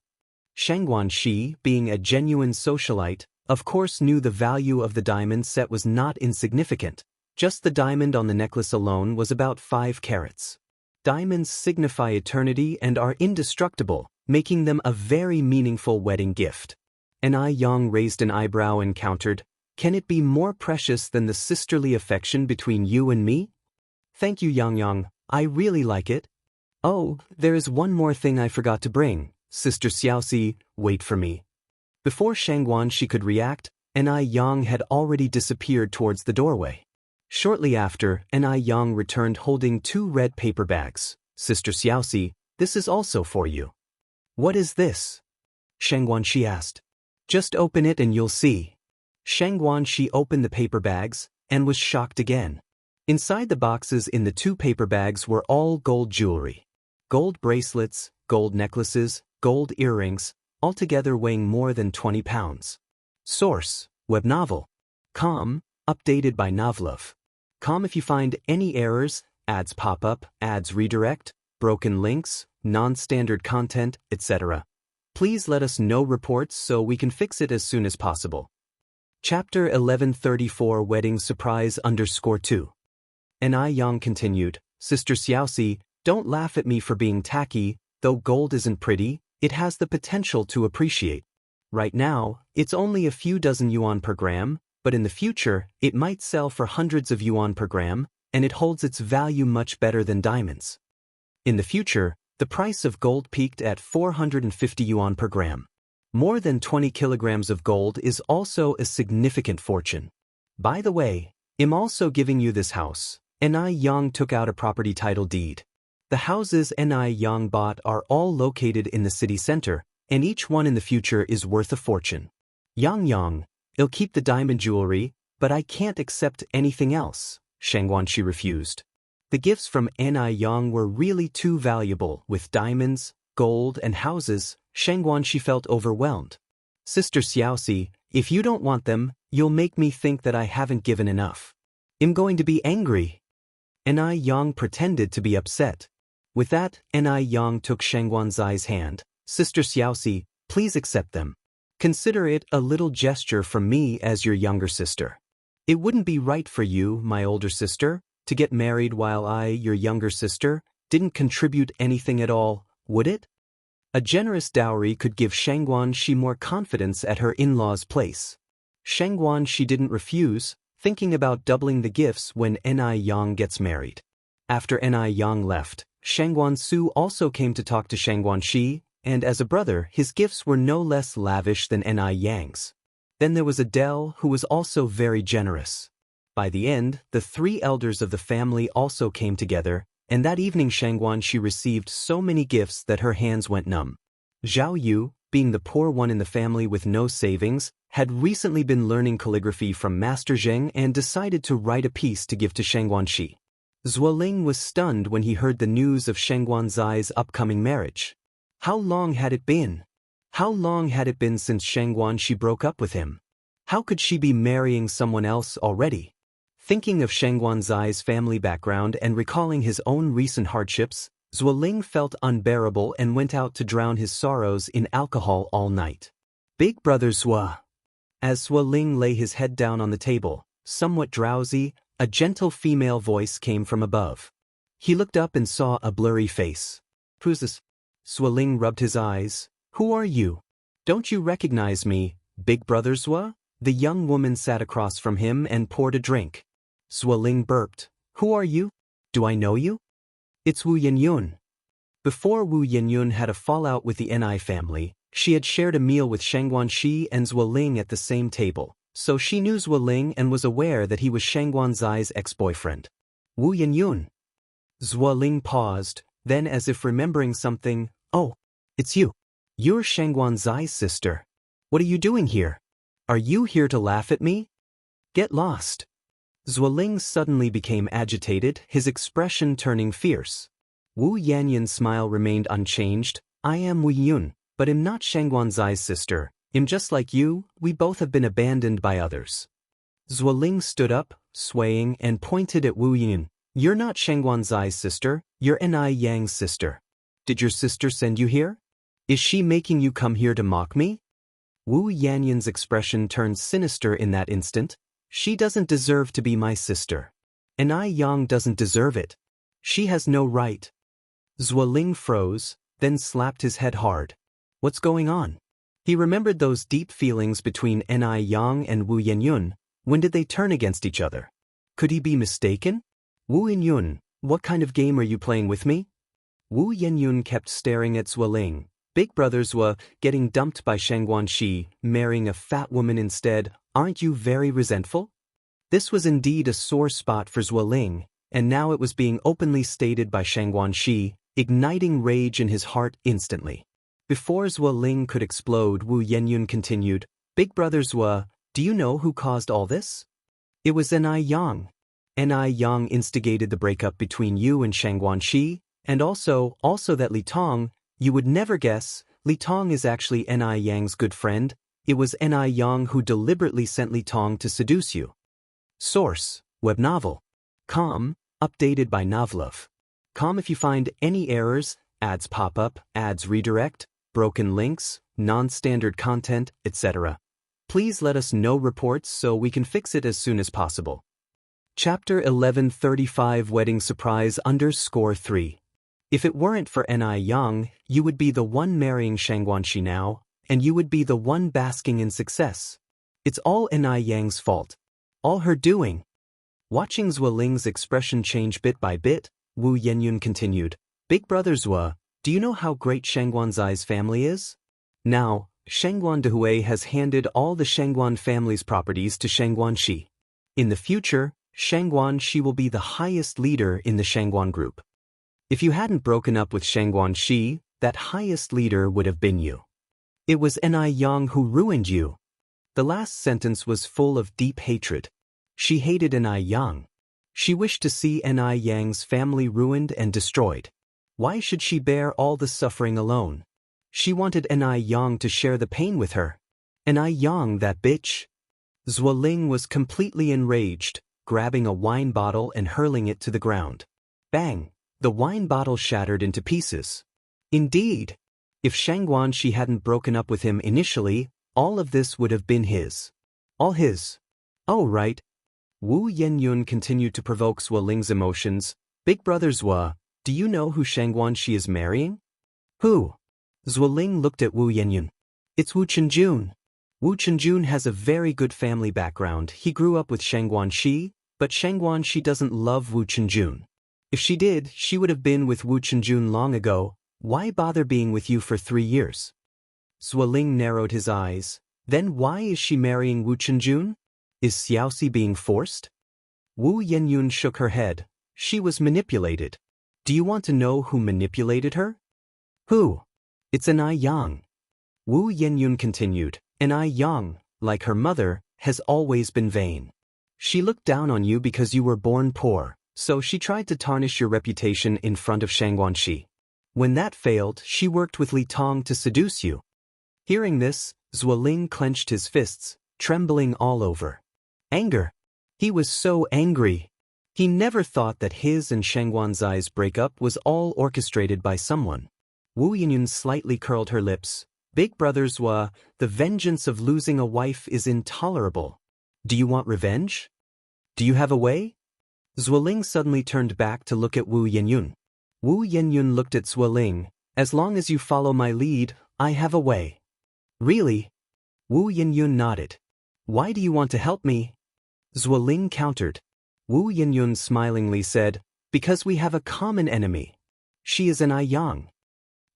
Shengguan Shi, being a genuine socialite, of course knew the value of the diamond set was not insignificant. Just the diamond on the necklace alone was about 5 carats. Diamonds signify eternity and are indestructible, making them a very meaningful wedding gift. Yang raised an eyebrow and countered, Can it be more precious than the sisterly affection between you and me? Thank you, Yang. I really like it. Oh, there is one more thing I forgot to bring. Sister Xiaoxi, wait for me. Before Shengguan she could react, Yang had already disappeared towards the doorway. Shortly after, Yang returned holding 2 red paper bags. Sister Xiaoxi, this is also for you. What is this? Shengguan she asked. Just open it and you'll see. Shengguan she opened the paper bags, and was shocked again. Inside the boxes in the 2 paper bags were all gold jewelry. Gold bracelets, gold necklaces, gold earrings, altogether weighing more than 20 pounds. Source, web novel. Com, updated by Novlov. Com if you find any errors, ads pop up, ads redirect, broken links, non-standard content, etc. Please let us know reports so we can fix it as soon as possible. Chapter 1134 Wedding Surprise _2. Yang continued, Sister Xiaoxi, don't laugh at me for being tacky, though gold isn't pretty, it has the potential to appreciate. Right now, it's only a few dozen yuan per gram, but in the future, it might sell for hundreds of yuan per gram, and it holds its value much better than diamonds. In the future, the price of gold peaked at 450 yuan per gram. More than 20 kilograms of gold is also a significant fortune. By the way, I'm also giving you this house. Yang took out a property title deed. The houses Yang bought are all located in the city center, and each one in the future is worth a fortune. Yang, I'll keep the diamond jewelry, but I can't accept anything else. Shengguan she refused. The gifts from Yang were really too valuable. With diamonds, gold, and houses, Shengguan she felt overwhelmed. Sister Xiaoxi, if you don't want them, you'll make me think that I haven't given enough. I'm going to be angry. Yang pretended to be upset. With that, Yang took Shengguan Zai's hand. Sister Xiaoxi, please accept them. Consider it a little gesture from me as your younger sister. It wouldn't be right for you, my older sister, to get married while I, your younger sister, didn't contribute anything at all, would it? A generous dowry could give Shengguan she more confidence at her in-laws' place. Shengguan she didn't refuse, thinking about doubling the gifts when Yang gets married. After Yang left, Shengguan Su also came to talk to Shengguan Shi, and as a brother, his gifts were no less lavish than Yang's. Then there was Adele, who was also very generous. By the end, the 3 elders of the family also came together, and that evening Shengguan she received so many gifts that her hands went numb. Zhao Yu, being the poor one in the family with no savings, had recently been learning calligraphy from Master Zheng and decided to write a piece to give to Shengguan Shi. Zuoling was stunned when he heard the news of Sheng Guanzai's upcoming marriage. How long had it been? How long had it been since Sheng Guanxi broke up with him? How could she be marrying someone else already? Thinking of Sheng Guanzai's family background and recalling his own recent hardships, Zuoling felt unbearable and went out to drown his sorrows in alcohol all night. Big Brother Zua. As Zuoling lay his head down on the table, somewhat drowsy, a gentle female voice came from above. He looked up and saw a blurry face. Who's this? Zuoling rubbed his eyes. Who are you? Don't you recognize me, Big Brother Zua? The young woman sat across from him and poured a drink. Zuoling burped. Who are you? Do I know you? It's Wu Yenyun. Before Wu Yenyun had a fallout with the Ni family, she had shared a meal with Sheng Guanxi and Zuoling at the same table, so she knew Zuoling and was aware that he was Sheng Guanzai's ex-boyfriend. Wu Yenyun. Zuoling paused, then as if remembering something, oh, it's you. You're Sheng Guanzai's sister. What are you doing here? Are you here to laugh at me? Get lost. Zuoling suddenly became agitated, his expression turning fierce. Wu Yanyun's smile remained unchanged. I am Wu Yun, but am not Sheng Guanzai's sister. I'm just like you, we both have been abandoned by others. Zuoling stood up, swaying, and pointed at Wu Yun. You're not Sheng Guanzai's sister, you're Ni Yang's sister. Did your sister send you here? Is she making you come here to mock me? Wu Yanyun's expression turned sinister in that instant. She doesn't deserve to be my sister. Ni Yang doesn't deserve it. She has no right. Zuoling froze, then slapped his head hard. What's going on? He remembered those deep feelings between Ni Yang and Wu Yenyun. When did they turn against each other? Could he be mistaken? Wu Yenyun, what kind of game are you playing with me? Wu Yenyun kept staring at Zuoling. Big Brother Zua, getting dumped by Sheng Guanxi, marrying a fat woman instead, aren't you very resentful? This was indeed a sore spot for Zuoling, and now it was being openly stated by Sheng Guanxi, igniting rage in his heart instantly. Before Zuoling could explode, Wu Yenyun continued, Big Brother Zua, do you know who caused all this? It was Ni Yang. Ni Yang instigated the breakup between you and Sheng Guanxi, and also that Li Tong. You would never guess, Li Tong is actually Ni Yang's good friend. It was Ni Yang who deliberately sent Li Tong to seduce you. Source, web novel. Com, updated by Novlov. Com if you find any errors, ads pop up, ads redirect, broken links, non-standard content, etc. Please let us know reports so we can fix it as soon as possible. Chapter 1135 Wedding Surprise _3. If it weren't for Ni Yang, you would be the one marrying Sheng Guanxi now, and you would be the one basking in success. It's all Ni Yang's fault. All her doing. Watching Zuoling's expression change bit by bit, Wu Yenyun continued, Big Brother Zua, do you know how great Sheng Guanzai's family is? Now, Sheng Guandehui has handed all the Sheng Guan family's properties to Sheng Guanxi. In the future, Sheng Guanxi will be the highest leader in the Sheng Guan group. If you hadn't broken up with Sheng Guanxi, that highest leader would have been you. It was Ni Yang who ruined you. The last sentence was full of deep hatred. She hated Ni Yang. She wished to see Ni Yang's family ruined and destroyed. Why should she bear all the suffering alone? She wanted Ni Yang to share the pain with her. Ni Yang, that bitch. Zuoling was completely enraged, grabbing a wine bottle and hurling it to the ground. Bang! The wine bottle shattered into pieces. Indeed, if Sheng Guanxi hadn't broken up with him initially, all of this would have been his. All his. Oh, right. Wu Yenyun continued to provoke Zuoling's emotions. Big Brother Zua, do you know who Sheng Guanxi is marrying? Who? Zuoling looked at Wu Yenyun. It's Wu Chenjun. Wu Chenjun has a very good family background. He grew up with Sheng Guanxi, but Sheng Guanxi doesn't love Wu Chenjun. If she did, she would have been with Wu Chenjun long ago. Why bother being with you for 3 years? Zuoling narrowed his eyes. Then why is she marrying Wu Chenjun? Is Xiaoxi being forced? Wu Yenyun shook her head. She was manipulated. Do you want to know who manipulated her? Who? It's Ni Yang. Wu Yenyun continued. Ni Yang, like her mother, has always been vain. She looked down on you because you were born poor, So she tried to tarnish your reputation in front of Shangguanxi. When that failed, she worked with Li Tong to seduce you. Hearing this, Zuoling clenched his fists, trembling all over. Anger. He was so angry. He never thought that his and Shangguanxi's breakup was all orchestrated by someone. Wu Yinyun slightly curled her lips. Big brother Zua, the vengeance of losing a wife is intolerable. Do you want revenge? Do you have a way? Zuoling suddenly turned back to look at Wu Yinyun. Wu Yinyun looked at Zuoling. As long as you follow my lead, I have a way. Really? Wu Yinyun nodded. Why do you want to help me? Zuoling countered. Wu Yinyun smilingly said, because we have a common enemy. She is an Yang.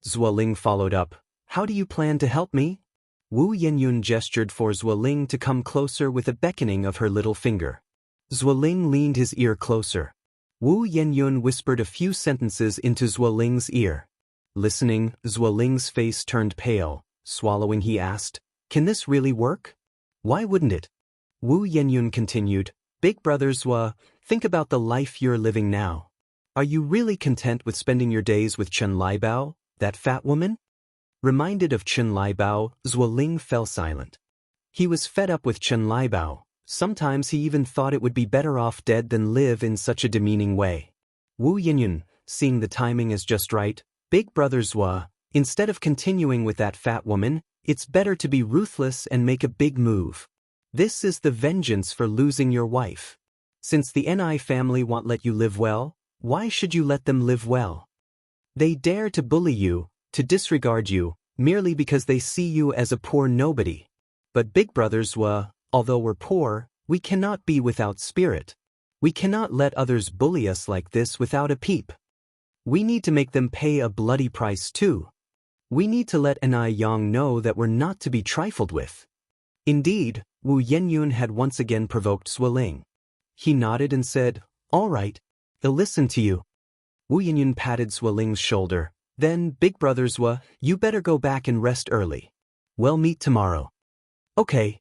Zuoling followed up. How do you plan to help me? Wu Yinyun gestured for Zuoling to come closer with a beckoning of her little finger. Zuoling leaned his ear closer. Wu Yinyun whispered a few sentences into Zuoling's ear. Listening, Zuoling's face turned pale. Swallowing, he asked, can this really work? Why wouldn't it? Wu Yinyun continued, Big brother Zua, think about the life you're living now. Are you really content with spending your days with Chen Laibao, that fat woman? Reminded of Chen Laibao, Zuoling fell silent. He was fed up with Chen Laibao. Sometimes he even thought it would be better off dead than live in such a demeaning way. Wu Yinyun, seeing the timing as just right, Big brother Zua, instead of continuing with that fat woman, it's better to be ruthless and make a big move. This is the vengeance for losing your wife. Since the Ni family won't let you live well, why should you let them live well? They dare to bully you, to disregard you, merely because they see you as a poor nobody. But big brothers, although we're poor, we cannot be without spirit. We cannot let others bully us like this without a peep. We need to make them pay a bloody price too. We need to let Ni Yang know that we're not to be trifled with. Indeed, Wu Yinyun had once again provoked Zuoling. He nodded and said, all right, I'll listen to you. Wu Yinyun patted Zuoling's shoulder. Then, big brother Zua, you better go back and rest early. We'll meet tomorrow. Okay.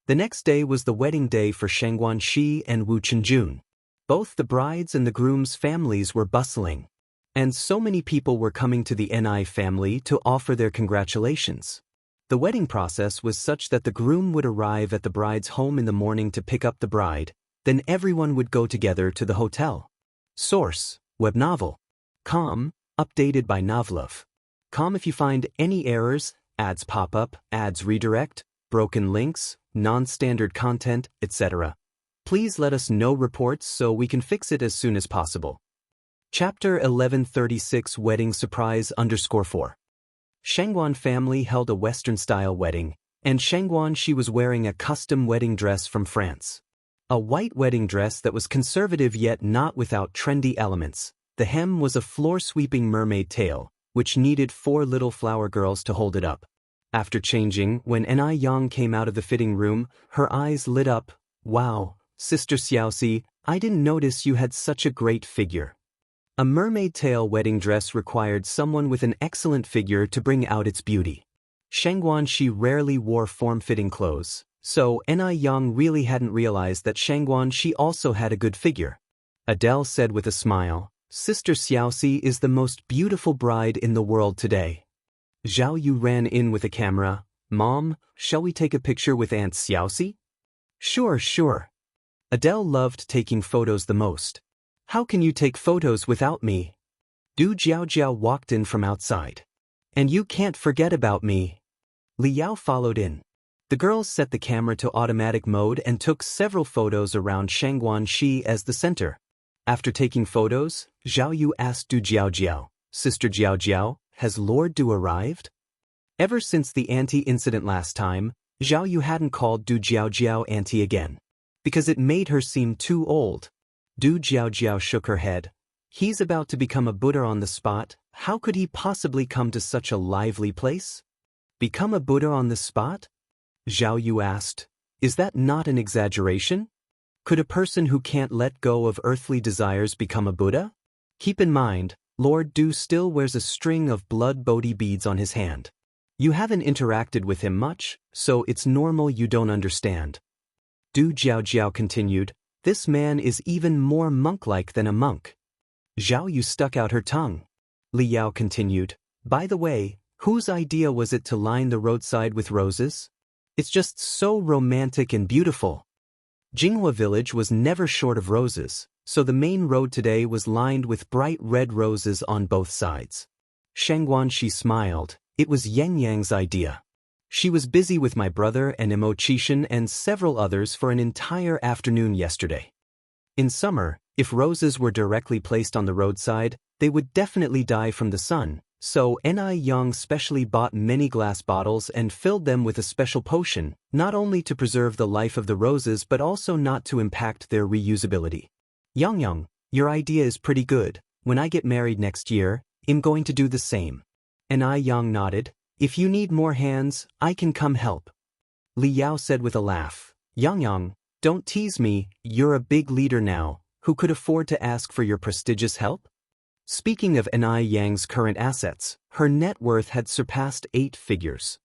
The next day was the wedding day for Shangguanxi and Wu Chenjun. Both the bride's and the groom's families were bustling. And so many people were coming to the Ni family to offer their congratulations. The wedding process was such that the groom would arrive at the bride's home in the morning to pick up the bride, then everyone would go together to the hotel. Source, web novel. Com, updated by Novlov. Com if you find any errors, ads pop up, ads redirect, broken links, non-standard content, etc. Please let us know reports so we can fix it as soon as possible. Chapter 1136 Wedding Surprise _4. Shangguan family held a Western-style wedding, and Shangguanxi was wearing a custom wedding dress from France. A white wedding dress that was conservative yet not without trendy elements. The hem was a floor-sweeping mermaid tail, which needed 4 little flower girls to hold it up. After changing, when Ni Yang came out of the fitting room, her eyes lit up. Wow, Sister Xiaoxi, I didn't notice you had such a great figure. A mermaid tail wedding dress required someone with an excellent figure to bring out its beauty. Shangguanxi rarely wore form-fitting clothes, so Ni Yang really hadn't realized that Shangguanxi also had a good figure. Adele said with a smile, Sister Xiaoxi is the most beautiful bride in the world today. Zhao Yu ran in with a camera. Mom, shall we take a picture with Aunt Xiaoxi? Sure. Adele loved taking photos the most. How can you take photos without me? Du Jiao walked in from outside. And you can't forget about me. Li Yao followed in. The girls set the camera to automatic mode and took several photos around Shangguanxi as the center. After taking photos, Zhao Yu asked Du Jiao, Sister Jiao, has Lord Du arrived? Ever since the auntie incident last time, Zhao Yu hadn't called Du Jiao auntie again, because it made her seem too old. Du Jiao shook her head. He's about to become a Buddha on the spot, how could he possibly come to such a lively place? Become a Buddha on the spot? Zhao Yu asked. Is that not an exaggeration? Could a person who can't let go of earthly desires become a Buddha? Keep in mind, Lord Du still wears a string of blood Bodhi beads on his hand. You haven't interacted with him much, so it's normal you don't understand. Du Jiao continued, This man is even more monk-like than a monk. Zhao Yu stuck out her tongue. Li Yao continued, by the way, whose idea was it to line the roadside with roses? It's just so romantic and beautiful. Jinghua village was never short of roses, so the main road today was lined with bright red roses on both sides. Shang Guanxi smiled. It was Yang Yang's idea. She was busy with my brother and Imo Qishan and several others for an entire afternoon yesterday. In summer, if roses were directly placed on the roadside, they would definitely die from the sun, so Ni Yang specially bought many glass bottles and filled them with a special potion, not only to preserve the life of the roses but also not to impact their reusability. Yang, your idea is pretty good. When I get married next year, I'm going to do the same. Ni Yang nodded. If you need more hands, I can come help. Li Yao said with a laugh. Yang, don't tease me, you're a big leader now, who could afford to ask for your prestigious help? Speaking of Ni Yang's current assets, her net worth had surpassed 8 figures.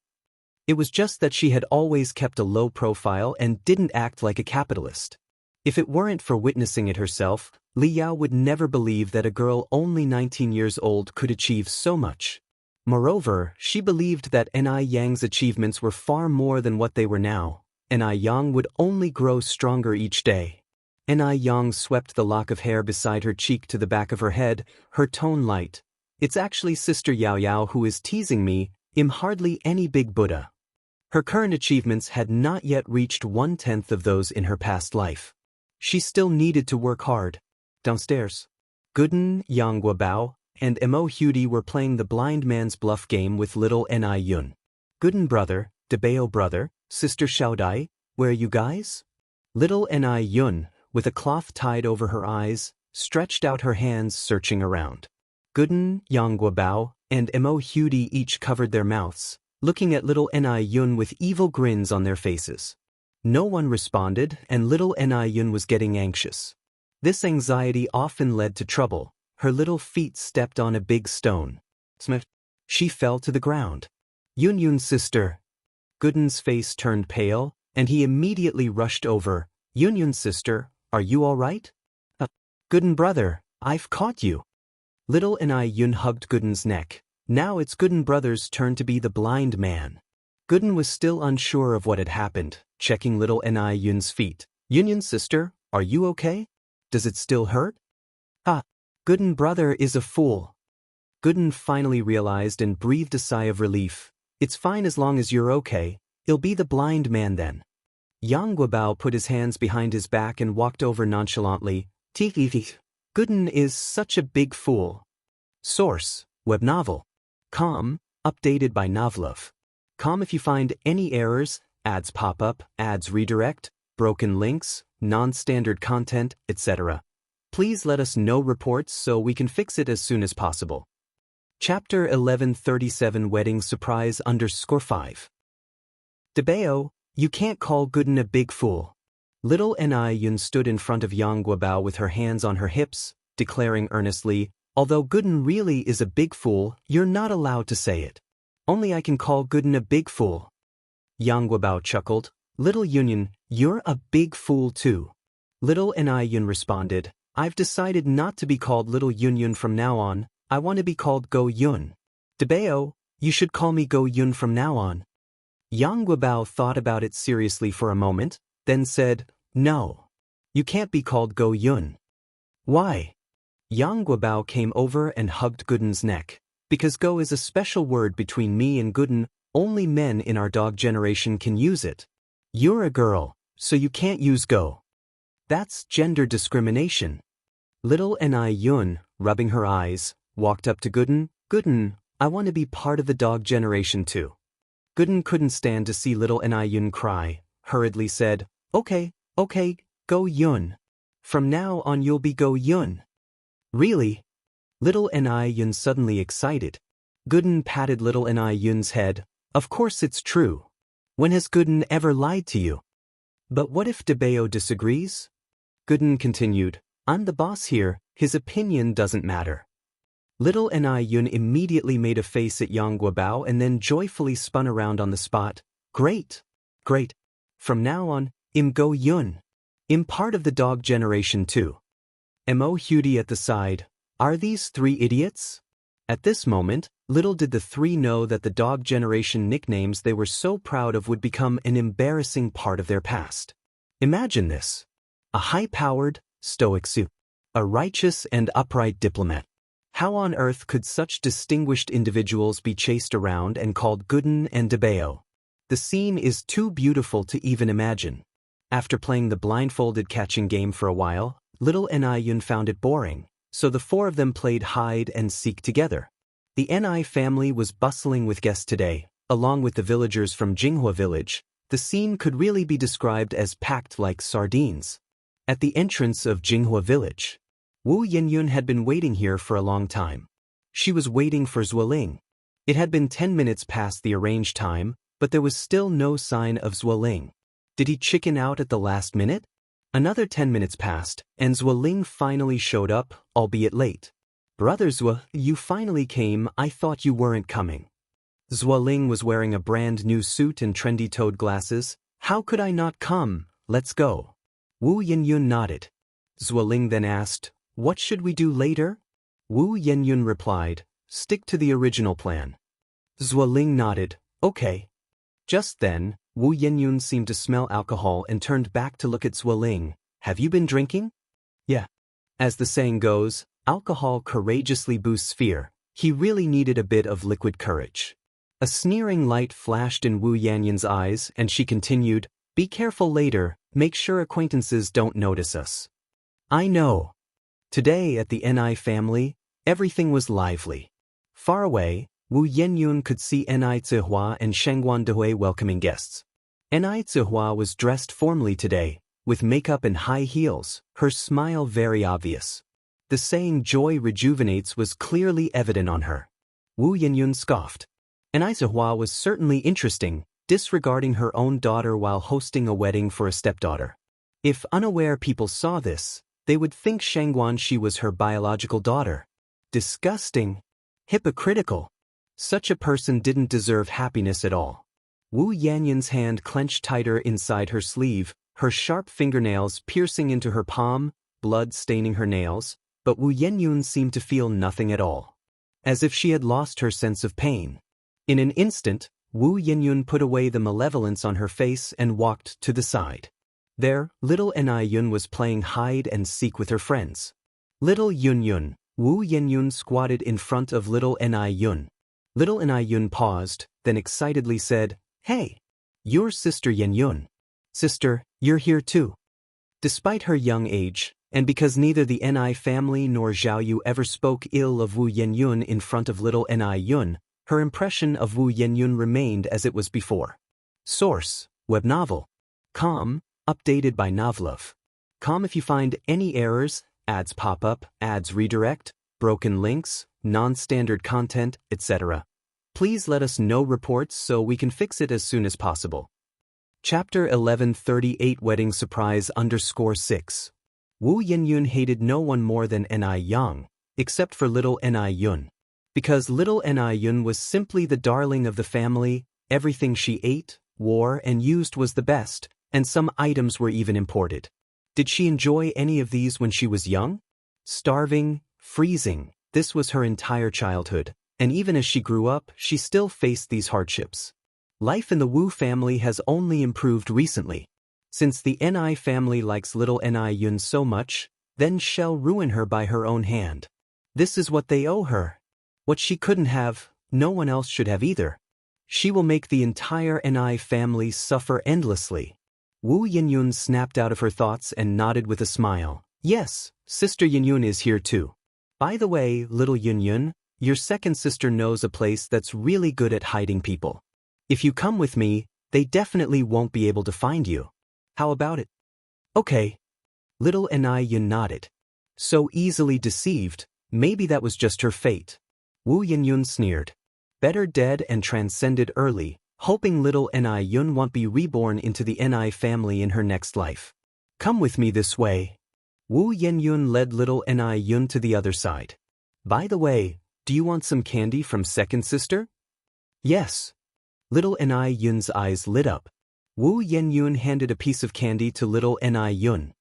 It was just that she had always kept a low profile and didn't act like a capitalist. If it weren't for witnessing it herself, Li Yao would never believe that a girl only 19 years old could achieve so much. Moreover, she believed that Ni Yang's achievements were far more than what they were now. Ni Yang would only grow stronger each day. Ni Yang swept the lock of hair beside her cheek to the back of her head, her tone light. It's actually Sister Yao Yao who is teasing me. I'm hardly any big Buddha. Her current achievements had not yet reached 1/10 of those in her past life. She still needed to work hard. Downstairs, Gooden, Yang Guobao, and Mo Hudi were playing the blind man's bluff game with little Ni Yun. Gooden brother, Debao brother, Sister Xiaodai, where are you guys? Little Ni Yun, with a cloth tied over her eyes, stretched out her hands searching around. Gooden, Yang Guobao, and Mo Hudi each covered their mouths, looking at little Ni Yun with evil grins on their faces. No one responded, and little Ni Yun was getting anxious. This anxiety often led to trouble. Her little feet stepped on a big stone. Smash! She fell to the ground. Yun's sister. Gooden's face turned pale, and he immediately rushed over. Yun's sister, are you all right? Gooden brother, I've caught you. Little Ni Yun hugged Gooden's neck. Now it's Gooden brother's turn to be the blind man. Gooden was still unsure of what had happened, checking little Ni Yun's feet. Yun's sister, are you okay? Does it still hurt? Gooden brother is a fool. Gooden finally realized and breathed a sigh of relief. It's fine as long as you're okay. I'll be the blind man then. Yang Guobao put his hands behind his back and walked over nonchalantly. Gooden is such a big fool. Source, web novel. Com, updated by Novlov. Com if you find any errors, ads pop up, ads redirect, broken links, non-standard content, etc. Please let us know reports so we can fix it as soon as possible. Chapter 1137 Wedding Surprise _5. Debao, you can't call Gooden a big fool. Little Ni Yun stood in front of Yang Guobao with her hands on her hips, declaring earnestly, although Gooden really is a big fool, you're not allowed to say it. Only I can call Gooden a big fool. Yang Guobao chuckled. Little Yun, you're a big fool too. Little Ni Yun responded, I've decided not to be called Little Yun from now on. I want to be called Go Yun. Debao, you should call me Go Yun from now on. Yang Guobao thought about it seriously for a moment, then said, no. You can't be called Go Yun. Why? Yang Guobao came over and hugged Gooden's neck. Because Go is a special word between me and Gooden, only men in our dog generation can use it. You're a girl, so you can't use Go. That's gender discrimination. Little Ni Yun, rubbing her eyes, walked up to Gooden. Gooden, I want to be part of the dog generation too. Gooden couldn't stand to see little Ni Yun cry, hurriedly said, okay, Go Yun. From now on you'll be Go Yun. Really? Little Ni Yun suddenly excited. Gooden patted little Ni Yun's head. Of course it's true. When has Gooden ever lied to you? But what if Debao disagrees? Gooden continued, I'm the boss here, his opinion doesn't matter. Little Ni Yun immediately made a face at Yang Guobao and then joyfully spun around on the spot. Great. From now on, I'm Go Yun. I'm part of the dog generation too. Mo Hudi at the side. Are these three idiots? At this moment, little did the three know that the dog generation nicknames they were so proud of would become an embarrassing part of their past. Imagine this. A high-powered, stoic Su. A righteous and upright diplomat. How on earth could such distinguished individuals be chased around and called Gooden and Debeo? The scene is too beautiful to even imagine. After playing the blindfolded catching game for a while, little Ni found it boring, so the four of them played hide and seek together. The Ni family was bustling with guests today, along with the villagers from Jinghua village. The scene could really be described as packed like sardines. At the entrance of Jinghua village, Wu Yenyun had been waiting here for a long time. She was waiting for Zuoling. It had been 10 minutes past the arranged time, but there was still no sign of Zuoling. Did he chicken out at the last minute? Another 10 minutes passed, and Zuoling finally showed up, albeit late. Brother Zuo, you finally came. I thought you weren't coming. Zuoling was wearing a brand new suit and trendy toed glasses. How could I not come? Let's go. Wu Yenyun nodded. Zuoling then asked, what should we do later? Wu Yenyun replied, stick to the original plan. Zuoling nodded, okay. Just then, Wu Yenyun seemed to smell alcohol and turned back to look at Zuoling. Have you been drinking? Yeah. As the saying goes, alcohol courageously boosts fear. He really needed a bit of liquid courage. A sneering light flashed in Wu Yenyun's eyes and she continued, be careful later, make sure acquaintances don't notice us. I know. Today at the Ni family, everything was lively. Far away, Wu Yenyun could see Ni Zihua and Shengguan Dehui welcoming guests. Ni Zihua was dressed formally today, with makeup and high heels, her smile very obvious. The saying joy rejuvenates was clearly evident on her. Wu Yenyun scoffed. Ni Zihua was certainly interesting, disregarding her own daughter while hosting a wedding for a stepdaughter. If unaware people saw this, they would think Shengguan she was her biological daughter. Disgusting. Hypocritical. Such a person didn't deserve happiness at all. Wu Yenyun's hand clenched tighter inside her sleeve, her sharp fingernails piercing into her palm, blood staining her nails, but Wu Yenyun seemed to feel nothing at all. As if she had lost her sense of pain. In an instant, Wu Yenyun put away the malevolence on her face and walked to the side. There, little Ni was playing hide and seek with her friends. Little Yun, Wu Yenyun squatted in front of little Ni. Little Ni paused, then excitedly said, hey, you're Sister Yenyun. Sister, you're here too. Despite her young age, and because neither the Ni family nor Xiaoyu ever spoke ill of Wu Yenyun in front of little Ni, her impression of Wu Yenyun remained as it was before. Source, web novel. Com, updated by Novlove. Com if you find any errors, ads pop up, ads redirect, broken links, non-standard content, etc. Please let us know reports so we can fix it as soon as possible. Chapter 1138 Wedding Surprise _6. Wu Yenyun hated no one more than Ni Yang, except for little Ni. Because little Ni was simply the darling of the family, everything she ate, wore, and used was the best, and some items were even imported. Did she enjoy any of these when she was young? Starving, freezing, this was her entire childhood, and even as she grew up, she still faced these hardships. Life in the Wu family has only improved recently. Since the Ni family likes little Ni so much, then she'll ruin her by her own hand. This is what they owe her. What she couldn't have, no one else should have either. She will make the entire Ni family suffer endlessly. Wu Yenyun snapped out of her thoughts and nodded with a smile. Yes, Sister Yenyun is here too. By the way, little Yenyun, your second sister knows a place that's really good at hiding people. If you come with me, they definitely won't be able to find you. How about it? Okay. Little Ni nodded. So easily deceived, maybe that was just her fate. Wu Yenyun sneered. Better dead and transcended early, hoping little Ni won't be reborn into the Ni family in her next life. Come with me this way. Wu Yenyun led little Ni to the other side. By the way, do you want some candy from second sister? Yes. Little Ni eyes lit up. Wu Yenyun handed a piece of candy to little Ni.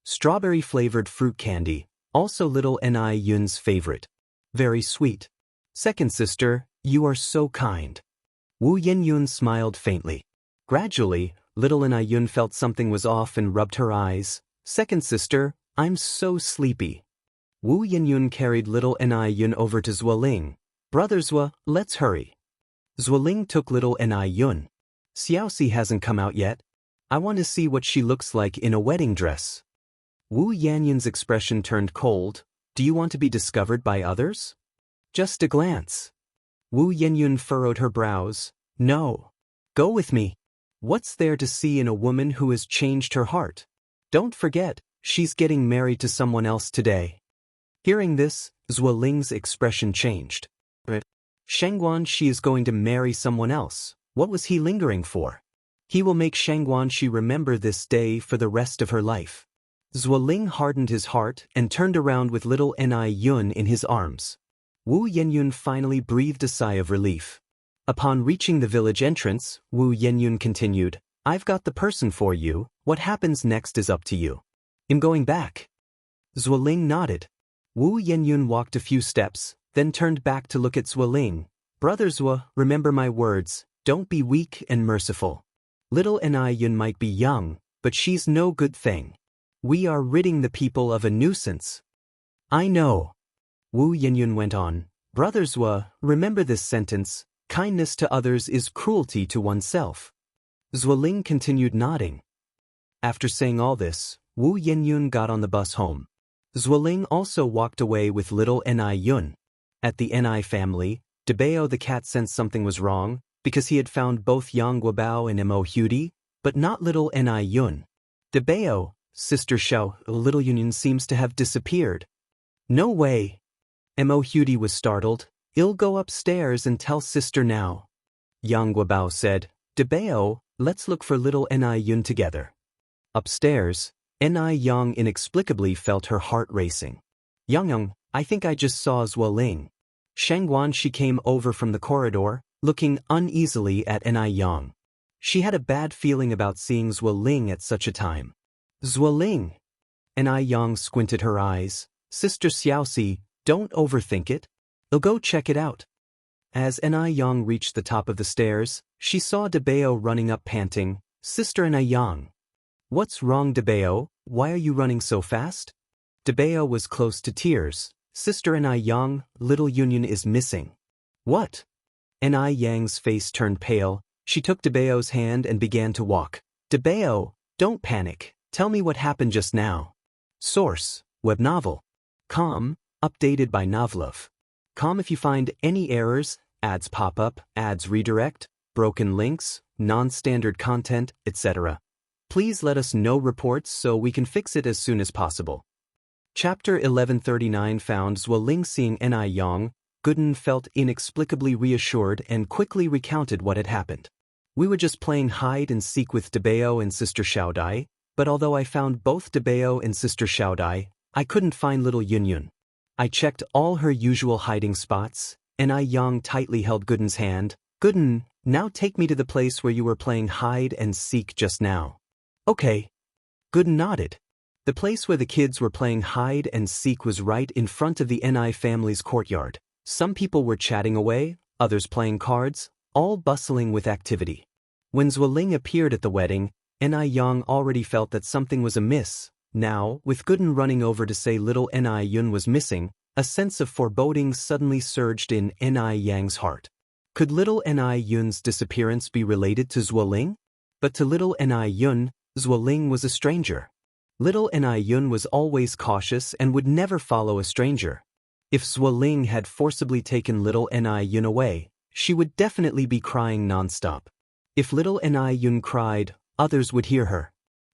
Strawberry-flavored fruit candy, also little Ni Yun's favorite. Very sweet. Second sister, you are so kind. Wu Yenyun smiled faintly. Gradually, little Ni Yun felt something was off and rubbed her eyes. Second sister, I'm so sleepy. Wu Yenyun carried little Ni Yun over to Zuoling. Brother Zua, let's hurry. Zuoling took little Ni Yun. Xiaoxi hasn't come out yet. I want to see what she looks like in a wedding dress. Wu Yanyun's expression turned cold. Do you want to be discovered by others? Just a glance. Wu Yenyun furrowed her brows. No. Go with me. What's there to see in a woman who has changed her heart? Don't forget, she's getting married to someone else today. Hearing this, Zuoling's expression changed. Shangguan, she is going to marry someone else. What was he lingering for? He will make Shangguan she remember this day for the rest of her life. Zuoling hardened his heart and turned around with little Ni Yun in his arms. Wu Yenyun finally breathed a sigh of relief. Upon reaching the village entrance, Wu Yenyun continued, I've got the person for you, what happens next is up to you. I'm going back. Zuoling nodded. Wu Yenyun walked a few steps, then turned back to look at Zuoling. Brother Zua, remember my words, don't be weak and merciful. Little Ni Yun might be young, but she's no good thing. We are ridding the people of a nuisance. I know. Wu Yenyun went on. Brother Zua, remember this sentence, kindness to others is cruelty to oneself. Zuoling continued nodding. After saying all this, Wu Yenyun got on the bus home. Zuoling also walked away with little Ni Yun. At the Ni family, Debao the cat sensed something was wrong, because he had found both Yang Guobao and Mo Hudi, but not little Ni Yun. Debao, Sister Xiao, little Yun seems to have disappeared. No way. Mo Hudi was startled. I'll go upstairs and tell sister now. Yang Guobao said, Debao, let's look for little Ni Yun together. Upstairs, Ni Yang inexplicably felt her heart racing. Yang, I think I just saw Zuoling. Shangguan, she came over from the corridor, looking uneasily at Ni Yang. She had a bad feeling about seeing Zuoling at such a time. Zuoling. Ni Yang squinted her eyes. Sister Xiaoxi, don't overthink it. I'll go check it out. As Ni Yang reached the top of the stairs, she saw Debao running up panting. Sister Ni Yang. What's wrong, Debao? Why are you running so fast? Debao was close to tears. Sister Ni Yang, little Union is missing. What? Ni Yang's face turned pale. She took Debao's hand and began to walk. Debao, don't panic. Tell me what happened just now. Source, web novel. Com, updated by Novlov. Com if you find any errors, ads pop up, ads redirect, broken links, non-standard content, etc. Please let us know reports so we can fix it as soon as possible. Chapter 1139 found Zuoling seeing Ni Yang. Gooden felt inexplicably reassured and quickly recounted what had happened. We were just playing hide and seek with Debao and Sister Xiaodai, but although I found both Debao and Sister Xiaodai, I couldn't find little Yunyun. I checked all her usual hiding spots. Ni Yang tightly held Gooden's hand. Gooden, now take me to the place where you were playing hide and seek just now. Okay. Gooden nodded. The place where the kids were playing hide and seek was right in front of the Ni family's courtyard. Some people were chatting away, others playing cards, all bustling with activity. When Zuoling appeared at the wedding, Ni Yang already felt that something was amiss. Now, with Gooden running over to say little Ni Yun was missing, a sense of foreboding suddenly surged in Ni Yang's heart. Could little Ni Yun's disappearance be related to Zuoling? But to little Ni Yun, Zuoling was a stranger. Little Ni Yun was always cautious and would never follow a stranger. If Zuoling had forcibly taken little Ni Yun away, she would definitely be crying nonstop. If little Ni Yun cried, others would hear her.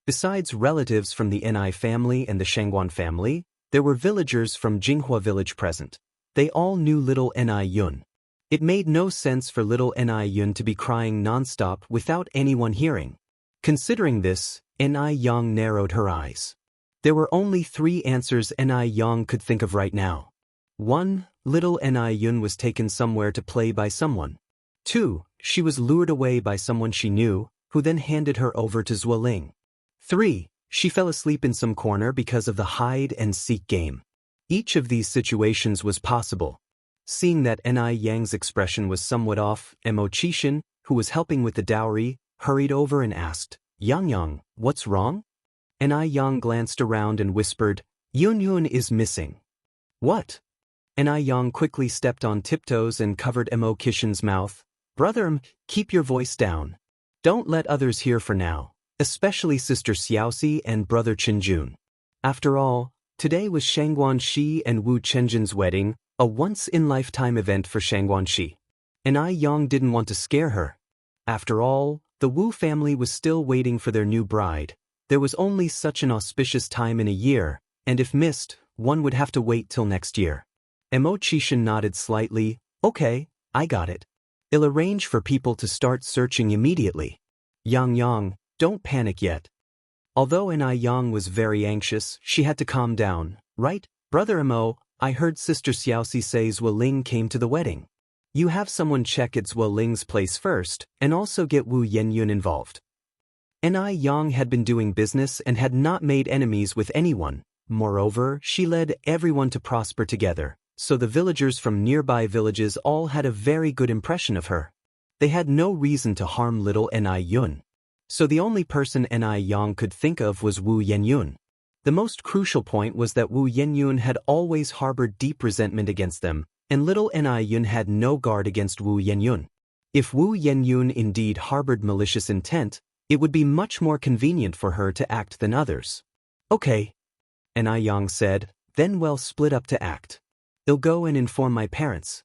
Besides relatives from the Ni family and the Shangguan family, there were villagers from Jinghua village present. They all knew little Ni Yun. It made no sense for little Ni Yun to be crying nonstop without anyone hearing. Considering this, Ni Yang narrowed her eyes. There were only 3 answers Ni Yang could think of right now. 1. Little Ni Yun was taken somewhere to play by someone. 2. She was lured away by someone she knew, who then handed her over to Zuoling. 3. She fell asleep in some corner because of the hide-and-seek game. Each of these situations was possible. Seeing that Ni Yang's expression was somewhat off, Mo Chishan, who was helping with the dowry, hurried over and asked, Yang, what's wrong? Ni Yang glanced around and whispered, Yun is missing. What? Ni Yang quickly stepped on tiptoes and covered Mo Kishan's mouth. Brother keep your voice down. Don't let others hear for now, especially Sister Xiaoxi and Brother Chenjun. After all, today was Shangguan Shi and Wu Chenjun's wedding, a once-in-lifetime event for Shangguan Shi. Ni Yang didn't want to scare her. After all, the Wu family was still waiting for their new bride. There was only such an auspicious time in a year, and if missed, one would have to wait till next year. Mo Chishan nodded slightly. Okay, I got it. I'll arrange for people to start searching immediately. Yang, don't panic yet. Although Ni Yang was very anxious, she had to calm down. Right, Brother Mo, I heard Sister Xiaoxi say Zhuo Ling came to the wedding. You have someone check at Zhuo Ling's place first, and also get Wu Yenyun involved. Ni Yang had been doing business and had not made enemies with anyone. Moreover, she led everyone to prosper together, so the villagers from nearby villages all had a very good impression of her. They had no reason to harm little Ni Yun. So the only person Ni Yang could think of was Wu Yenyun. The most crucial point was that Wu Yenyun had always harbored deep resentment against them, and little Ni Yun had no guard against Wu Yenyun. If Wu Yenyun indeed harbored malicious intent, it would be much more convenient for her to act than others. Okay, Ni Yang said, then we'll split up to act. I'll go and inform my parents.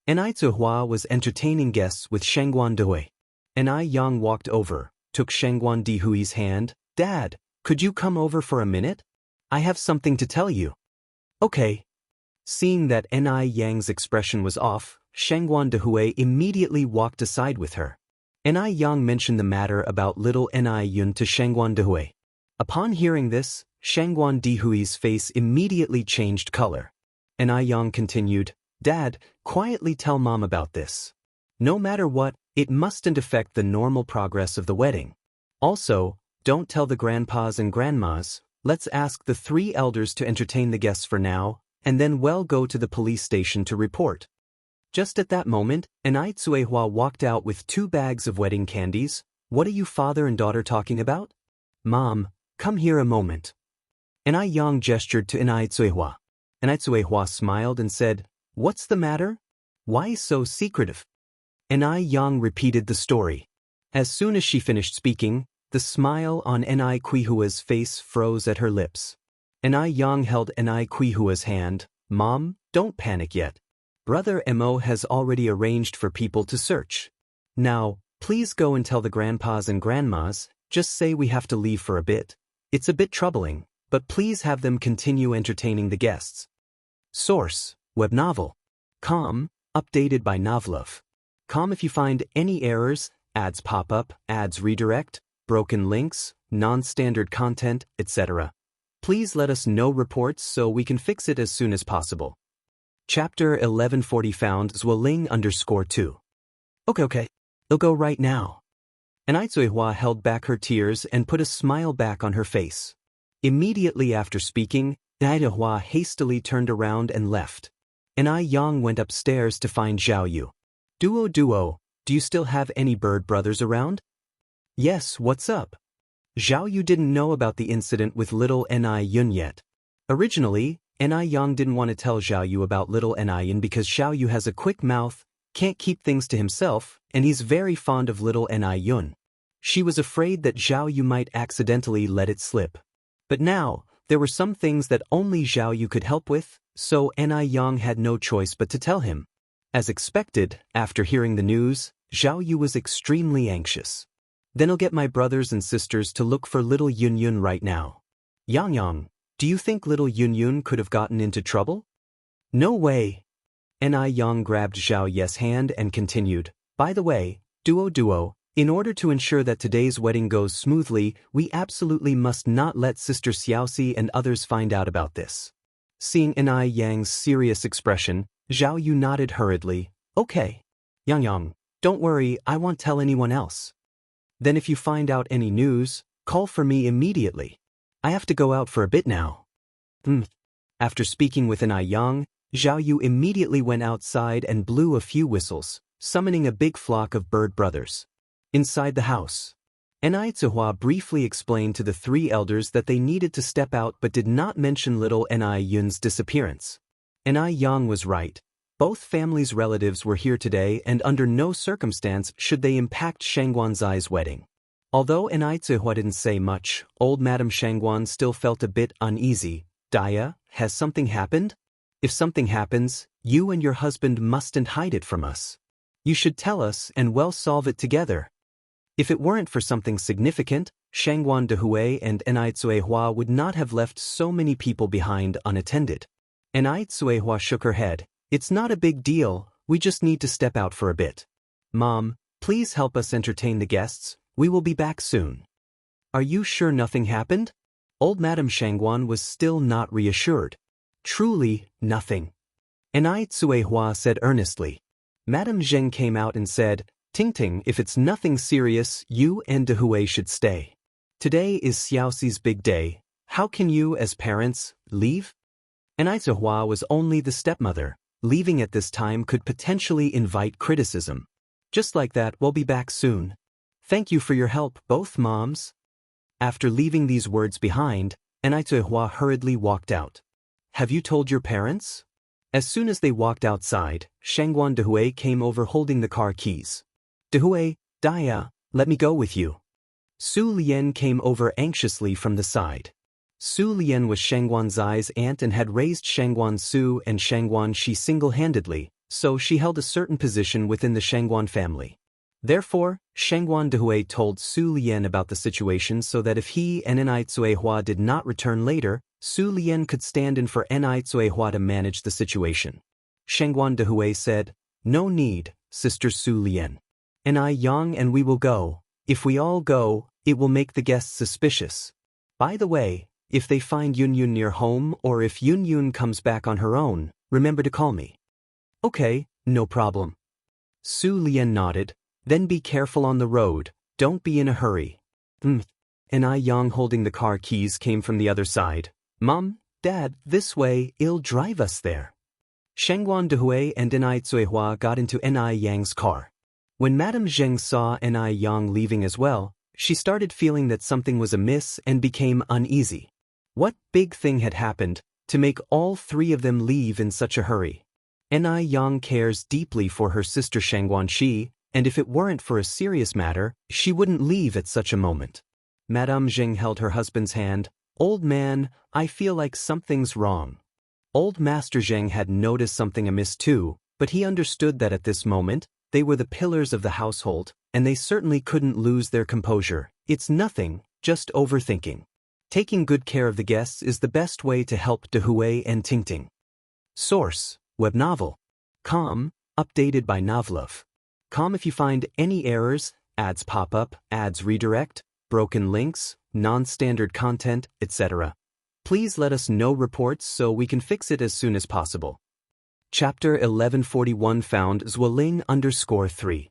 Ni Zihua was entertaining guests with Shangguan Dehui. Ni Yang walked over, took Shangguan Dihui's hand. Dad, could you come over for a minute? I have something to tell you. Okay. Seeing that Ni Yang's expression was off, Shangguan Dehui immediately walked aside with her. Ni Yang mentioned the matter about little Ni Yun to Shangguan Dehui. Upon hearing this, Shangguan Dihui's face immediately changed color. Ni Yang continued, Dad, quietly tell Mom about this. No matter what, it mustn't affect the normal progress of the wedding. Also, don't tell the grandpas and grandmas. Let's ask the 3 elders to entertain the guests for now, and then we'll go to the police station to report. Just at that moment, Ni Zuihua walked out with 2 bags of wedding candies. What are you father and daughter talking about? Mom, come here a moment. Ni Yang gestured to Ni Zuihua. Ni Zuihua smiled and said, What's the matter? Why so secretive? Ni Yang repeated the story. As soon as she finished speaking, the smile on Ni Kuihua's face froze at her lips. Ni Yang held Ni Kuihua's hand. Mom, don't panic yet. Brother Mo has already arranged for people to search. Now, please go and tell the grandpas and grandmas, just say we have to leave for a bit. It's a bit troubling, but please have them continue entertaining the guests. Source, web novel. Com, updated by Novlov. Com if you find any errors, ads pop up, ads redirect, broken links, non-standard content, etc. Please let us know reports so we can fix it as soon as possible. Chapter 1140 found Zhuoling _2. Okay. I'll go right now. Ni Zuihua held back her tears and put a smile back on her face. Immediately after speaking, Ni Zuihua hastily turned around and left. Ni Yang went upstairs to find Zhao Yu. Duo, do you still have any bird brothers around? Yes, what's up? Zhao Yu didn't know about the incident with little Ni Yun yet. Originally, Ni Yang didn't want to tell Zhao Yu about little Ni Yun because Zhao Yu has a quick mouth, can't keep things to himself, and he's very fond of little Ni Yun. She was afraid that Zhao Yu might accidentally let it slip. But now, there were some things that only Zhao Yu could help with, so Ni Yang had no choice but to tell him. As expected, after hearing the news, Zhao Yu was extremely anxious. Then I'll get my brothers and sisters to look for little Yun Yun right now. Yang, do you think little Yun Yun could have gotten into trouble? No way. Ni Yang grabbed Zhao Ye's hand and continued, by the way, Duo, in order to ensure that today's wedding goes smoothly, we absolutely must not let Sister Xiaoxi and others find out about this. Seeing Ni Yang's serious expression, Zhao Yu nodded hurriedly. Okay. Yang, don't worry, I won't tell anyone else. Then if you find out any news, call for me immediately. I have to go out for a bit now. After speaking with an Yang, Zhao Yu immediately went outside and blew a few whistles, summoning a big flock of bird brothers. Inside the house, Enai Zihua briefly explained to the three elders that they needed to step out but did not mention little Enai Yun's disappearance. Enai Yang was right. Both families' relatives were here today and under no circumstance should they impact Shangguanzai's wedding. Although Enai Zihua didn't say much, old Madame Shangguan still felt a bit uneasy. Dia, has something happened? If something happens, you and your husband mustn't hide it from us. You should tell us and we'll solve it together. If it weren't for something significant, Shangguan Dehui and Enai Zuehua would not have left so many people behind unattended. Enai Zuehua shook her head. It's not a big deal, we just need to step out for a bit. Mom, please help us entertain the guests, we will be back soon. Are you sure nothing happened? Old Madame Shangguan was still not reassured. Truly, nothing. Enai Zuehua said earnestly. Madame Zheng came out and said, Ting, if it's nothing serious, you and Dehui should stay. Today is Xiaoxi's big day. How can you, as parents, leave? Enai Zihua was only the stepmother. Leaving at this time could potentially invite criticism. Just like that, we'll be back soon. Thank you for your help, both moms. After leaving these words behind, Enai Zihua hurriedly walked out. Have you told your parents? As soon as they walked outside, Shangguan Dehui came over holding the car keys. Dehui, Dia, let me go with you. Su Lian came over anxiously from the side. Su Lian was Shangguanzai's aunt and had raised Shangguan Su and Shangguan Shi single-handedly, so she held a certain position within the Shangguan family. Therefore, Shangguan Dehui told Su Lian about the situation so that if he and Enai Zuehua did not return later, Su Lian could stand in for Enai Zuehua to manage the situation. Shangguan Dehui said, No need, Sister Su Lian. Enai Yang and we will go. If we all go, it will make the guests suspicious. By the way, if they find Yunyun near home or if Yunyun comes back on her own, remember to call me. Okay, no problem. Su Lian nodded. Then be careful on the road, don't be in a hurry. Enai Yang holding the car keys came from the other side. Mom, Dad, this way, it'll drive us there. Shangguan Dehui and Enai Zuehua got into Enai Yang's car. When Madame Zheng saw Enai Yang leaving as well, she started feeling that something was amiss and became uneasy. What big thing had happened to make all three of them leave in such a hurry? Enai Yang cares deeply for her sister Shangguan Shi, and if it weren't for a serious matter, she wouldn't leave at such a moment. Madame Zheng held her husband's hand. Old man, I feel like something's wrong. Old Master Zheng had noticed something amiss too, but he understood that at this moment, they were the pillars of the household, and they certainly couldn't lose their composure. It's nothing, just overthinking. Taking good care of the guests is the best way to help Dehui and Ting. Source, web novel. Com, updated by Novlove. Com if you find any errors, ads pop up, ads redirect, broken links, non-standard content, etc. Please let us know reports so we can fix it as soon as possible. Chapter 1141 found Zhualing_3.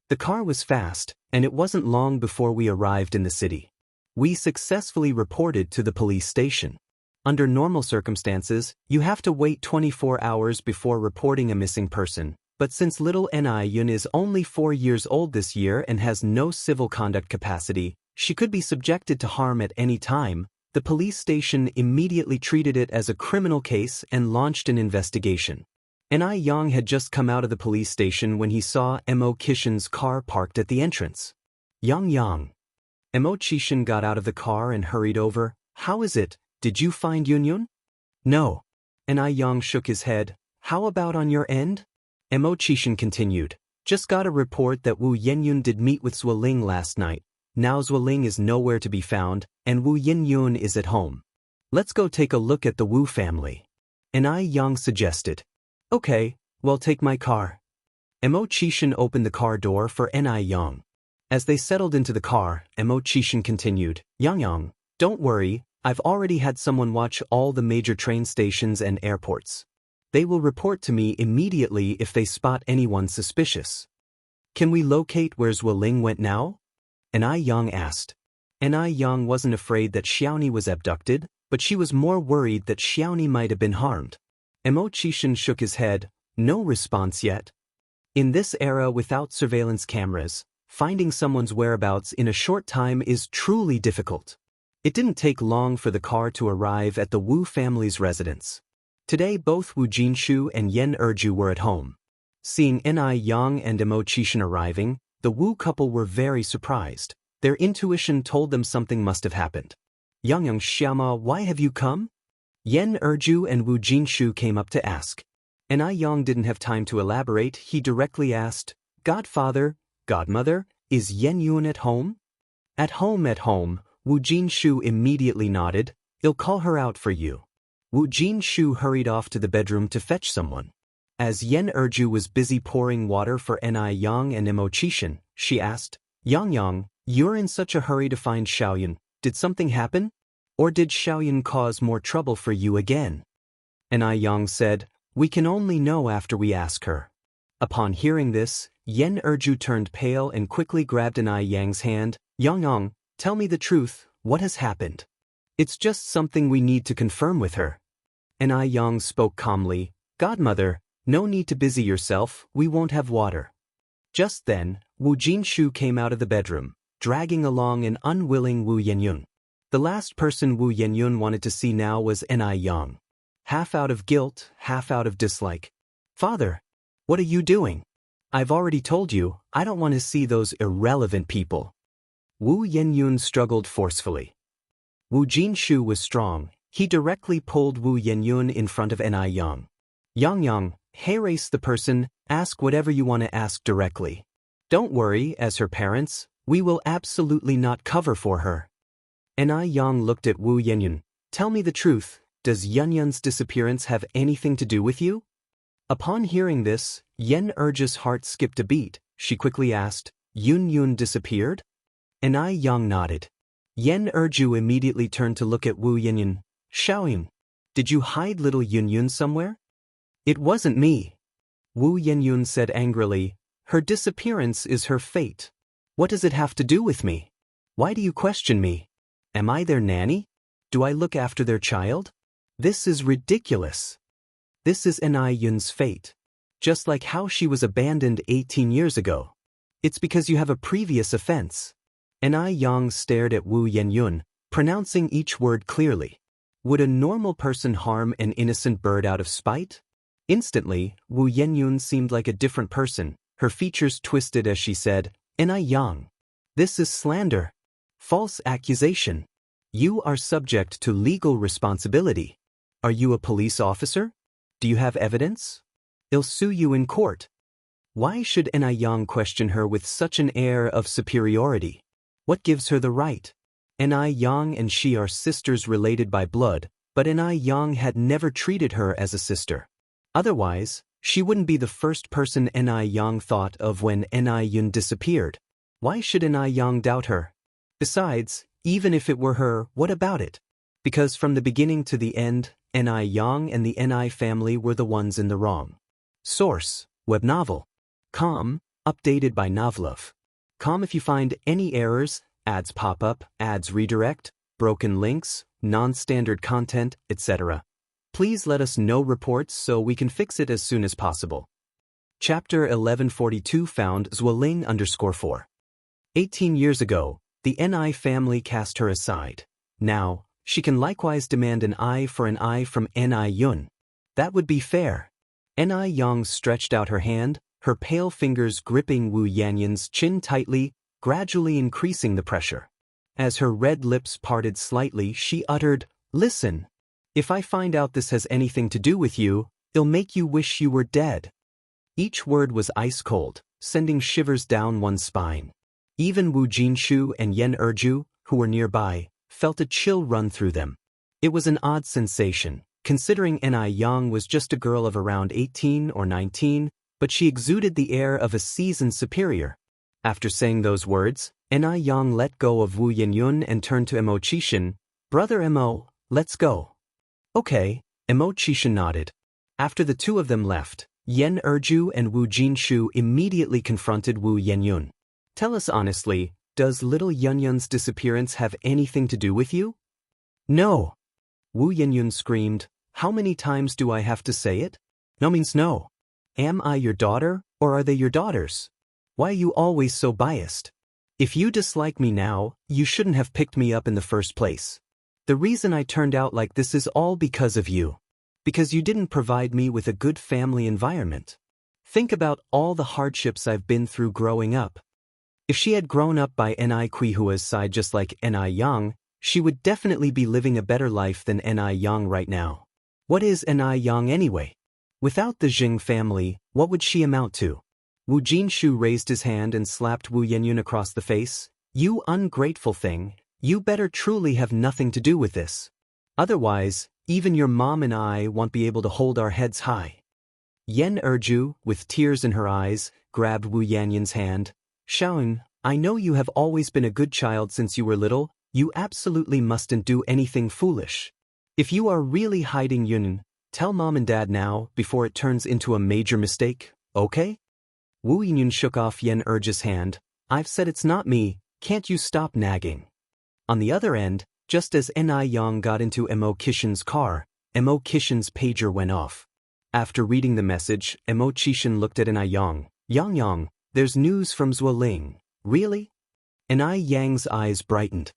The car was fast, and it wasn't long before we arrived in the city. We successfully reported to the police station. Under normal circumstances, you have to wait 24 hours before reporting a missing person, but since little Enai Yun is only 4 years old this year and has no civil conduct capacity, she could be subjected to harm at any time. The police station immediately treated it as a criminal case and launched an investigation. Enai Yang had just come out of the police station when he saw Mo Kishin's car parked at the entrance. Yang. Mo Kishin got out of the car and hurried over. How is it? Did you find Yunyun? No. Enai Yang shook his head. How about on your end? Mo Kishin continued. Just got a report that Wu Yenyun did meet with Zhualing last night. Now Zhualing is nowhere to be found, and Wu Yenyun is at home. Let's go take a look at the Wu family. Enai Yang suggested. Okay, well take my car. Mo Kishin opened the car door for Enai Yang. As they settled into the car, Mo Kishin continued. Yang, don't worry, I've already had someone watch all the major train stations and airports. They will report to me immediately if they spot anyone suspicious. Can we locate where Zhualing went now? Enai Yang asked. Ni Yang wasn't afraid that Xiaoni was abducted, but she was more worried that Xiaoni might have been harmed. Emo Qishan shook his head, no response yet. In this era without surveillance cameras, finding someone's whereabouts in a short time is truly difficult. It didn't take long for the car to arrive at the Wu family's residence. Today both Wu Jinshu and Yen Erju were at home. Seeing Ni Yang and Emo Qishan arriving, the Wu couple were very surprised. Their intuition told them something must have happened. Yang Xiama, why have you come? Yen Erju and Wu Jinshu came up to ask. Ni Yang didn't have time to elaborate, he directly asked, Godfather, Godmother, is Yen Yun at home? At home, Wu Jinshu immediately nodded, I'll call her out for you. Wu Jinshu hurried off to the bedroom to fetch someone. As Yen Erju was busy pouring water for Ni Yang and Emo Qishan, she asked, Yang, you're in such a hurry to find Xiaoyun, did something happen? Or did Xiaoyun cause more trouble for you again? Ni Yang said, we can only know after we ask her. Upon hearing this, Yen Erju turned pale and quickly grabbed Ni Yang's hand, Yang, tell me the truth, what has happened? It's just something we need to confirm with her. Ni Yang spoke calmly, Godmother, no need to busy yourself, we won't have water. Just then, Wu Jinshu came out of the bedroom, dragging along an unwilling Wu Yenyun. The last person Wu Yenyun wanted to see now was Ni Yang. Half out of guilt, half out of dislike. Father, what are you doing? I've already told you, I don't want to see those irrelevant people. Wu Yenyun struggled forcefully. Wu Jinshu was strong, he directly pulled Wu Yenyun in front of Ni Yang. Yang, harass the person, ask whatever you want to ask directly. Don't worry, as her parents, we will absolutely not cover for her. Ni Yang looked at Wu Yenyun. Tell me the truth, does Yunyun's disappearance have anything to do with you? Upon hearing this, Yen Erju's heart skipped a beat. She quickly asked, Yun disappeared? Ni Yang nodded. Yen Erju immediately turned to look at Wu Yenyun. Xiaoyun, did you hide little Yunyun somewhere? It wasn't me. Wu Yenyun said angrily, her disappearance is her fate. What does it have to do with me? Why do you question me? Am I their nanny? Do I look after their child? This is ridiculous. This is Ni Yun's fate. Just like how she was abandoned 18 years ago. It's because you have a previous offense. Ni Yang stared at Wu Yenyun, pronouncing each word clearly. Would a normal person harm an innocent bird out of spite? Instantly, Wu Yenyun seemed like a different person, her features twisted as she said, Ni Yang. This is slander. False accusation. You are subject to legal responsibility. Are you a police officer? Do you have evidence? I'll sue you in court. Why should Ni Yang question her with such an air of superiority? What gives her the right? Ni Yang and she are sisters related by blood, but Ni Yang had never treated her as a sister. Otherwise, she wouldn't be the first person Ni Yang thought of when Ni Yun disappeared. Why should Ni Yang doubt her? Besides, even if it were her, what about it? Because from the beginning to the end, Ni Yang and the Ni family were the ones in the wrong. Source, web novel. Com, updated by Novlov. Com if you find any errors, ads pop up, ads redirect, broken links, non-standard content, etc. Please let us know reports so we can fix it as soon as possible. Chapter 1142 found Zhualing_4. 18 years ago, the Ni family cast her aside. Now, she can likewise demand an eye for an eye from Ni Yun. That would be fair. Ni Yang stretched out her hand, her pale fingers gripping Wu Yenyun's chin tightly, gradually increasing the pressure. As her red lips parted slightly, she uttered, Listen. If I find out this has anything to do with you, it'll make you wish you were dead. Each word was ice cold, sending shivers down one's spine. Even Wu Jinshu and Yen Erju, who were nearby, felt a chill run through them. It was an odd sensation, considering Ni Yang was just a girl of around 18 or 19, but she exuded the air of a seasoned superior. After saying those words, Ni Yang let go of Wu Yenyun and turned to Emo Qishan. Brother Emo, let's go. Okay, Emo Qishan nodded. After the two of them left, Yen Erju and Wu Jinshu immediately confronted Wu Yenyun. Tell us honestly, does little Yunyun's disappearance have anything to do with you? No. Wu Yunyun screamed, how many times do I have to say it? No means no. Am I your daughter, or are they your daughters? Why are you always so biased? If you dislike me now, you shouldn't have picked me up in the first place. The reason I turned out like this is all because of you. Because you didn't provide me with a good family environment. Think about all the hardships I've been through growing up. If she had grown up by Ni Hua's side just like Ni Yang, she would definitely be living a better life than Ni Yang right now. What is Ni Yang anyway? Without the Jing family, what would she amount to? Wu Jinshu raised his hand and slapped Wu Yunyun across the face. You ungrateful thing, you better truly have nothing to do with this. Otherwise, even your mom and I won't be able to hold our heads high. Yen Erju, with tears in her eyes, grabbed Wu Yunyun's hand. Shaoyun, I know you have always been a good child since you were little, you absolutely mustn't do anything foolish. If you are really hiding Yunyun, tell mom and dad now before it turns into a major mistake, okay? Wu Yunyun shook off Yen Erju's hand. I've said it's not me, can't you stop nagging? On the other end, just as Ni Yang got into Mo Kishin's car, Mo Kishin's pager went off. After reading the message, Mo Kishin looked at Ni Yang. Yang, there's news from Zuoling. Really? Ni Yang's eyes brightened.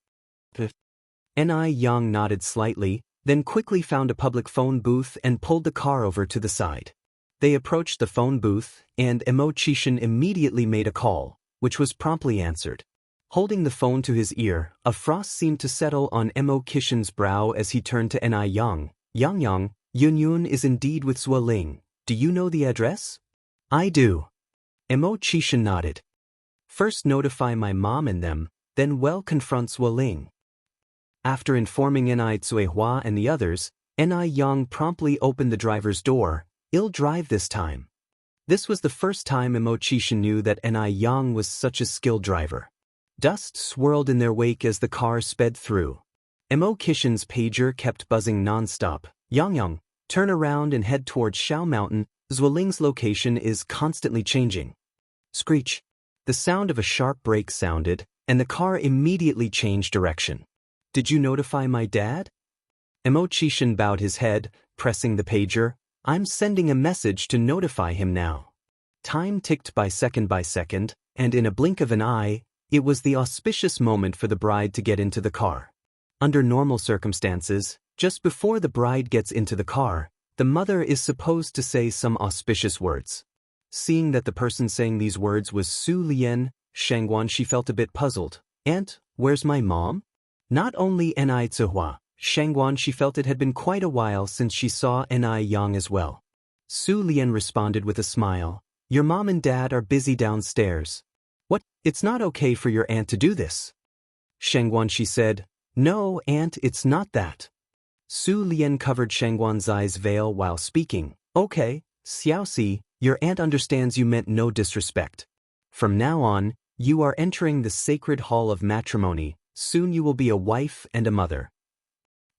Ni Yang nodded slightly, then quickly found a public phone booth and pulled the car over to the side. They approached the phone booth, and Mo Kishin immediately made a call, which was promptly answered. Holding the phone to his ear, a frost seemed to settle on Mo Kishin's brow as he turned to Ni Yang. Yang, Yunyun is indeed with Zuoling. Do you know the address? I do. Mo Kishin nodded. First notify my mom and them, then confront Zuoling. After informing Ni Zuehua and the others, Ni Yang promptly opened the driver's door. Ill drive this time. This was the first time Mo Kishin knew that Ni Yang was such a skilled driver. Dust swirled in their wake as the car sped through. Mo Kishin's pager kept buzzing non-stop. Yang, turn around and head towards Shao Mountain. Zuoling's location is constantly changing. Screech. The sound of a sharp brake sounded, and the car immediately changed direction. Did you notify my dad? Mo Kishin bowed his head, pressing the pager. I'm sending a message to notify him now. Time ticked by second, and in a blink of an eye, it was the auspicious moment for the bride to get into the car. Under normal circumstances, just before the bride gets into the car, the mother is supposed to say some auspicious words. Seeing that the person saying these words was Su Lian, Shangguan, she felt a bit puzzled. Aunt, where's my mom? Not only Ni Zuehua, Shangguan, she felt it had been quite a while since she saw Ni Yang as well. Su Lian responded with a smile. Your mom and dad are busy downstairs. What? It's not okay for your aunt to do this. Shangguan, she said. No, aunt, it's not that. Su Lian covered Shangguan's eyes veil while speaking. Okay, Xiaoxi, your aunt understands you meant no disrespect. From now on, you are entering the sacred hall of matrimony. Soon you will be a wife and a mother.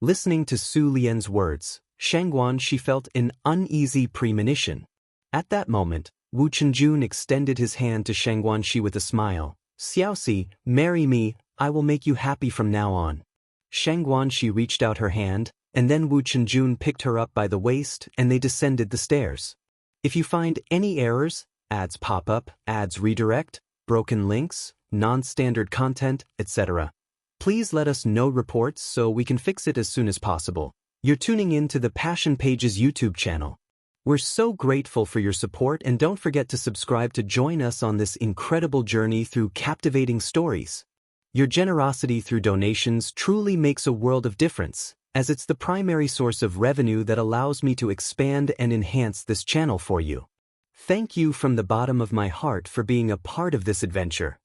Listening to Su Lian's words, Shangguan, she felt an uneasy premonition. At that moment, Wu Chenjun extended his hand to Shangguan Shi with a smile. Xiaoxi, marry me, I will make you happy from now on. Shangguan Shi reached out her hand, and then Wu Chenjun picked her up by the waist and they descended the stairs. If you find any errors, ads pop up, ads redirect, broken links, non-standard content, etc., please let us know reports so we can fix it as soon as possible. You're tuning in to the Passion Pages YouTube channel. We're so grateful for your support, and don't forget to subscribe to join us on this incredible journey through captivating stories. Your generosity through donations truly makes a world of difference, as it's the primary source of revenue that allows me to expand and enhance this channel for you. Thank you from the bottom of my heart for being a part of this adventure.